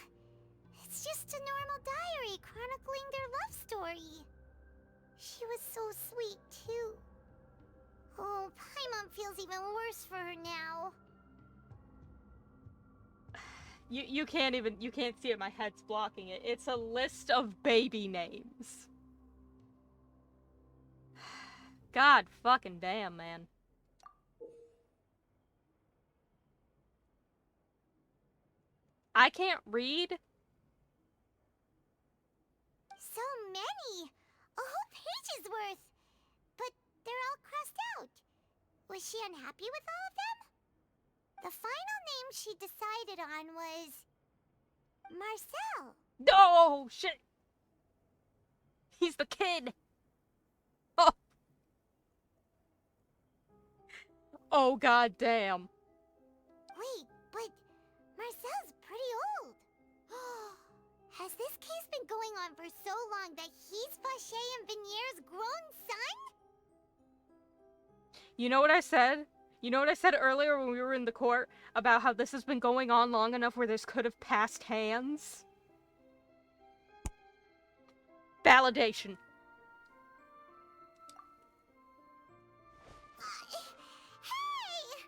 it's just a normal diary chronicling their love story. She was so sweet, too. Oh, Paimon feels even worse for her now. You can't see it, my head's blocking it. It's a list of baby names. God fucking damn, man. I can't read. So many! A whole page's worth! But they're all crossed out. Was she unhappy with all of them? The final name she decided on was... Marcel. Oh, shit! He's the kid! Oh! Oh, god damn. Wait, but Marcel's pretty old. Has this case been going on for so long that he's Vache and Vinier's grown son? You know what I said? You know what I said earlier when we were in the court about how this has been going on long enough where this could have passed hands? Validation. Hey!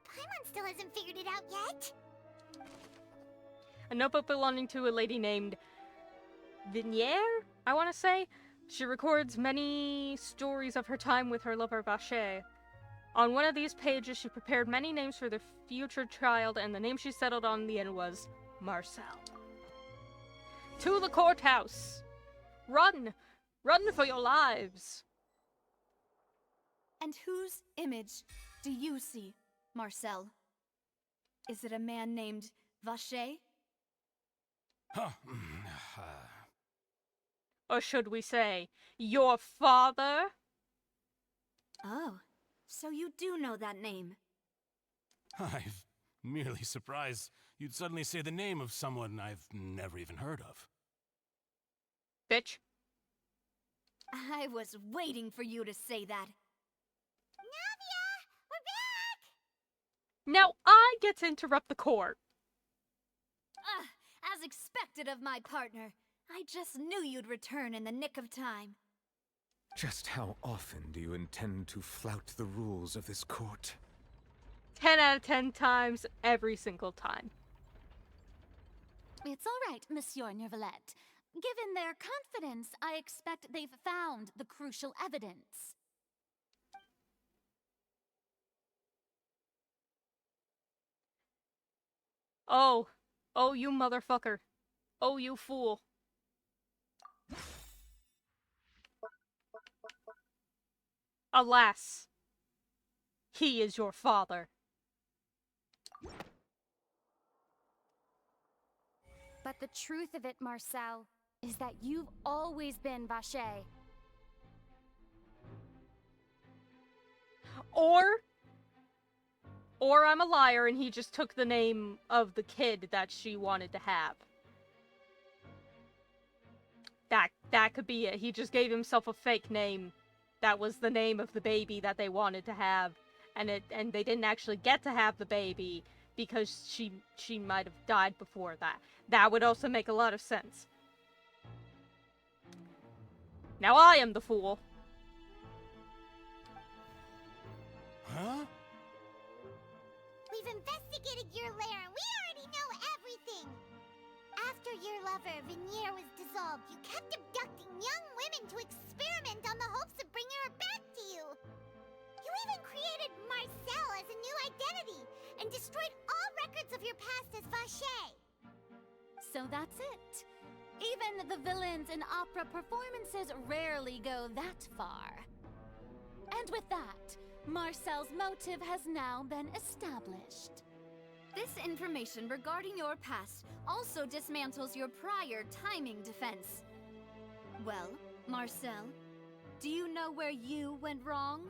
Paimon still hasn't figured it out yet. A notebook belonging to a lady named Vinier, I want to say. She records many stories of her time with her lover Vache. On one of these pages, she prepared many names for their future child, and the name she settled on in the end was Marcel. To the courthouse! Run! Run for your lives! And whose image do you see, Marcel? Is it a man named Vache? Huh. Or should we say, your father? Oh, so you do know that name. I'm merely surprised you'd suddenly say the name of someone I've never even heard of. Bitch. I was waiting for you to say that. Navia! We're back! Now I get to interrupt the court. As expected of my partner. I just knew you'd return in the nick of time. Just how often do you intend to flout the rules of this court? 10 out of 10 times, every single time. It's all right, Monsieur Neuvillette. Given their confidence, I expect they've found the crucial evidence. Oh. Oh, you motherfucker. Oh, you fool. Alas, he is your father. But the truth of it, Marcel, is that you've always been Vacher. Or I'm a liar and he just took the name of the kid that she wanted to have. That could be it. He just gave himself a fake name. That was the name of the baby that they wanted to have. And they didn't actually get to have the baby because she might have died before that. That would also make a lot of sense. Now I am the fool. Huh? We've investigated your lair and we already know everything! After your lover, Venier, was dissolved, you kept abducting young women to experiment on the hopes of bringing her back to you! You even created Marcel as a new identity, and destroyed all records of your past as Vacher! So that's it. Even the villains in opera performances rarely go that far. And with that, Marcel's motive has now been established. This information regarding your past also dismantles your prior timing defense. Well, Marcel, do you know where you went wrong?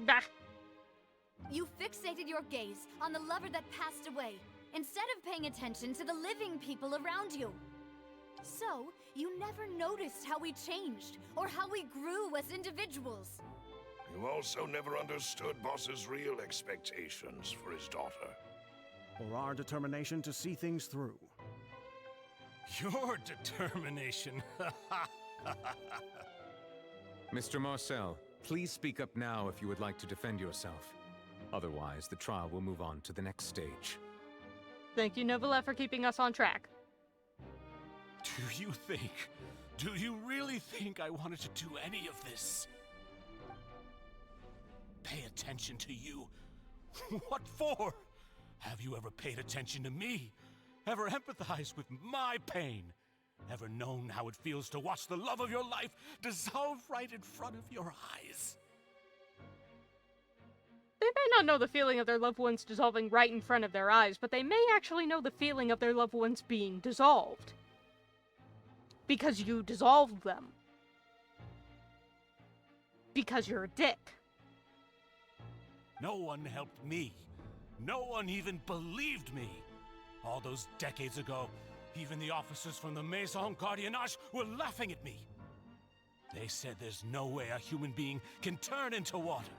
Bah. You fixated your gaze on the lover that passed away, instead of paying attention to the living people around you. So, you never noticed how we changed, or how we grew as individuals. You also never understood Boss's real expectations for his daughter. Or our determination to see things through. Your determination. Mr. Marcel, please speak up now if you would like to defend yourself. Otherwise, the trial will move on to the next stage. Thank you, Neuvillette, for keeping us on track. Do you really think I wanted to do any of this? Pay attention to you? What for? Have you ever paid attention to me? Ever empathized with my pain? Ever known how it feels to watch the love of your life dissolve right in front of your eyes? They may not know the feeling of their loved ones dissolving right in front of their eyes, but they may actually know the feeling of their loved ones being dissolved. Because you dissolved them. Because you're a dick. No one helped me. No one even believed me. All those decades ago, even the officers from the Maison Gardiennage were laughing at me. They said there's no way a human being can turn into water.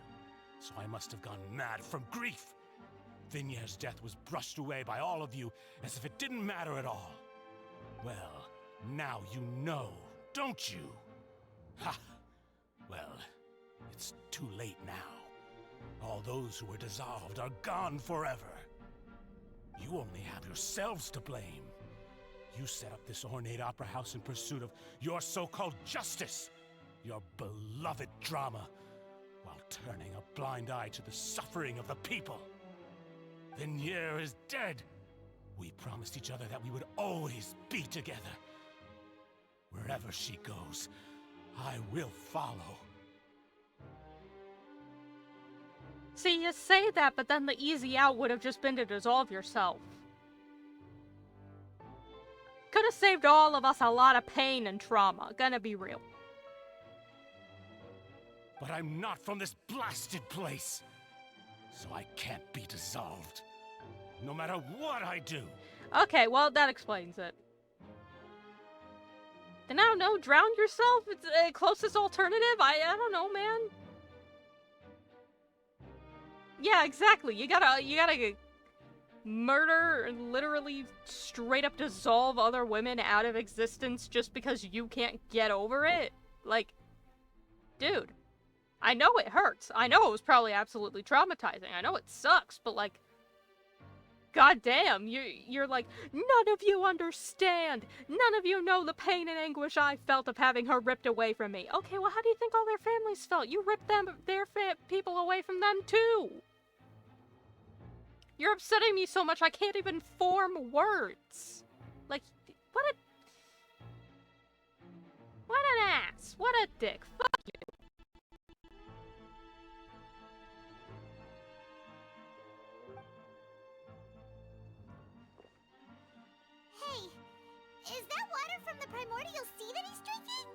So I must have gone mad from grief. Vinier's death was brushed away by all of you as if it didn't matter at all. Well, now you know, don't you? Ha! Well, it's too late now. All those who were dissolved are gone forever. You only have yourselves to blame. You set up this ornate opera house in pursuit of your so-called justice, your beloved drama, while turning a blind eye to the suffering of the people. Venier is dead. We promised each other that we would always be together. Wherever she goes, I will follow. See, you say that, but then the easy out would have just been to dissolve yourself. Could have saved all of us a lot of pain and trauma, gonna be real. But I'm not from this blasted place, so I can't be dissolved. No matter what I do. Okay, well, that explains it. Then I don't know, drown yourself? It's the closest alternative? I don't know, man. Yeah, exactly. You gotta murder and literally straight up dissolve other women out of existence just because you can't get over it? Like, dude, I know it hurts. I know it was probably absolutely traumatizing. I know it sucks, but like, goddamn, you're like, none of you understand. None of you know the pain and anguish I felt of having her ripped away from me. Okay, well, how do you think all their families felt? You ripped their people away from them too. You're upsetting me so much I can't even form words. Like, what an ass. What a dick. Fuck you. Hey, is that water from the primordial sea that he's drinking?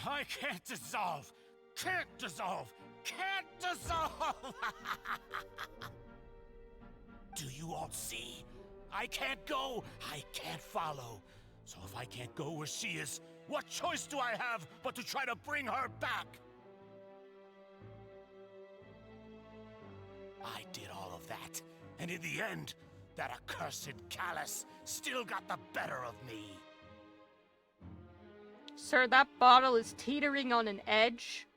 I can't dissolve! Can't dissolve! Can't dissolve! Do you all see? I can't go! I can't follow! So if I can't go where she is, what choice do I have but to try to bring her back? I did all of that, and in the end, that accursed Callus still got the better of me. Sir, that bottle is teetering on an edge.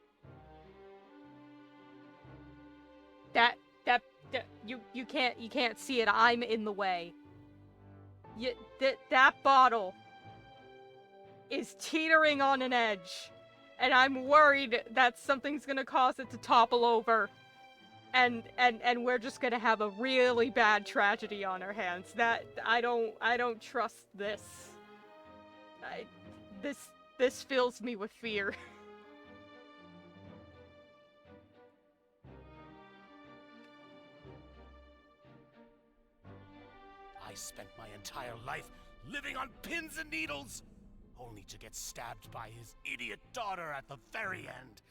You can't see it. I'm in the way. That bottle is teetering on an edge, and I'm worried that something's gonna cause it to topple over, and we're just gonna have a really bad tragedy on our hands. That I don't trust this. This fills me with fear. I spent my entire life living on pins and needles, only to get stabbed by his idiot daughter at the very end.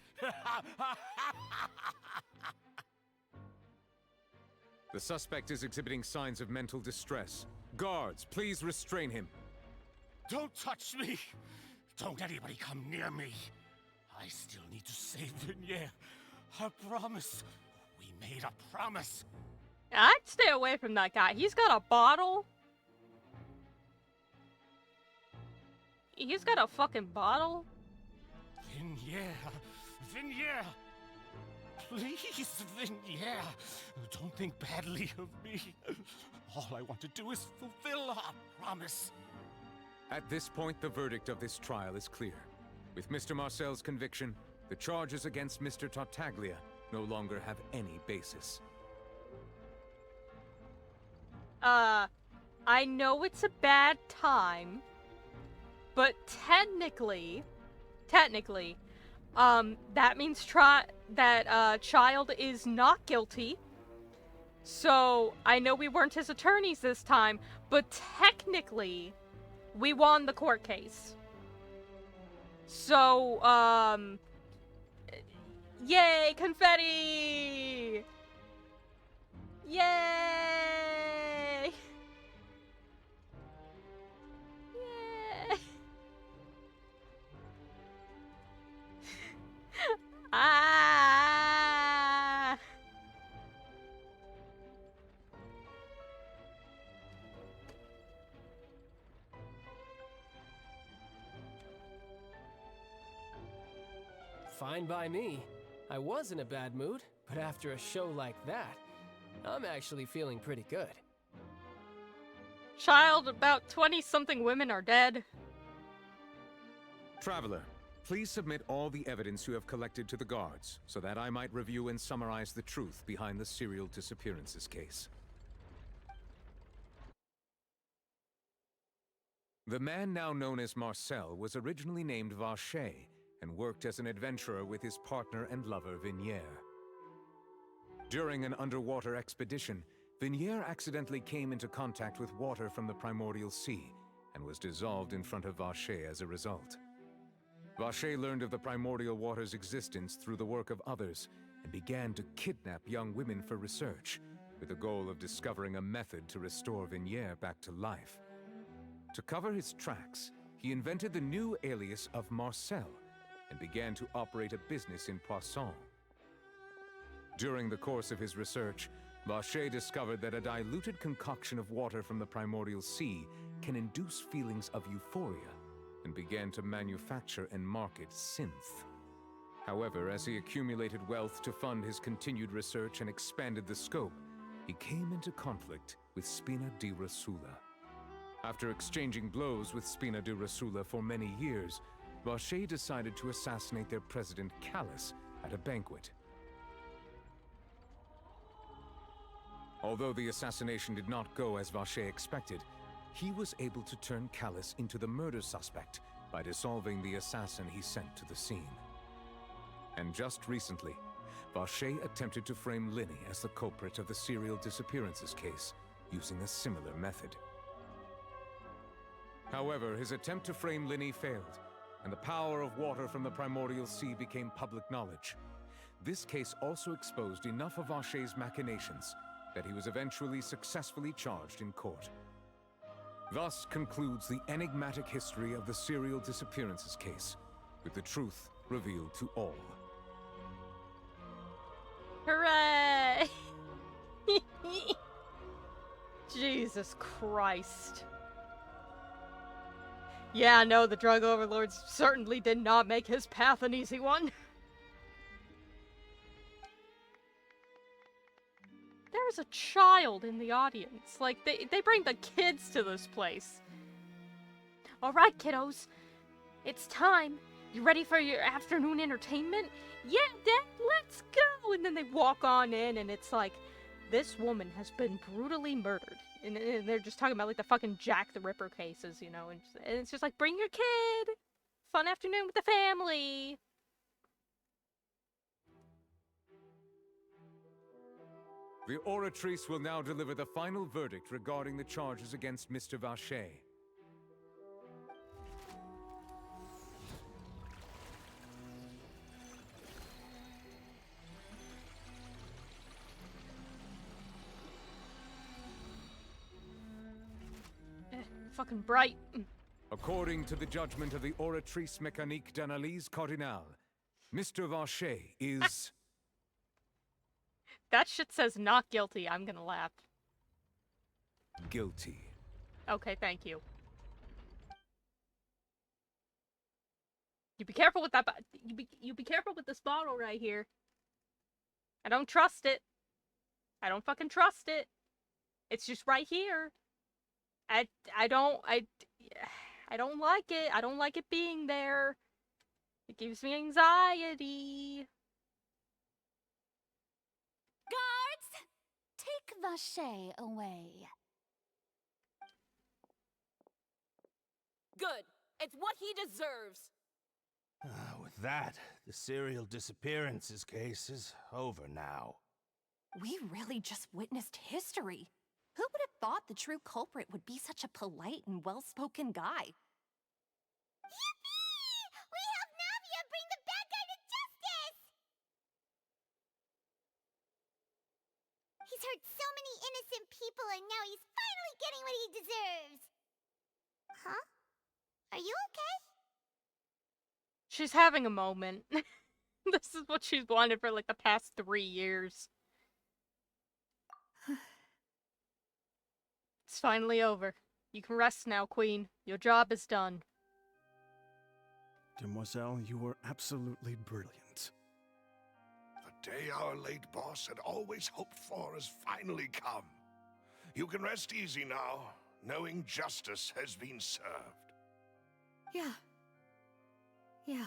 The suspect is exhibiting signs of mental distress. Guards, please restrain him. Don't touch me! Don't anybody come near me! I still need to save Vignere. I promise. We made a promise. I'd stay away from that guy. He's got a bottle. He's got a fucking bottle. Vignere! Please, Vignere! Don't think badly of me. All I want to do is fulfill our promise. At this point, the verdict of this trial is clear. With Mr. Marcel's conviction, the charges against Mr. Tartaglia no longer have any basis. I know it's a bad time, but technically, that means Child is not guilty. So, I know we weren't his attorneys this time, but technically, we won the court case. So, yay, confetti! Yay! Yay! Ah! Fine by me. I was in a bad mood, but after a show like that, I'm actually feeling pretty good. Child, about 20-something women are dead. Traveler, please submit all the evidence you have collected to the guards, so that I might review and summarize the truth behind the serial disappearances case. The man now known as Marcel was originally named Vacher, and worked as an adventurer with his partner and lover, Vignere. During an underwater expedition, Vignere accidentally came into contact with water from the primordial sea, and was dissolved in front of Vacher as a result. Vacher learned of the primordial water's existence through the work of others, and began to kidnap young women for research, with the goal of discovering a method to restore Vignere back to life. To cover his tracks, he invented the new alias of Marcel and began to operate a business in Poisson. During the course of his research, Vacher discovered that a diluted concoction of water from the primordial sea can induce feelings of euphoria, and began to manufacture and market synth. However, as he accumulated wealth to fund his continued research and expanded the scope, he came into conflict with Spina di Rosula. After exchanging blows with Spina di Rosula for many years, Vacher decided to assassinate their president Callus at a banquet. Although the assassination did not go as Vacher expected, he was able to turn Callus into the murder suspect by dissolving the assassin he sent to the scene. And just recently, Vacher attempted to frame Linny as the culprit of the serial disappearances case, using a similar method. However, his attempt to frame Linny failed, and the power of water from the primordial sea became public knowledge. This case also exposed enough of Vacher's machinations that he was eventually successfully charged in court. Thus concludes the enigmatic history of the serial disappearances case, with the truth revealed to all. Hooray! Jesus Christ. Yeah, no, the drug overlords certainly did not make his path an easy one. There is a child in the audience. Like, they bring the kids to this place. Alright, kiddos. It's time. You ready for your afternoon entertainment? Yeah, Dad, let's go! And then they walk on in, and it's like, this woman has been brutally murdered. And they're just talking about, like, the fucking Jack the Ripper cases, you know? And it's just like, bring your kid! Fun afternoon with the family! The Oratrice will now deliver the final verdict regarding the charges against Mr. Vacher. Fucking bright. According to the judgment of the Oratrice Mécanique d'Analyse Cardinale, Mr. Vacher is... That shit says not guilty. I'm gonna laugh. guilty. Okay, thank you. You be careful with that. You be careful with this bottle right here. I don't trust it. I don't fucking trust it. It's just right here. I don't like it. I don't like it being there. It gives me anxiety. Guards! Take Vacher away. Good. It's what he deserves. With that, the serial disappearances case is over now. We really just witnessed history. Who would have thought the true culprit would be such a polite and well-spoken guy? Yippee! We helped Navia bring the bad guy to justice! He's hurt so many innocent people, and now he's finally getting what he deserves! Huh? Are you okay? She's having a moment. This is what she's wanted for like the past 3 years. It's finally over. You can rest now, Queen. Your job is done. Demoiselle, you were absolutely brilliant. The day our late boss had always hoped for has finally come. You can rest easy now, knowing justice has been served. Yeah. Yeah.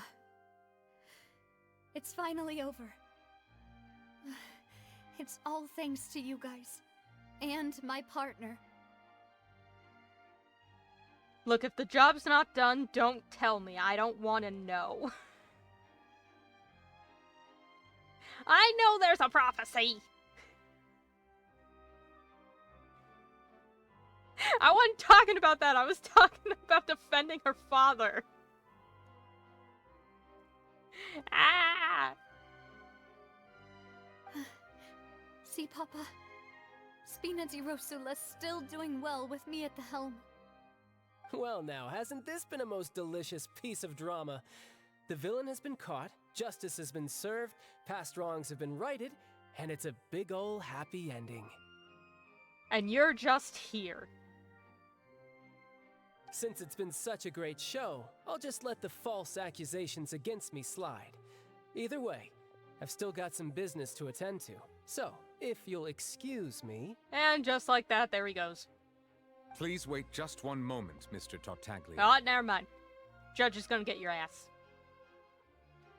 It's finally over. It's all thanks to you guys. And my partner. Look, if the job's not done, don't tell me. I don't want to know. I know there's a prophecy! I wasn't talking about that. I was talking about defending her father. Ah! See, Papa? Spina di Rosula's still doing well with me at the helm. Well now, hasn't this been a most delicious piece of drama? The villain has been caught, justice has been served, past wrongs have been righted, and it's a big ol' happy ending. And you're just here. Since it's been such a great show, I'll just let the false accusations against me slide. Either way, I've still got some business to attend to. So, if you'll excuse me... And just like that, there he goes. Please wait just one moment, Mr. Tartaglia. Oh, never mind. Judge is gonna get your ass.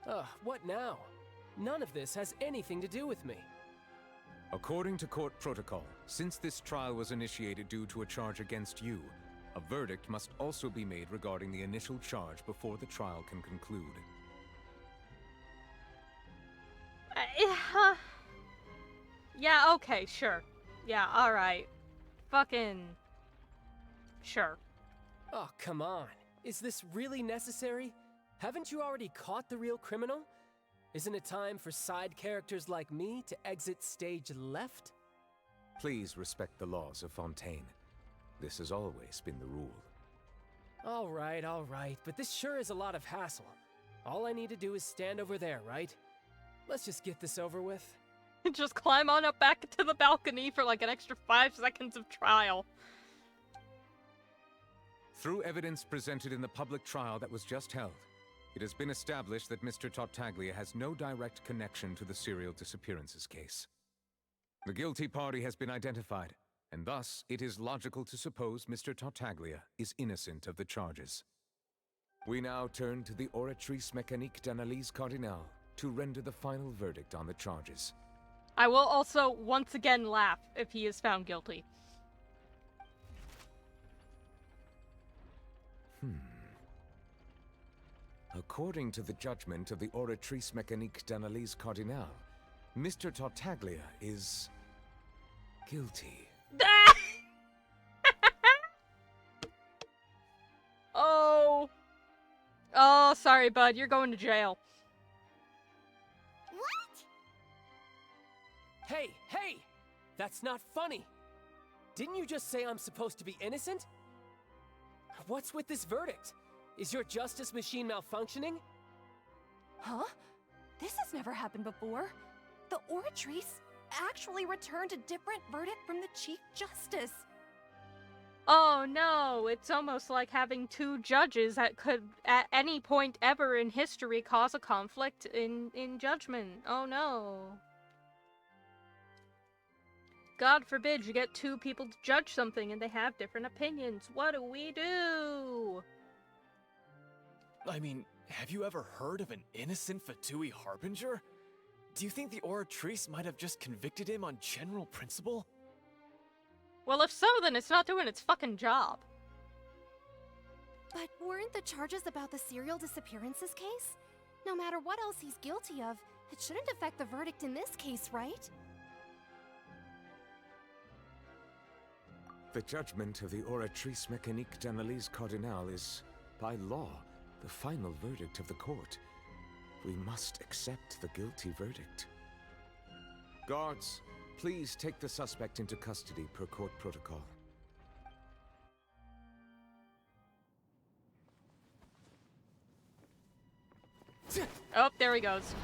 Ugh, what now? None of this has anything to do with me. According to court protocol, since this trial was initiated due to a charge against you, a verdict must also be made regarding the initial charge before the trial can conclude. Yeah, okay, sure. Yeah, alright. Fucking... Sure. Oh, come on. Is this really necessary? Haven't you already caught the real criminal? Isn't it time for side characters like me to exit stage left? Please respect the laws of Fontaine. This has always been the rule. All right, but this sure is a lot of hassle. All I need to do is stand over there, right? Let's just get this over with. Just climb on up back to the balcony for like an extra 5 seconds of trial. Through evidence presented in the public trial that was just held, it has been established that Mr. Tartaglia has no direct connection to the serial disappearances case. The guilty party has been identified, and thus it is logical to suppose Mr. Tartaglia is innocent of the charges. We now turn to the Oratrice Mécanique d'Analyse Cardinale to render the final verdict on the charges. I will also once again laugh if he is found guilty. According to the judgment of the Oratrice Mécanique d'Analyse Cardinale, Mr. Tartaglia is... guilty. Oh. Oh, sorry, bud. You're going to jail. What? Hey! That's not funny! Didn't you just say I'm supposed to be innocent? What's with this verdict? Is your justice machine malfunctioning? Huh? This has never happened before. The Oratrice actually returned a different verdict from the Chief Justice. Oh no, it's almost like having two judges that could, at any point ever in history, cause a conflict in judgment. Oh no. God forbid you get two people to judge something and they have different opinions. What do we do? I mean, have you ever heard of an innocent Fatui Harbinger? Do you think the Oratrice might have just convicted him on general principle? Well, if so, then it's not doing its fucking job. But weren't the charges about the serial disappearances case? No matter what else he's guilty of, it shouldn't affect the verdict in this case, right? The judgment of the Oratrice Mécanique d'Analyse Cardinale is, by law, the final verdict of the court. We must accept the guilty verdict. Guards, please take the suspect into custody per court protocol. Oh, there he goes.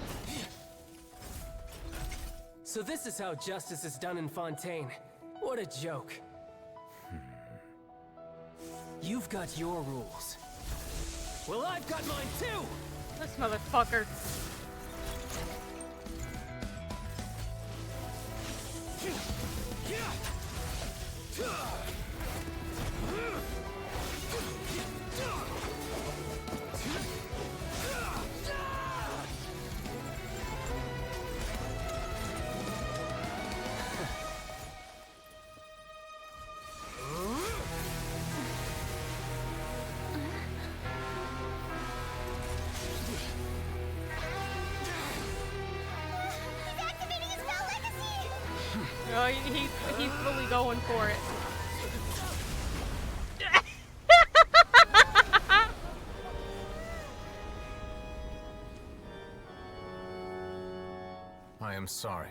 So this is how justice is done in Fontaine. What a joke. You've got your rules. Well, I've got mine too! This motherfucker. Oh, he's fully going for it. I am sorry.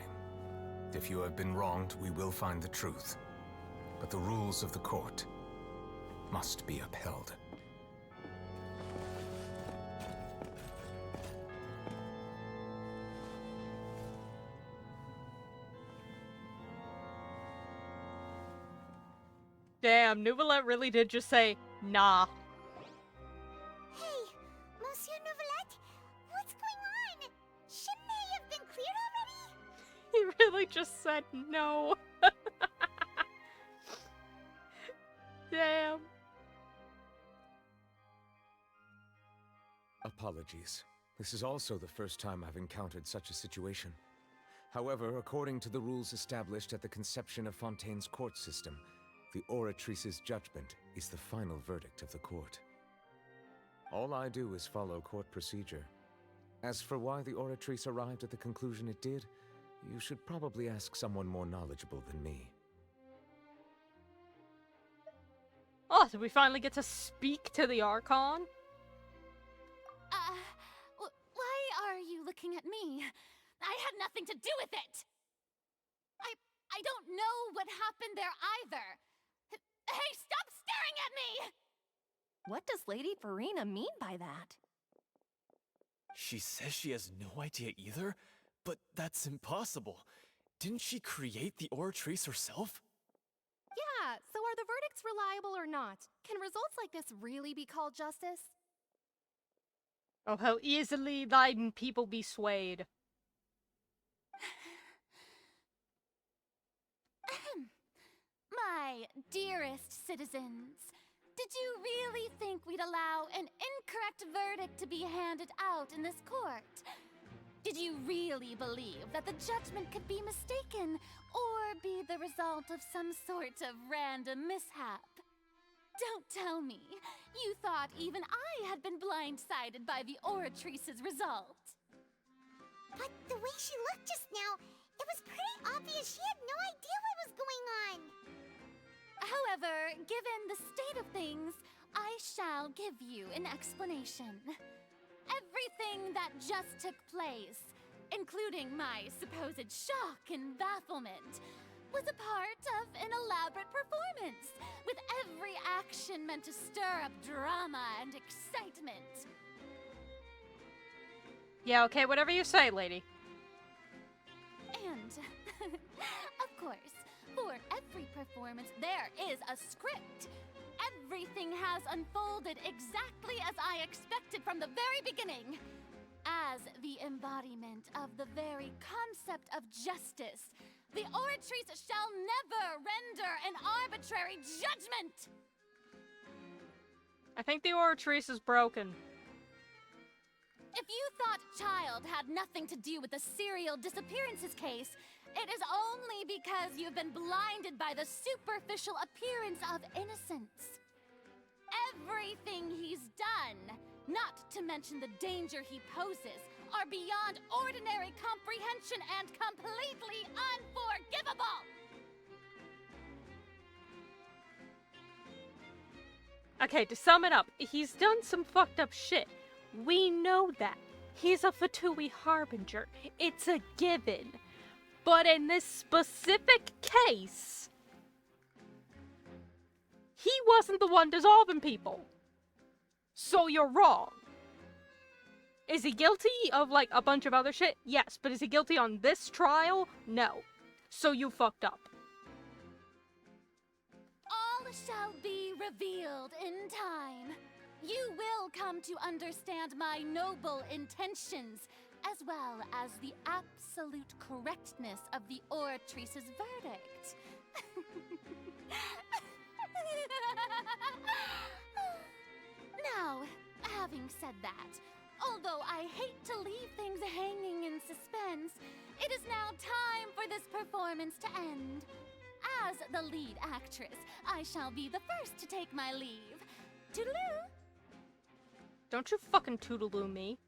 If you have been wronged, we will find the truth. But the rules of the court, must be upheld. Damn, Nouvellette really did just say, nah. Hey, Monsieur Nouvellette, what's going on? Shouldn't they have been cleared already? He really just said no. Damn. Apologies. This is also the first time I've encountered such a situation. However, according to the rules established at the conception of Fontaine's court system, the Oratrice's judgment is the final verdict of the court. All I do is follow court procedure. As for why the Oratrice arrived at the conclusion it did, you should probably ask someone more knowledgeable than me. Oh, so we finally get to speak to the Archon? Why are you looking at me? I had nothing to do with it! I don't know what happened there either! Hey, stop staring at me! What does Lady Farina mean by that? She says she has no idea either, but that's impossible. Didn't she create the Oratrice herself? Yeah, so are the verdicts reliable or not? Can results like this really be called justice? Oh, how easily thine people be swayed. My dearest citizens, did you really think we'd allow an incorrect verdict to be handed out in this court? Did you really believe that the judgment could be mistaken or be the result of some sort of random mishap? Don't tell me you thought even I had been blindsided by the Oratrice's result. But the way she looked just now, it was pretty obvious she had no idea what was going on. However, given the state of things, I shall give you an explanation. Everything that just took place, including my supposed shock and bafflement, was a part of an elaborate performance, with every action meant to stir up drama and excitement. Yeah, okay, whatever you say, lady. And, of course, for every performance, there is a script. Everything has unfolded exactly as I expected from the very beginning. As the embodiment of the very concept of justice, the Oratrice shall never render an arbitrary judgment! I think the Oratrice is broken. If you thought Child had nothing to do with the serial disappearances case, it is only because you've been blinded by the superficial appearance of innocence. Everything he's done, not to mention the danger he poses, are beyond ordinary comprehension and completely unforgivable! Okay, to sum it up, he's done some fucked up shit. We know that. He's a Fatui Harbinger. It's a given. But in this specific case, he wasn't the one dissolving people. So you're wrong. Is he guilty of, like, a bunch of other shit? Yes, but is he guilty on this trial? No. So you fucked up. All shall be revealed in time. You will come to understand my noble intentions, as well as the absolute correctness of the Oratrice's verdict. Now, having said that, although I hate to leave things hanging in suspense, it is now time for this performance to end. As the lead actress, I shall be the first to take my leave. Toodaloo! Don't you fucking toodaloo me.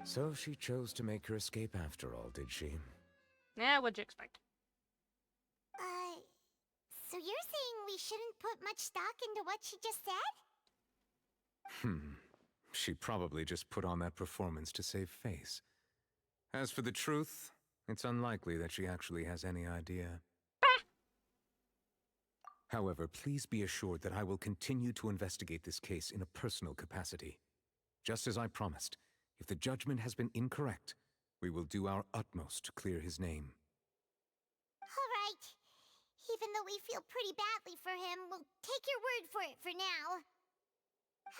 So she chose to make her escape after all, did she? Yeah, what'd you expect? So you're saying we shouldn't put much stock into what she just said? She probably just put on that performance to save face. As for the truth, it's unlikely that she actually has any idea. However, please be assured that I will continue to investigate this case in a personal capacity. Just as I promised, if the judgment has been incorrect, we will do our utmost to clear his name. Alright. Even though we feel pretty badly for him, we'll take your word for it for now.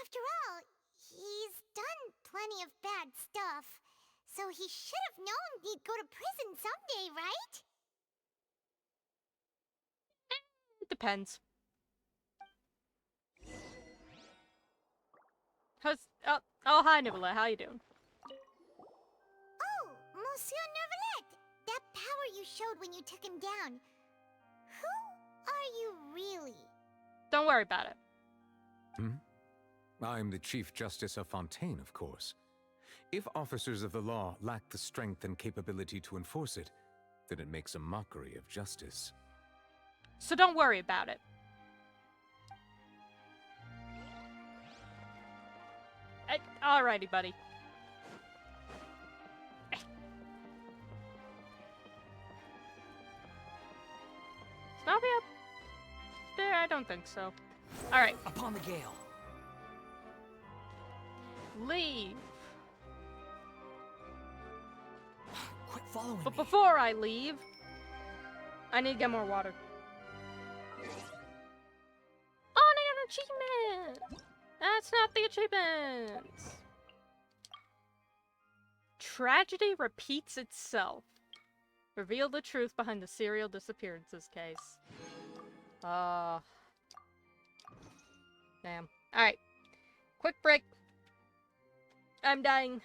After all, he's done plenty of bad stuff, so he should have known he'd go to prison someday, right? It depends. Oh, hi, Nibbler. How you doing? Oh, Monsieur Nervalet! That power you showed when you took him down. Who are you really? Don't worry about it. I'm the Chief Justice of Fontaine, of course. If officers of the law lack the strength and capability to enforce it, then it makes a mockery of justice. So don't worry about it. Alrighty, buddy. Snobby up there? I don't think so. Alright. Upon the gale. Leave. Quit following But me. before I leave, I need to get more water. Oh, I got an achievement! That's not the achievement! Tragedy repeats itself. Reveal the truth behind the serial disappearances case. Damn. Alright. Quick break. I'm dying.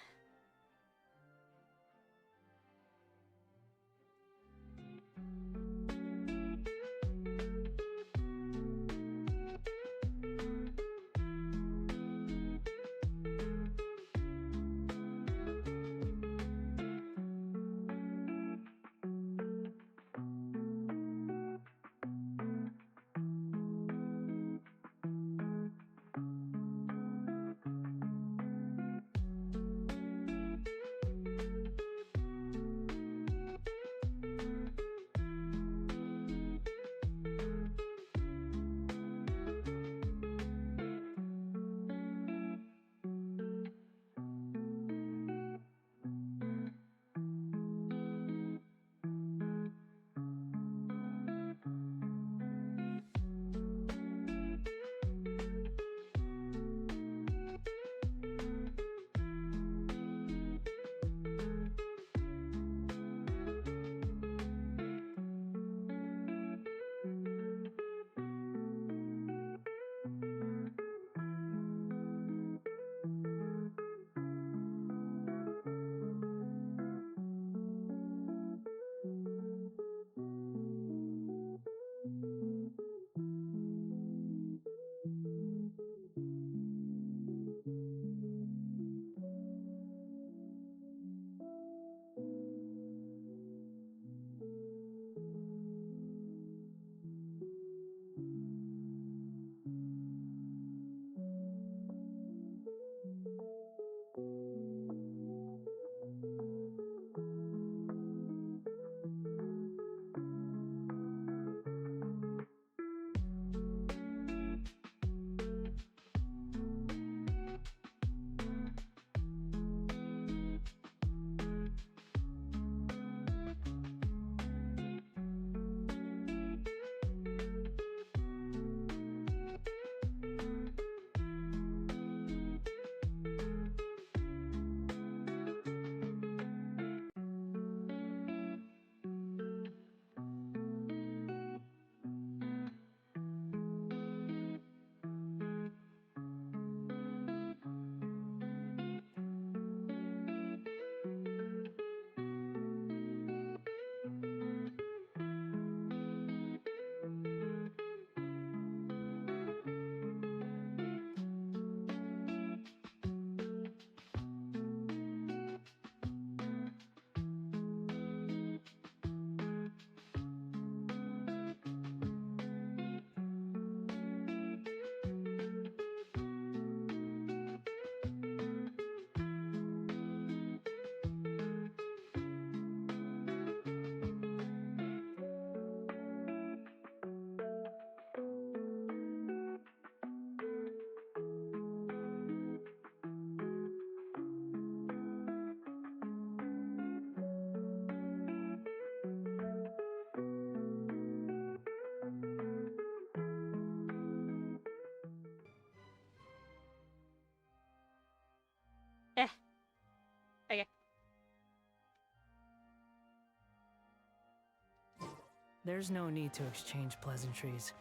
There's no need to exchange pleasantries.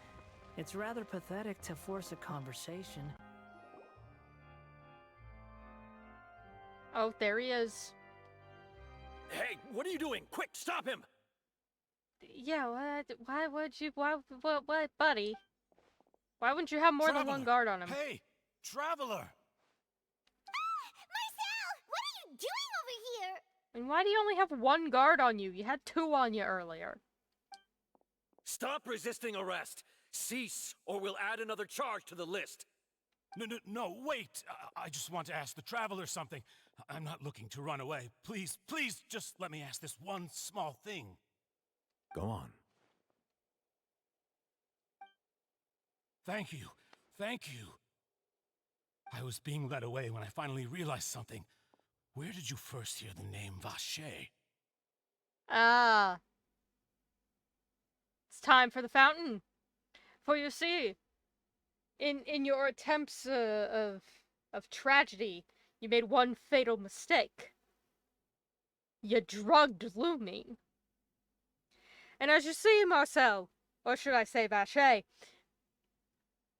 It's rather pathetic to force a conversation. Oh, there he is. Hey, what are you doing? Quick, stop him! Yeah, what? Why would you? What, buddy? Why wouldn't you have more than one guard on him? Hey, Traveler! Marcel, what are you doing over here? And why do you only have one guard on you? You had two on you earlier. Stop resisting arrest! Cease, or we'll add another charge to the list. No, wait! I just want to ask the Traveler something. I'm not looking to run away. Please, please, just let me ask this one small thing. Go on. Thank you. Thank you. I was being led away when I finally realized something. Where did you first hear the name Vacher? Ah. It's time for the fountain. For you see, in your attempts of tragedy, you made one fatal mistake. You drugged Lumi. And as you see, Marcel, or should I say Vacher,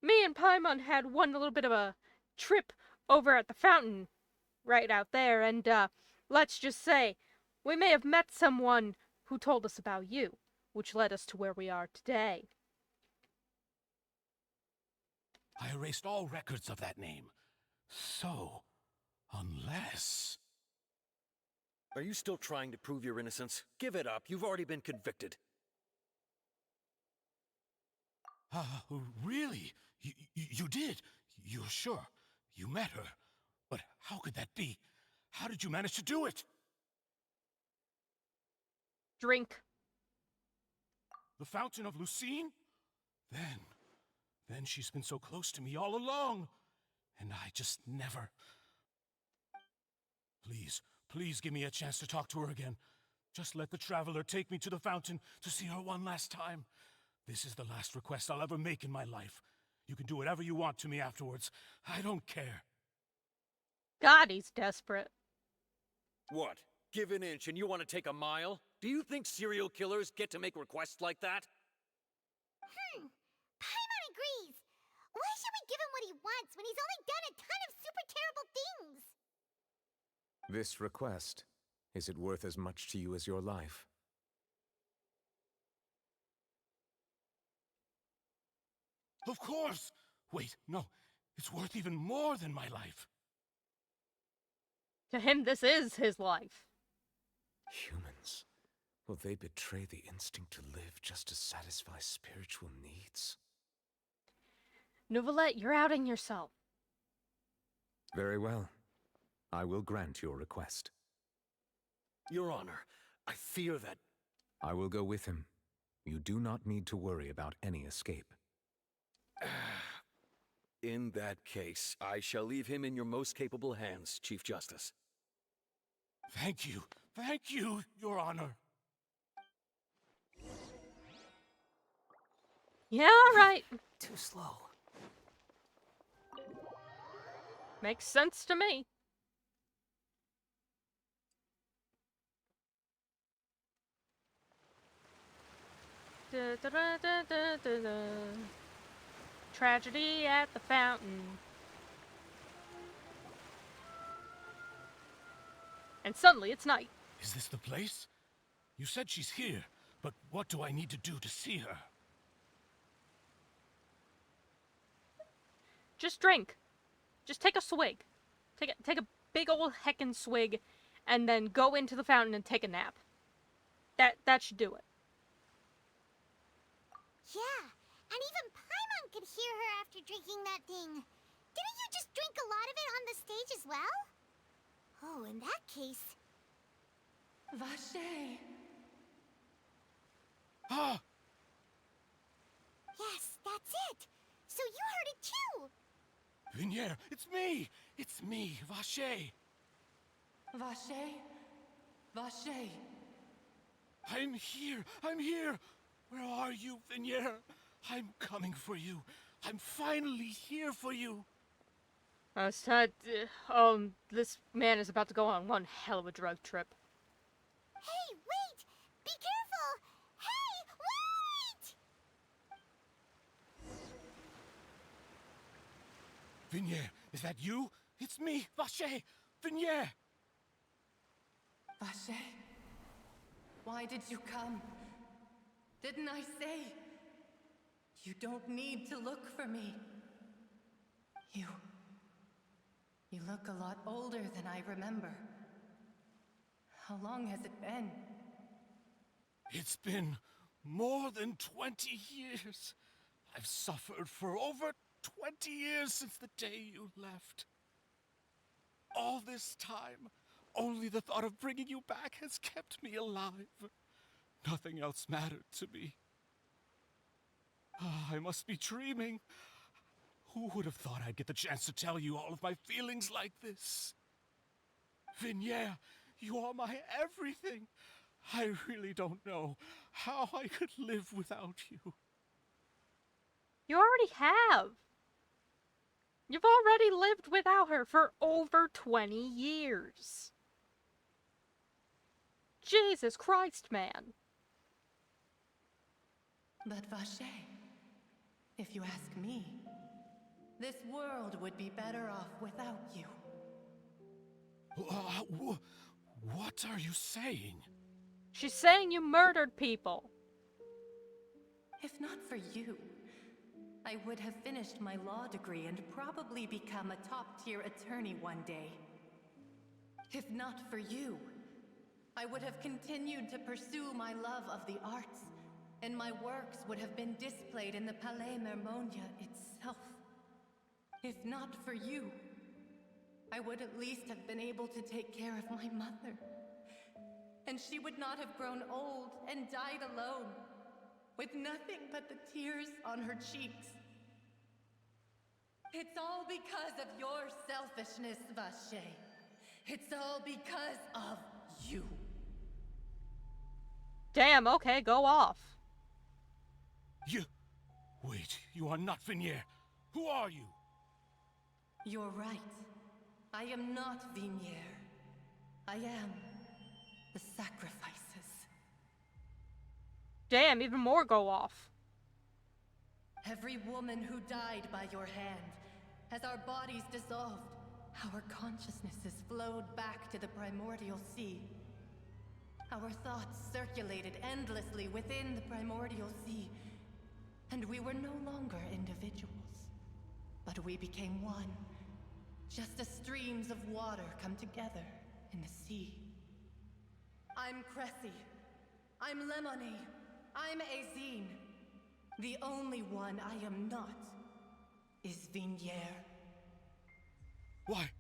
me and Paimon had one little bit of a trip over at the fountain right out there, and let's just say we may have met someone who told us about you, which led us to where we are today. I erased all records of that name. So, unless... Are you still trying to prove your innocence? Give it up. You've already been convicted. Really? You did? You're sure? You met her? But how could that be? How did you manage to do it? Drink. The Fountain of Lucine? Then she's been so close to me all along. And I just never... Please give me a chance to talk to her again. Just let the Traveler take me to the fountain to see her one last time. This is the last request I'll ever make in my life. You can do whatever you want to me afterwards. I don't care. God, he's desperate. What? Give an inch and you want to take a mile? Do you think serial killers get to make requests like that? Paimon agrees. Why should we give him what he wants when he's only done a ton of super terrible things? This request, is it worth as much to you as your life? Of course! Wait, no. It's worth even more than my life. To him, this is his life. Humans. Will they betray the instinct to live just to satisfy spiritual needs? Neuvillette, you're outing yourself. Very well. I will grant your request. Your Honor, I fear that... I will go with him. You do not need to worry about any escape. In that case, I shall leave him in your most capable hands, Chief Justice. Thank you, Your Honor. Yeah, all right. Too slow. Makes sense to me. Da, da, da, da, da, da, da. Tragedy at the fountain. And suddenly it's night. Is this the place? You said she's here, but what do I need to do to see her? Just drink. Just take a swig. Take a big old heckin' swig, and then go into the fountain and take a nap. That should do it. Yeah, and even Paimon could hear her after drinking that thing. Didn't you just drink a lot of it on the stage as well? Oh, in that case... Vacher! Ah! Yes, that's it! So you heard it too! Vignier, it's me! It's me, Vacher! Vacher? Vacher! I'm here! Where are you, Vignier? I'm coming for you. I'm finally here for you. This man is about to go on one hell of a drug trip. Hey, wait! Be careful! Hey, Vignier, is that you? It's me, Vacher! Vignier! Vacher? Why did you come? Didn't I say? You don't need to look for me. You look a lot older than I remember. How long has it been? It's been more than 20 years. I've suffered for over 20 years since the day you left. All this time, only the thought of bringing you back has kept me alive. Nothing else mattered to me. I must be dreaming. Who would have thought I'd get the chance to tell you all of my feelings like this? Vignier, you are my everything. I really don't know how I could live without you. You already have. You've already lived without her for over 20 years. Jesus Christ, man. But Vacher, if you ask me, this world would be better off without you. What are you saying? She's saying you murdered people. If not for you, I would have finished my law degree and probably become a top-tier attorney one day. If not for you, I would have continued to pursue my love of the arts, and my works would have been displayed in the Palais Mermonia itself. If not for you, I would at least have been able to take care of my mother. And she would not have grown old and died alone, with nothing but the tears on her cheeks. It's all because of your selfishness, Vacher. It's all because of you. Damn, okay, go off. Wait, you are not Vignier. Who are you? You're right. I am not Vignier. I am the sacrifices. Damn, even more go off. Every woman who died by your hand, as our bodies dissolved, our consciousnesses flowed back to the primordial sea. Our thoughts circulated endlessly within the primordial sea, and we were no longer individuals, but we became one, just as streams of water come together in the sea. I'm Cressy. I'm Lemony. I'm Azine. The only one I am not is Vignier. Why?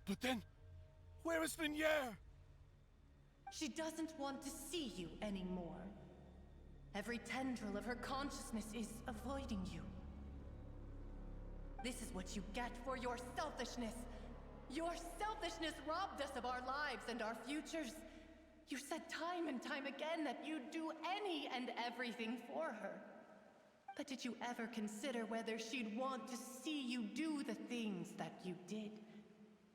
But then, where is Vignier? She doesn't want to see you anymore. Every tendril of her consciousness is avoiding you. This is what you get for your selfishness. Your selfishness robbed us of our lives and our futures. You said time and time again that you'd do any and everything for her. But did you ever consider whether she'd want to see you do the things that you did?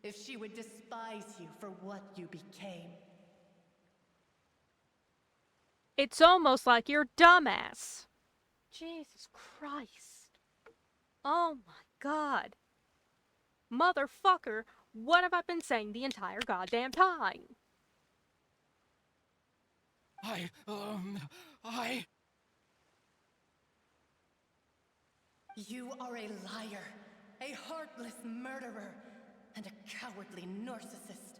If she would despise you for what you became? It's almost like you're dumbass. Jesus Christ. Oh my god. Motherfucker, what have I been saying the entire goddamn time? You are a liar, a heartless murderer, and a cowardly narcissist.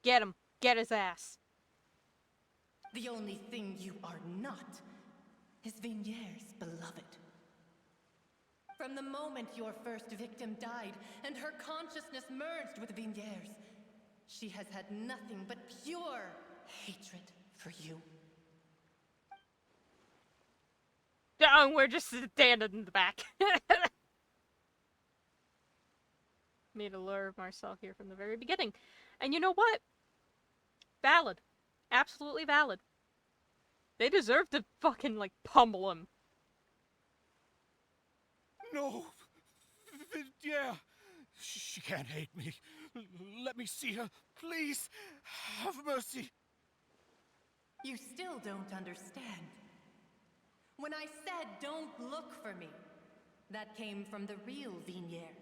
Get him. Get his ass. The only thing you are not is Vignier's beloved. From the moment your first victim died and her consciousness merged with Vignier's, she has had nothing but pure hatred for you. Oh, we're just standing in the back. Need to lure Marcel here from the very beginning. And you know what? Valid. Absolutely valid. They deserve to fucking, like, pummel him. No! Yeah! She can't hate me. Let me see her. Please! Have mercy! You still don't understand. When I said don't look for me, That came from the real Vignier.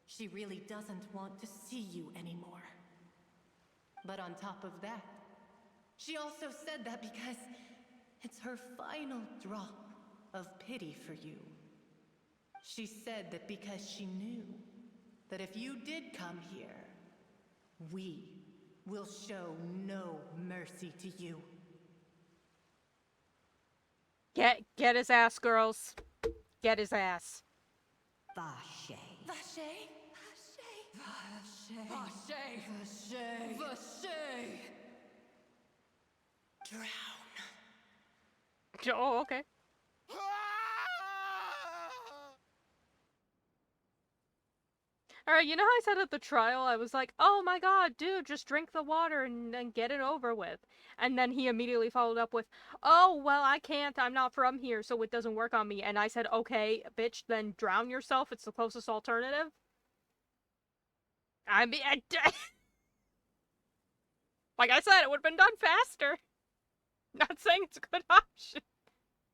She really doesn't want to see you anymore. But on top of that, she also said that because it's her final drop of pity for you. She said that because she knew that if you did come here, we will show no mercy to you. Get his ass, girls. Get his ass. Vache. Vache? Vache. Vache. Vache. Vache. Drown. Oh, okay. Alright, you know how I said at the trial, I was like, oh my god, dude, just drink the water and get it over with. And then he immediately followed up with, oh, well, I can't, I'm not from here, so it doesn't work on me. And I said, okay, bitch, then drown yourself, it's the closest alternative. I mean, like I said, it would have been done faster. Not saying it's a good option.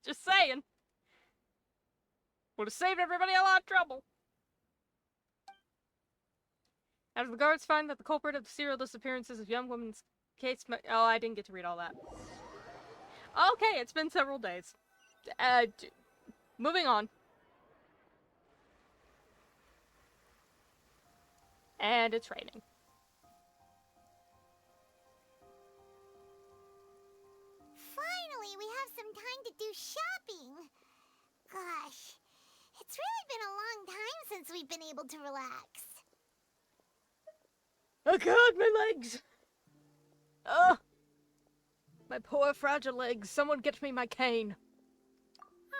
Just saying. Would have saved everybody a lot of trouble. As the guards find that the culprit of the serial disappearances of young women's case... Oh, I didn't get to read all that. Okay, it's been several days. Moving on. And it's raining. Finally, we have some time to do shopping. Gosh, it's really been a long time since we've been able to relax. Oh god, my legs! Oh! My poor fragile legs. Someone get me my cane.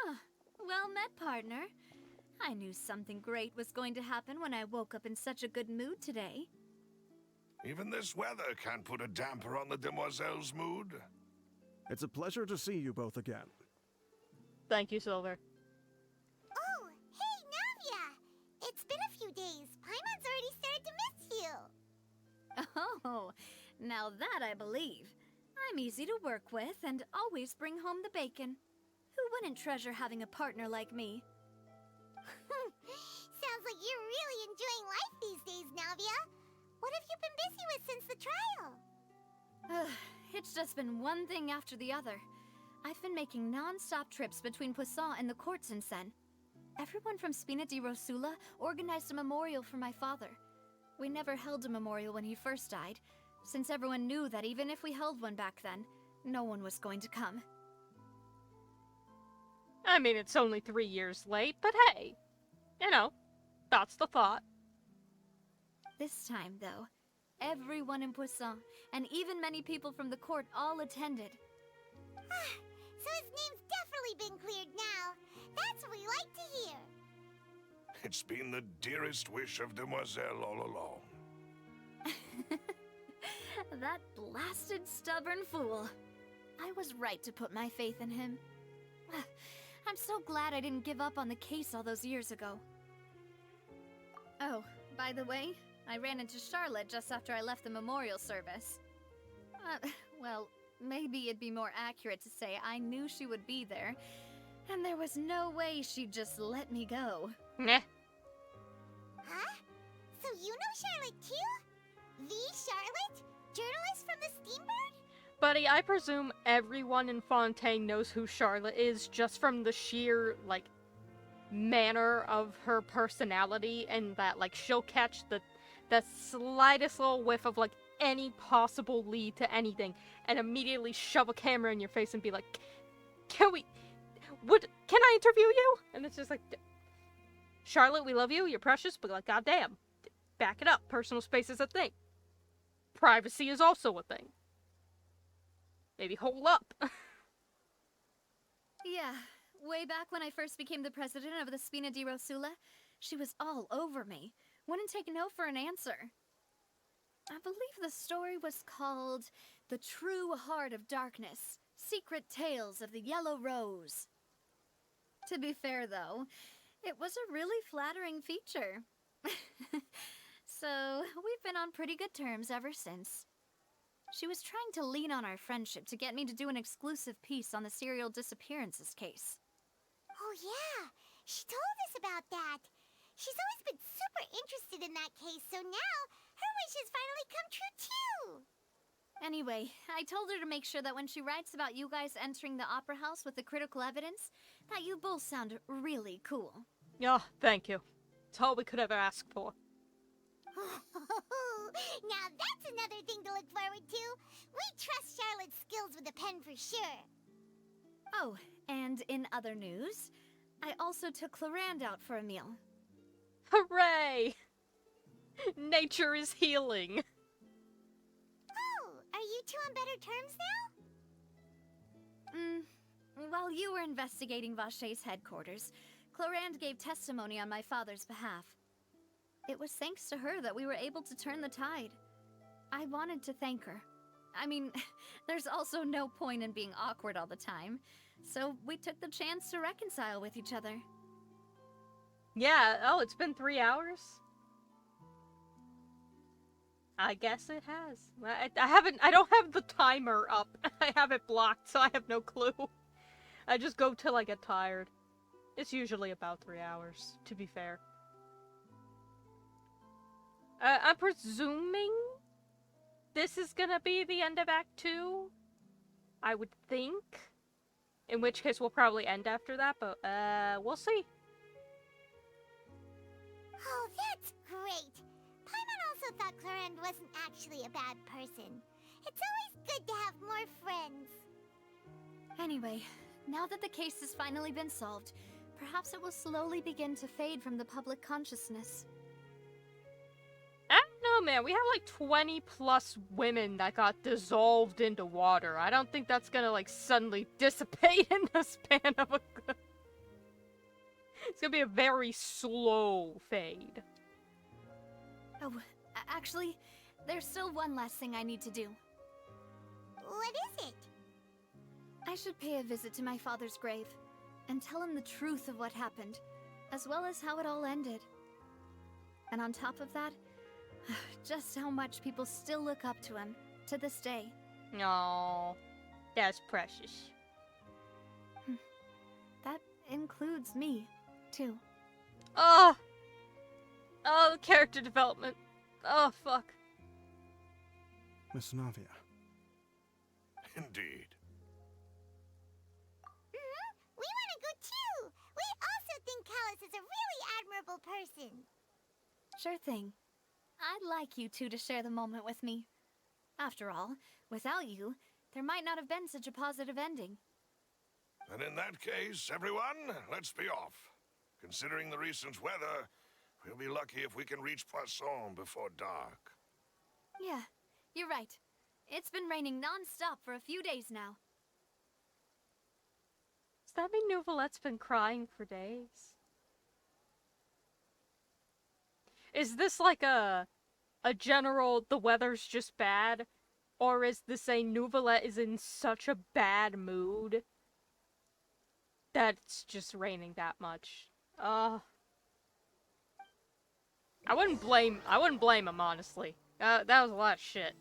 Ah, well met, partner. I knew something great was going to happen when I woke up in such a good mood today. Even this weather can't put a damper on the demoiselle's mood. It's a pleasure to see you both again. Thank you, Silver. Oh, hey, Navia! It's been a few days. Paimon's already started to miss you. Oh, now that I believe. I'm easy to work with and always bring home the bacon. Who wouldn't treasure having a partner like me? Sounds like you're really enjoying life these days, Navia. What have you been busy with since the trial? It's just been one thing after the other. I've been making non-stop trips between Poisson and the court since then. Everyone from Spina di Rosula organized a memorial for my father. We never held a memorial when he first died, since everyone knew that even if we held one back then, no one was going to come. I mean, it's only 3 years late, but hey, you know, that's the thought. This time, though, everyone in Poisson, and even many people from the court, all attended. So his name's definitely been cleared now. That's what we like to hear. It's been the dearest wish of Demoiselle all along. That blasted stubborn fool. I was right to put my faith in him. I'm so glad I didn't give up on the case all those years ago. Oh, by the way, I ran into Charlotte just after I left the memorial service. Well, maybe it'd be more accurate to say I knew she would be there, and there was no way she'd just let me go. Meh. Huh? So you know Charlotte too? The Charlotte? Journalist from the Steambird? Buddy, I presume everyone in Fontaine knows who Charlotte is just from the sheer, like, manner of her personality, and that, like, she'll catch the slightest little whiff of, like, any possible lead to anything, and immediately shove a camera in your face and be like, can I interview you? And it's just like, Charlotte, we love you, you're precious, but like, goddamn, back it up, personal space is a thing. Privacy is also a thing. Maybe hold up. Yeah, way back when I first became the president of the Spina di Rosula, she was all over me. Wouldn't take no for an answer. I believe the story was called The True Heart of Darkness, Secret Tales of the Yellow Rose. To be fair, though, it was a really flattering feature. So, we've been on pretty good terms ever since. She was trying to lean on our friendship to get me to do an exclusive piece on the serial disappearances case. Oh yeah, She told us about that. She's always been super interested in that case, so now her wishes finally come true too. Anyway, I told her to make sure that when she writes about you guys entering the Opera House with the critical evidence, that you both sound really cool. Yeah, thank you. It's all we could ever ask for. Now that's another thing to look forward to. We trust Charlotte's skills with a pen for sure. Oh, and in other news, I also took Clarand out for a meal. Hooray! Nature is healing. Oh, are you two on better terms now? While you were investigating Vachey's headquarters, Clarand gave testimony on my father's behalf. It was thanks to her that we were able to turn the tide. I wanted to thank her. I mean, there's also no point in being awkward all the time, so we took the chance to reconcile with each other. Yeah, oh, it's been 3 hours? I guess it has. I don't have the timer up. I have it blocked, so I have no clue. I just go till I get tired. It's usually about 3 hours, to be fair. I'm presuming this is gonna be the end of Act 2? I would think. In which case we'll probably end after that, but we'll see. Oh, that's great. Paimon also thought Clarand wasn't actually a bad person. It's always good to have more friends. Anyway, now that the case has finally been solved, perhaps it will slowly begin to fade from the public consciousness. I don't know, man. We have like 20 plus women that got dissolved into water. I don't think that's gonna like suddenly dissipate in the span of a... It's gonna be a very slow fade. Oh, actually, there's still one last thing I need to do. What is it? I should pay a visit to my father's grave and tell him the truth of what happened, as well as how it all ended. And on top of that, just how much people still look up to him to this day. No, that's precious. That includes me, too. Oh, the character development. Oh, fuck. Miss Navia. Indeed. We want to go too. We also think Callus is a really admirable person. Sure thing. I'd like you two to share the moment with me. After all, without you, there might not have been such a positive ending. And in that case, everyone, let's be off. Considering the recent weather, we'll be lucky if we can reach Poisson before dark. Yeah, you're right. It's been raining non-stop for a few days now. Does that mean Nouvelette's been crying for days? Is this like a general, the weather's just bad? Or is this a Nouvelette is in such a bad mood that it's just raining that much? I wouldn't blame him, honestly. That was a lot of shit.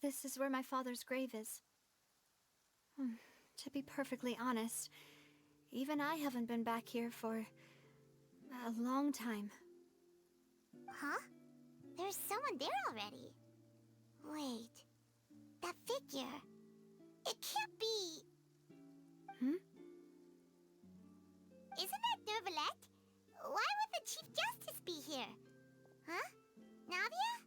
This is where my father's grave is. To be perfectly honest, even I haven't been back here for a long time. Huh? There's someone there already. Wait. That figure. It can't be... Isn't that Nouvelette? Why would the Chief Justice be here? Huh? Navia?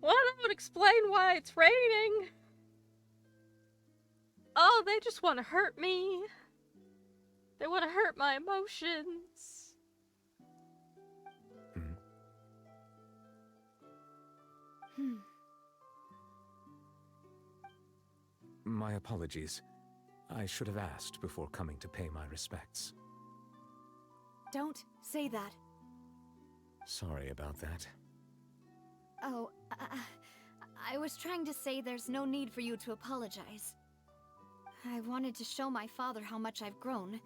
Well, that would explain why it's raining. Oh, they just want to hurt me. They want to hurt my emotions. My apologies. I should have asked before coming to pay my respects. Don't say that. Sorry about that. Oh, I was trying to say there's no need for you to apologize. I wanted to show my father how much I've grown,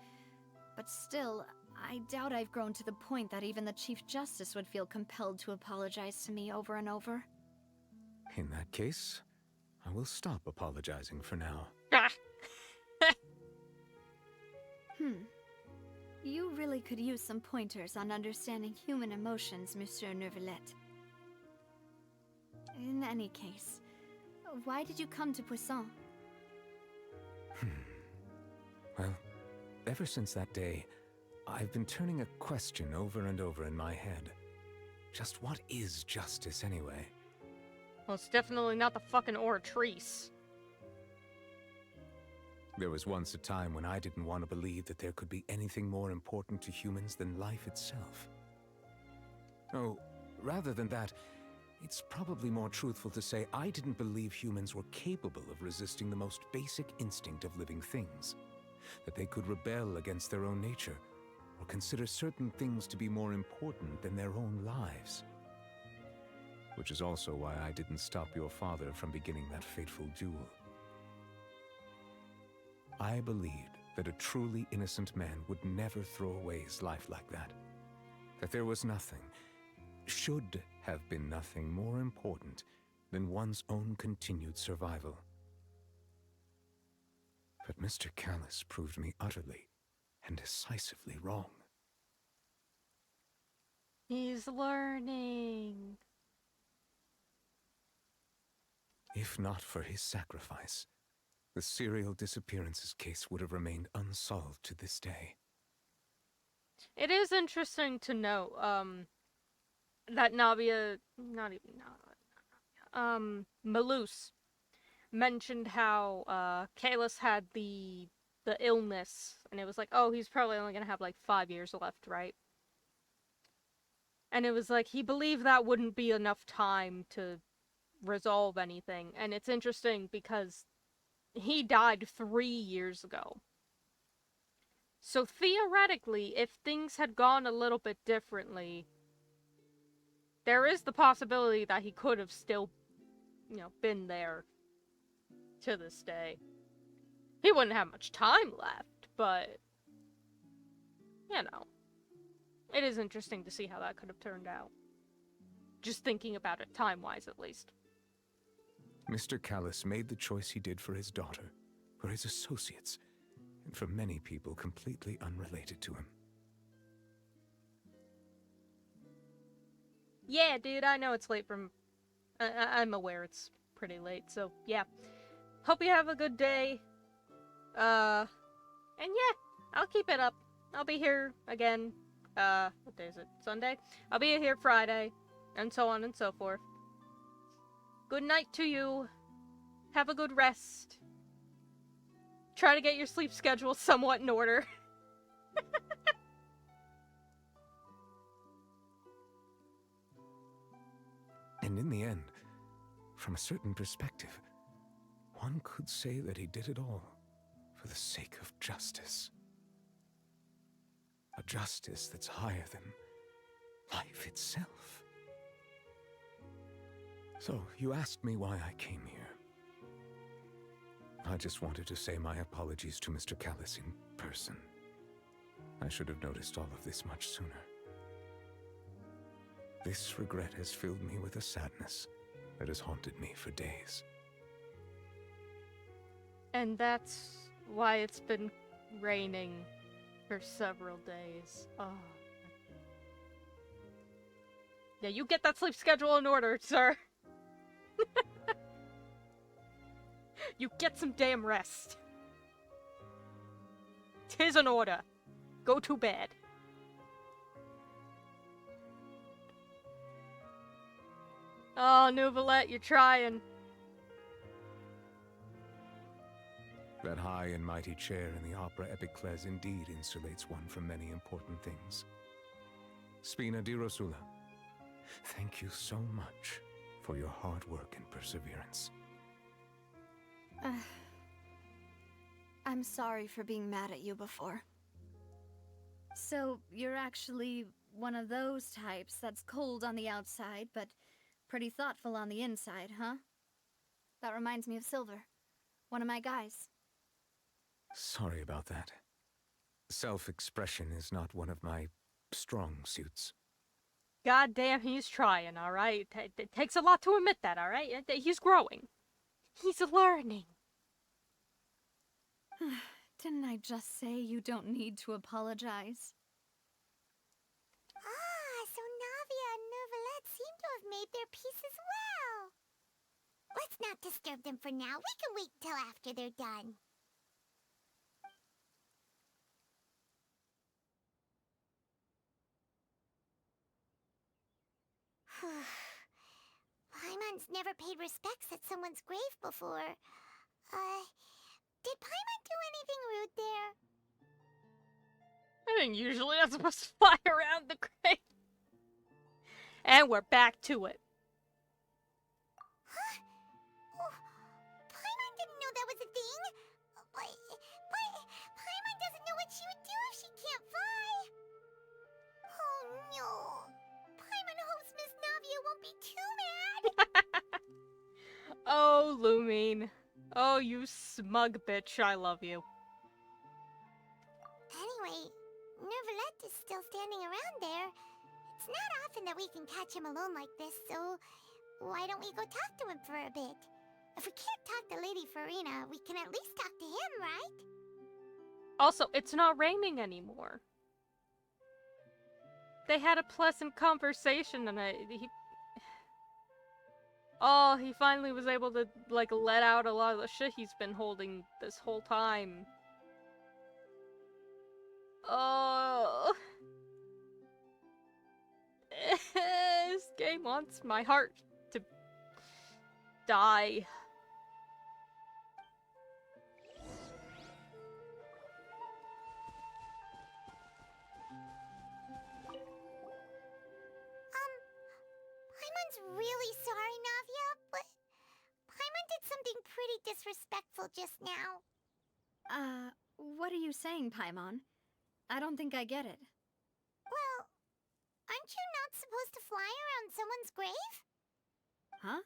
but still, I doubt I've grown to the point that even the Chief Justice would feel compelled to apologize to me over and over. In that case, I will stop apologizing for now. You really could use some pointers on understanding human emotions, Monsieur Neuvillette. In any case, why did you come to Poisson? Well, ever since that day, I've been turning a question over and over in my head. Just what is justice anyway? Well, it's definitely not the fucking Oratrice. There was once a time when I didn't want to believe that there could be anything more important to humans than life itself. Oh, rather than that, it's probably more truthful to say I didn't believe humans were capable of resisting the most basic instinct of living things. That they could rebel against their own nature, or consider certain things to be more important than their own lives. Which is also why I didn't stop your father from beginning that fateful duel. I believed that a truly innocent man would never throw away his life like that. That there was nothing, should have been nothing more important than one's own continued survival. But Mr. Callus proved me utterly and decisively wrong. He's learning. If not for his sacrifice, the serial disappearances case would have remained unsolved to this day. It is interesting to note, that Navia, Malus mentioned how, Kalis had the illness, and it was like, oh, he's probably only gonna have, like, 5 years left, right? And it was like, he believed that wouldn't be enough time to resolve anything, and it's interesting because he died 3 years ago. So theoretically, if things had gone a little bit differently, there is the possibility that he could have still, been there to this day. He wouldn't have much time left, but, it is interesting to see how that could have turned out. Just thinking about it time-wise, at least. Mr. Callus made the choice he did for his daughter, for his associates, and for many people completely unrelated to him. Yeah, dude, I know it's late from... I'm aware it's pretty late, so yeah. Hope you have a good day. And yeah, I'll keep it up. I'll be here again, what day is it? Sunday? I'll be here Friday, and so on and so forth. Good night to you. Have a good rest. Try to get your sleep schedule somewhat in order. And in the end, from a certain perspective, one could say that he did it all for the sake of justice. A justice that's higher than life itself. So, you asked me why I came here. I just wanted to say my apologies to Mr. Callus in person. I should have noticed all of this much sooner. This regret has filled me with a sadness that has haunted me for days. And that's why it's been raining for several days. Oh. Yeah, you get that sleep schedule in order, sir. You get some damn rest. 'Tis an order. Go to bed. Oh, Neuvillette, you're trying. That high and mighty chair in the Opera Epiclese indeed insulates one from many important things. Spina di Rosula, thank you so much for your hard work and perseverance. I'm sorry for being mad at you before. So, you're actually one of those types that's cold on the outside, but pretty thoughtful on the inside, huh? That reminds me of Silver, one of my guys. Sorry about that. Self-expression is not one of my strong suits. God damn, he's trying, alright? It takes a lot to admit that, alright? He's growing. He's learning. Didn't I just say you don't need to apologize? Ah, so Navia and Neuvillette seem to have made their peace as well. Let's not disturb them for now. We can wait till after they're done. Paimon's never paid respects at someone's grave before. Did Paimon do anything rude there? I think usually I'm supposed to fly around the grave. And we're back to it. Huh? Oh, Paimon didn't know that was a thing. But Paimon doesn't know what she would do if she can't fly. Oh no. Paimon hopes Miss Navia won't be too mad. Oh, Lumine. Oh, you smug bitch. I love you. Anyway, Neuvillette is still standing around there. It's not often that we can catch him alone like this, so why don't we go talk to him for a bit? If we can't talk to Lady Farina, we can at least talk to him, right? Also, it's not raining anymore. They had a pleasant conversation and he finally was able to, like, let out a lot of the shit he's been holding this whole time. Oh. This game wants my heart to die. Paimon's really sorry, Navia, but Paimon did something pretty disrespectful just now. What are you saying, Paimon? I don't think I get it. Well, aren't you not supposed to fly around someone's grave? Huh?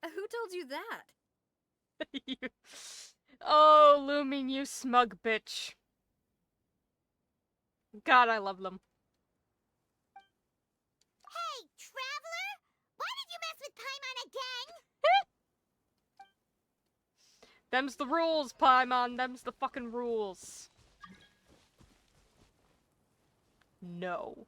Who told you that? Oh, Lumine, you smug bitch. God, I love them. Hey, Traveler! Why did you mess with Paimon again? Them's the rules, Paimon. Them's the fucking rules. No.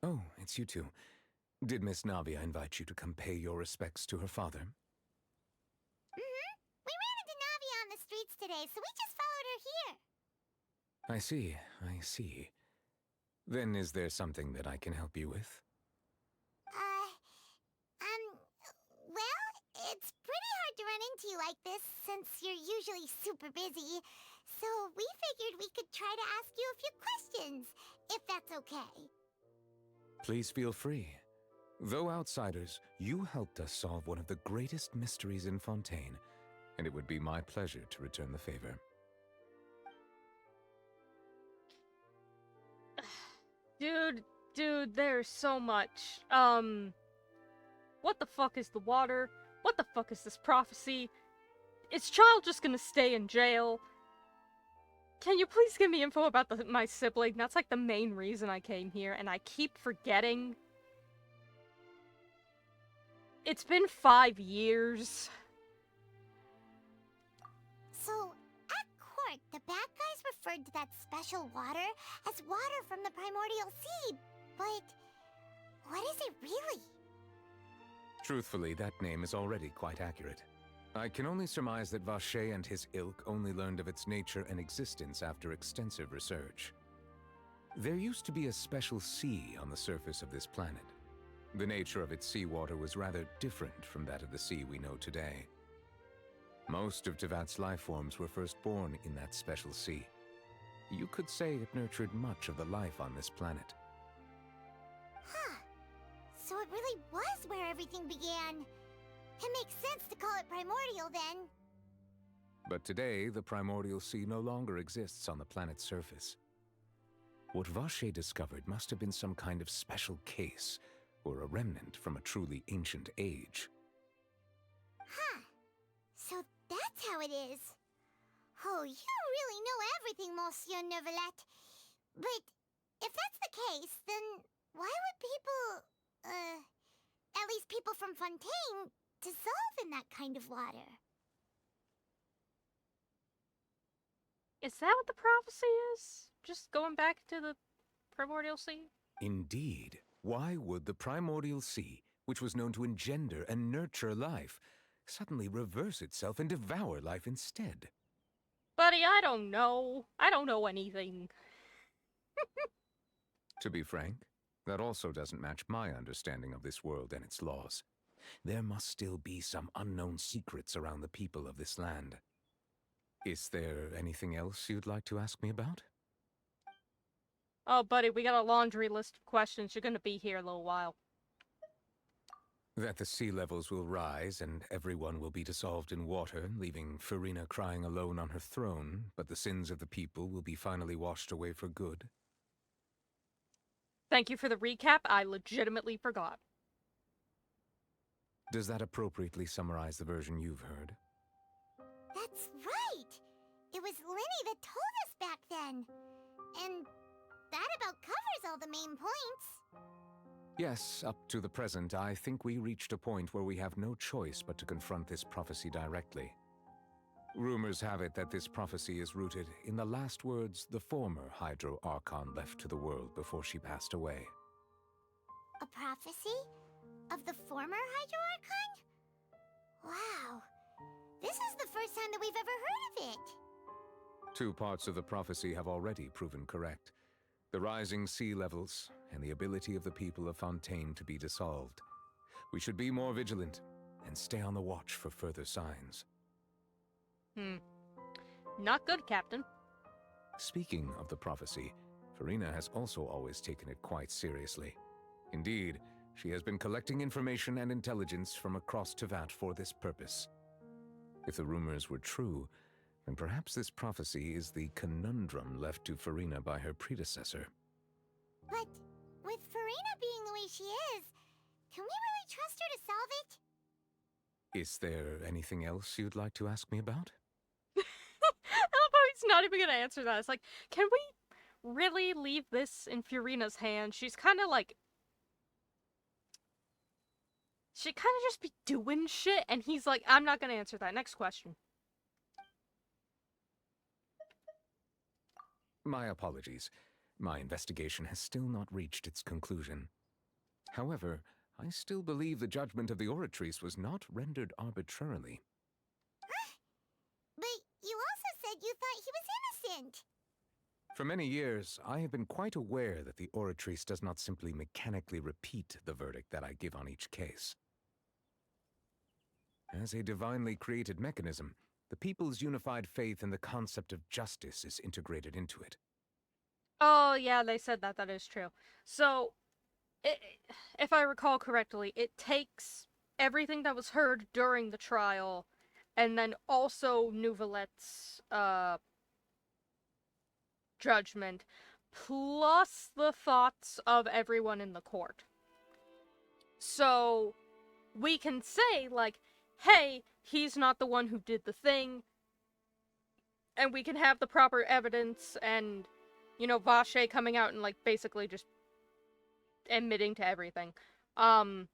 Oh, it's you two. Did Miss Navia invite you to come pay your respects to her father? Mm-hmm. We ran into Navia on the streets today, so we just followed her here. I see. Then is there something that I can help you with? Well, it's pretty hard to run into you like this, since you're usually super busy. So we figured we could try to ask you a few questions, if that's okay. Please feel free. Though outsiders, you helped us solve one of the greatest mysteries in Fontaine, and it would be my pleasure to return the favor. Dude, there's so much. What the fuck is the water? What the fuck is this prophecy? Is Child just gonna stay in jail? Can you please give me info about my sibling? That's like the main reason I came here, and I keep forgetting. It's been 5 years. So, at court, the bad guys referred to that special water as water from the primordial sea, but what is it really? Truthfully, that name is already quite accurate. I can only surmise that Vacher and his ilk only learned of its nature and existence after extensive research. There used to be a special sea on the surface of this planet. The nature of its seawater was rather different from that of the sea we know today. Most of Tevat's life forms were first born in that special sea. You could say it nurtured much of the life on this planet. Huh. So it really was where everything began. It makes sense to call it primordial then. But today, the primordial sea no longer exists on the planet's surface. What Vacher discovered must have been some kind of special case, or a remnant from a truly ancient age. Huh. So that's how it is. Oh, you really know everything, Monsieur Neuvillette. But if that's the case, then why would people, at least people from Fontaine, dissolve in that kind of water? Is that what the prophecy is? Just going back to the primordial sea? Indeed. Why would the primordial sea, which was known to engender and nurture life, suddenly reverse itself and devour life instead? Buddy, I don't know. I don't know anything. To be frank, that also doesn't match my understanding of this world and its laws. There must still be some unknown secrets around the people of this land. Is there anything else you'd like to ask me about? Oh, buddy, we got a laundry list of questions. You're gonna be here a little while. That the sea levels will rise and everyone will be dissolved in water, leaving Farina crying alone on her throne, but the sins of the people will be finally washed away for good. Thank you for the recap. I legitimately forgot. Does that appropriately summarize the version you've heard? That's right! It was Lenny that told us back then. And that about covers all the main points. Yes, up to the present, I think we reached a point where we have no choice but to confront this prophecy directly. Rumors have it that this prophecy is rooted in the last words the former Hydro Archon left to the world before she passed away. A prophecy? Of the former Hydro Archon? Wow. This is the first time that we've ever heard of it. 2 parts of the prophecy have already proven correct. The rising sea levels, and the ability of the people of Fontaine to be dissolved. We should be more vigilant, and stay on the watch for further signs. Not good, Captain. Speaking of the prophecy, Farina has also always taken it quite seriously. Indeed, she has been collecting information and intelligence from across Tevat for this purpose. If the rumors were true, then perhaps this prophecy is the conundrum left to Farina by her predecessor. But with Farina being the way she is, can we really trust her to solve it? Is there anything else you'd like to ask me about? I love how he's not even gonna answer that. It's like, can we really leave this in Furina's hands? She's kind of like... She kind of just be doing shit, and he's like, I'm not gonna answer that. Next question. My apologies. My investigation has still not reached its conclusion. However, I still believe the judgment of the Oratrice was not rendered arbitrarily. But you also said you thought he was innocent. For many years, I have been quite aware that the Oratrice does not simply mechanically repeat the verdict that I give on each case. As a divinely created mechanism, the people's unified faith in the concept of justice is integrated into it. Oh, yeah, they said that. That is true. So, if I recall correctly, it takes everything that was heard during the trial, and then also Neuvillette's, judgment, plus the thoughts of everyone in the court. So, we can say, like, hey, he's not the one who did the thing, and we can have the proper evidence, and, you know, Vache coming out and, like, basically just admitting to everything. And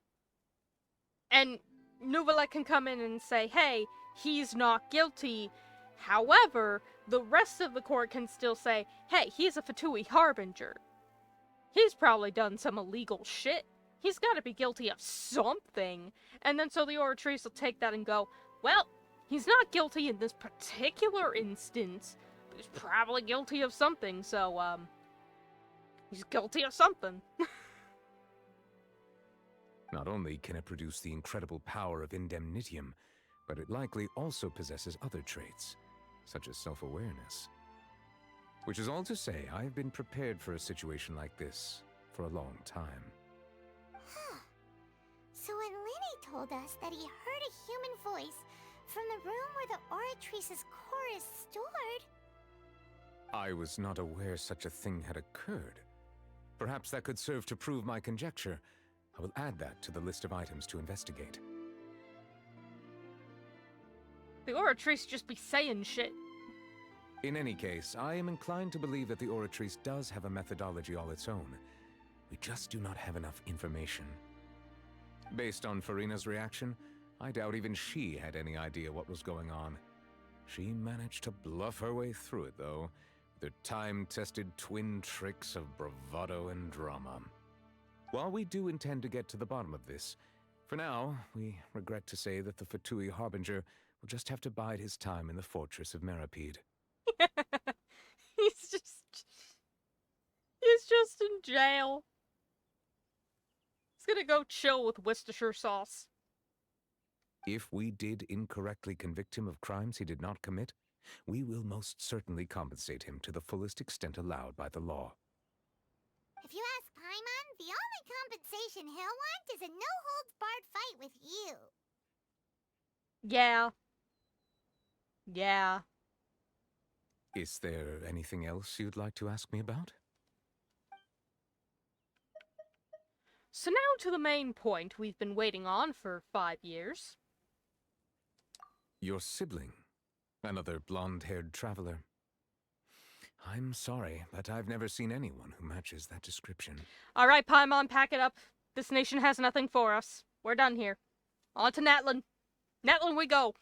Neuvillette can come in and say, hey, he's not guilty. However, the rest of the court can still say, hey, he's a Fatui Harbinger. He's probably done some illegal shit. He's gotta be guilty of something. And then so the Oratrice will take that and go, well, he's not guilty in this particular instance, but he's probably guilty of something, so, he's guilty of something. Not only can it produce the incredible power of indemnitium, but it likely also possesses other traits, such as self-awareness. Which is all to say, I've been prepared for a situation like this for a long time. So when Lenny told us that he heard a human voice from the room where the Oratrice's core is stored... I was not aware such a thing had occurred. Perhaps that could serve to prove my conjecture. I will add that to the list of items to investigate. The Oratrice just be saying shit. In any case, I am inclined to believe that the Oratrice does have a methodology all its own. We just do not have enough information. Based on Farina's reaction, I doubt even she had any idea what was going on. She managed to bluff her way through it, though, with her time-tested twin tricks of bravado and drama. While we do intend to get to the bottom of this, for now, we regret to say that the Fatui Harbinger will just have to bide his time in the fortress of Meripede. He's just in jail. He's gonna go chill with Worcestershire sauce. If we did incorrectly convict him of crimes he did not commit, we will most certainly compensate him to the fullest extent allowed by the law. If you ask Paimon, the only compensation he'll want is a no-holds-barred fight with you. Yeah. Yeah. Is there anything else you'd like to ask me about? So now to the main point we've been waiting on for 5 years. Your sibling. Another blonde-haired traveler. I'm sorry, but I've never seen anyone who matches that description. Alright, Paimon, pack it up. This nation has nothing for us. We're done here. On to Natlan. Natlan we go!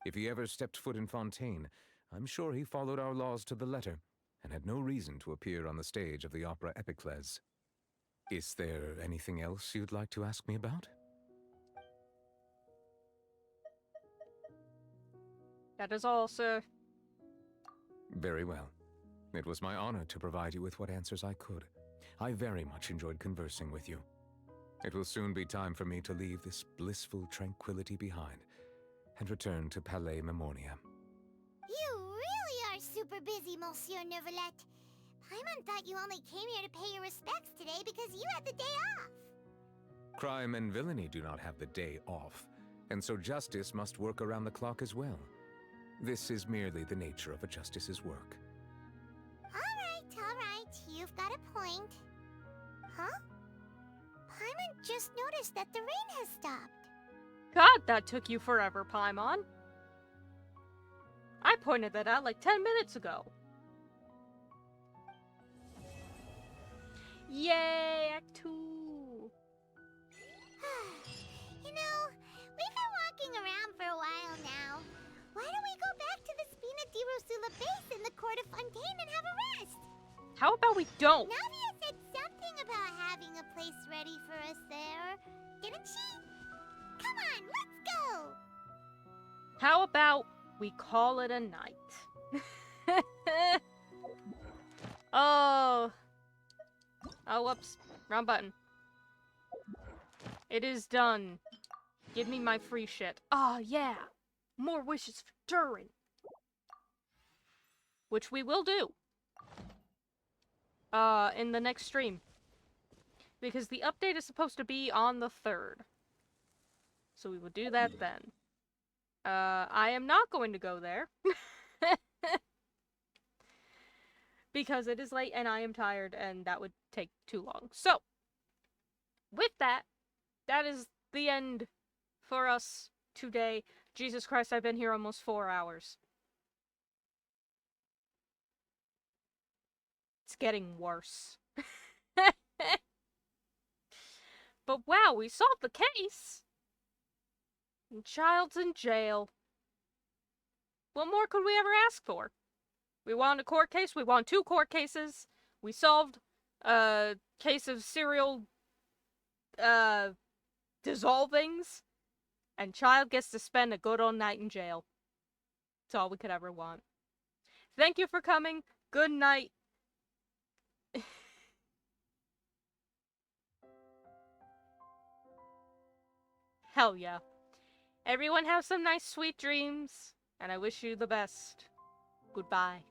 If he ever stepped foot in Fontaine, I'm sure he followed our laws to the letter, and had no reason to appear on the stage of the opera Epicles. Is there anything else you'd like to ask me about? That is all, sir. Very well. It was my honor to provide you with what answers I could. I very much enjoyed conversing with you. It will soon be time for me to leave this blissful tranquility behind and return to Palais Memoria. You really are super busy, Monsieur Neuvillette. Paimon thought you only came here to pay your respects today because you had the day off. Crime and villainy do not have the day off, and so justice must work around the clock as well. This is merely the nature of a justice's work. All right, you've got a point. Huh? Paimon just noticed that the rain has stopped. God, that took you forever, Paimon. I pointed that out like 10 minutes ago. Yay, Act 2! You know, we've been walking around for a while now. Why don't we go back to the Spina di Rosula base in the court of Fontaine and have a rest? How about we don't? Navia said something about having a place ready for us there, didn't she? Come on, let's go! How about we call it a night? Oh. Oh, whoops. Wrong button. It is done. Give me my free shit. Oh, yeah. More wishes for Durin. Which we will do. In the next stream. Because the update is supposed to be on the 3rd. So we will do that then. I am not going to go there. Because it is late and I am tired and that would take too long. So, with that, that is the end for us today. Jesus Christ, I've been here almost 4 hours. It's getting worse. But wow, we solved the case! And Child's in jail. What more could we ever ask for? We won a court case, we won 2 court cases, we solved a case of serial, dissolvings, and Child gets to spend a good old night in jail. That's all we could ever want. Thank you for coming. Good night. Hell yeah. Everyone have some nice sweet dreams, and I wish you the best. Goodbye.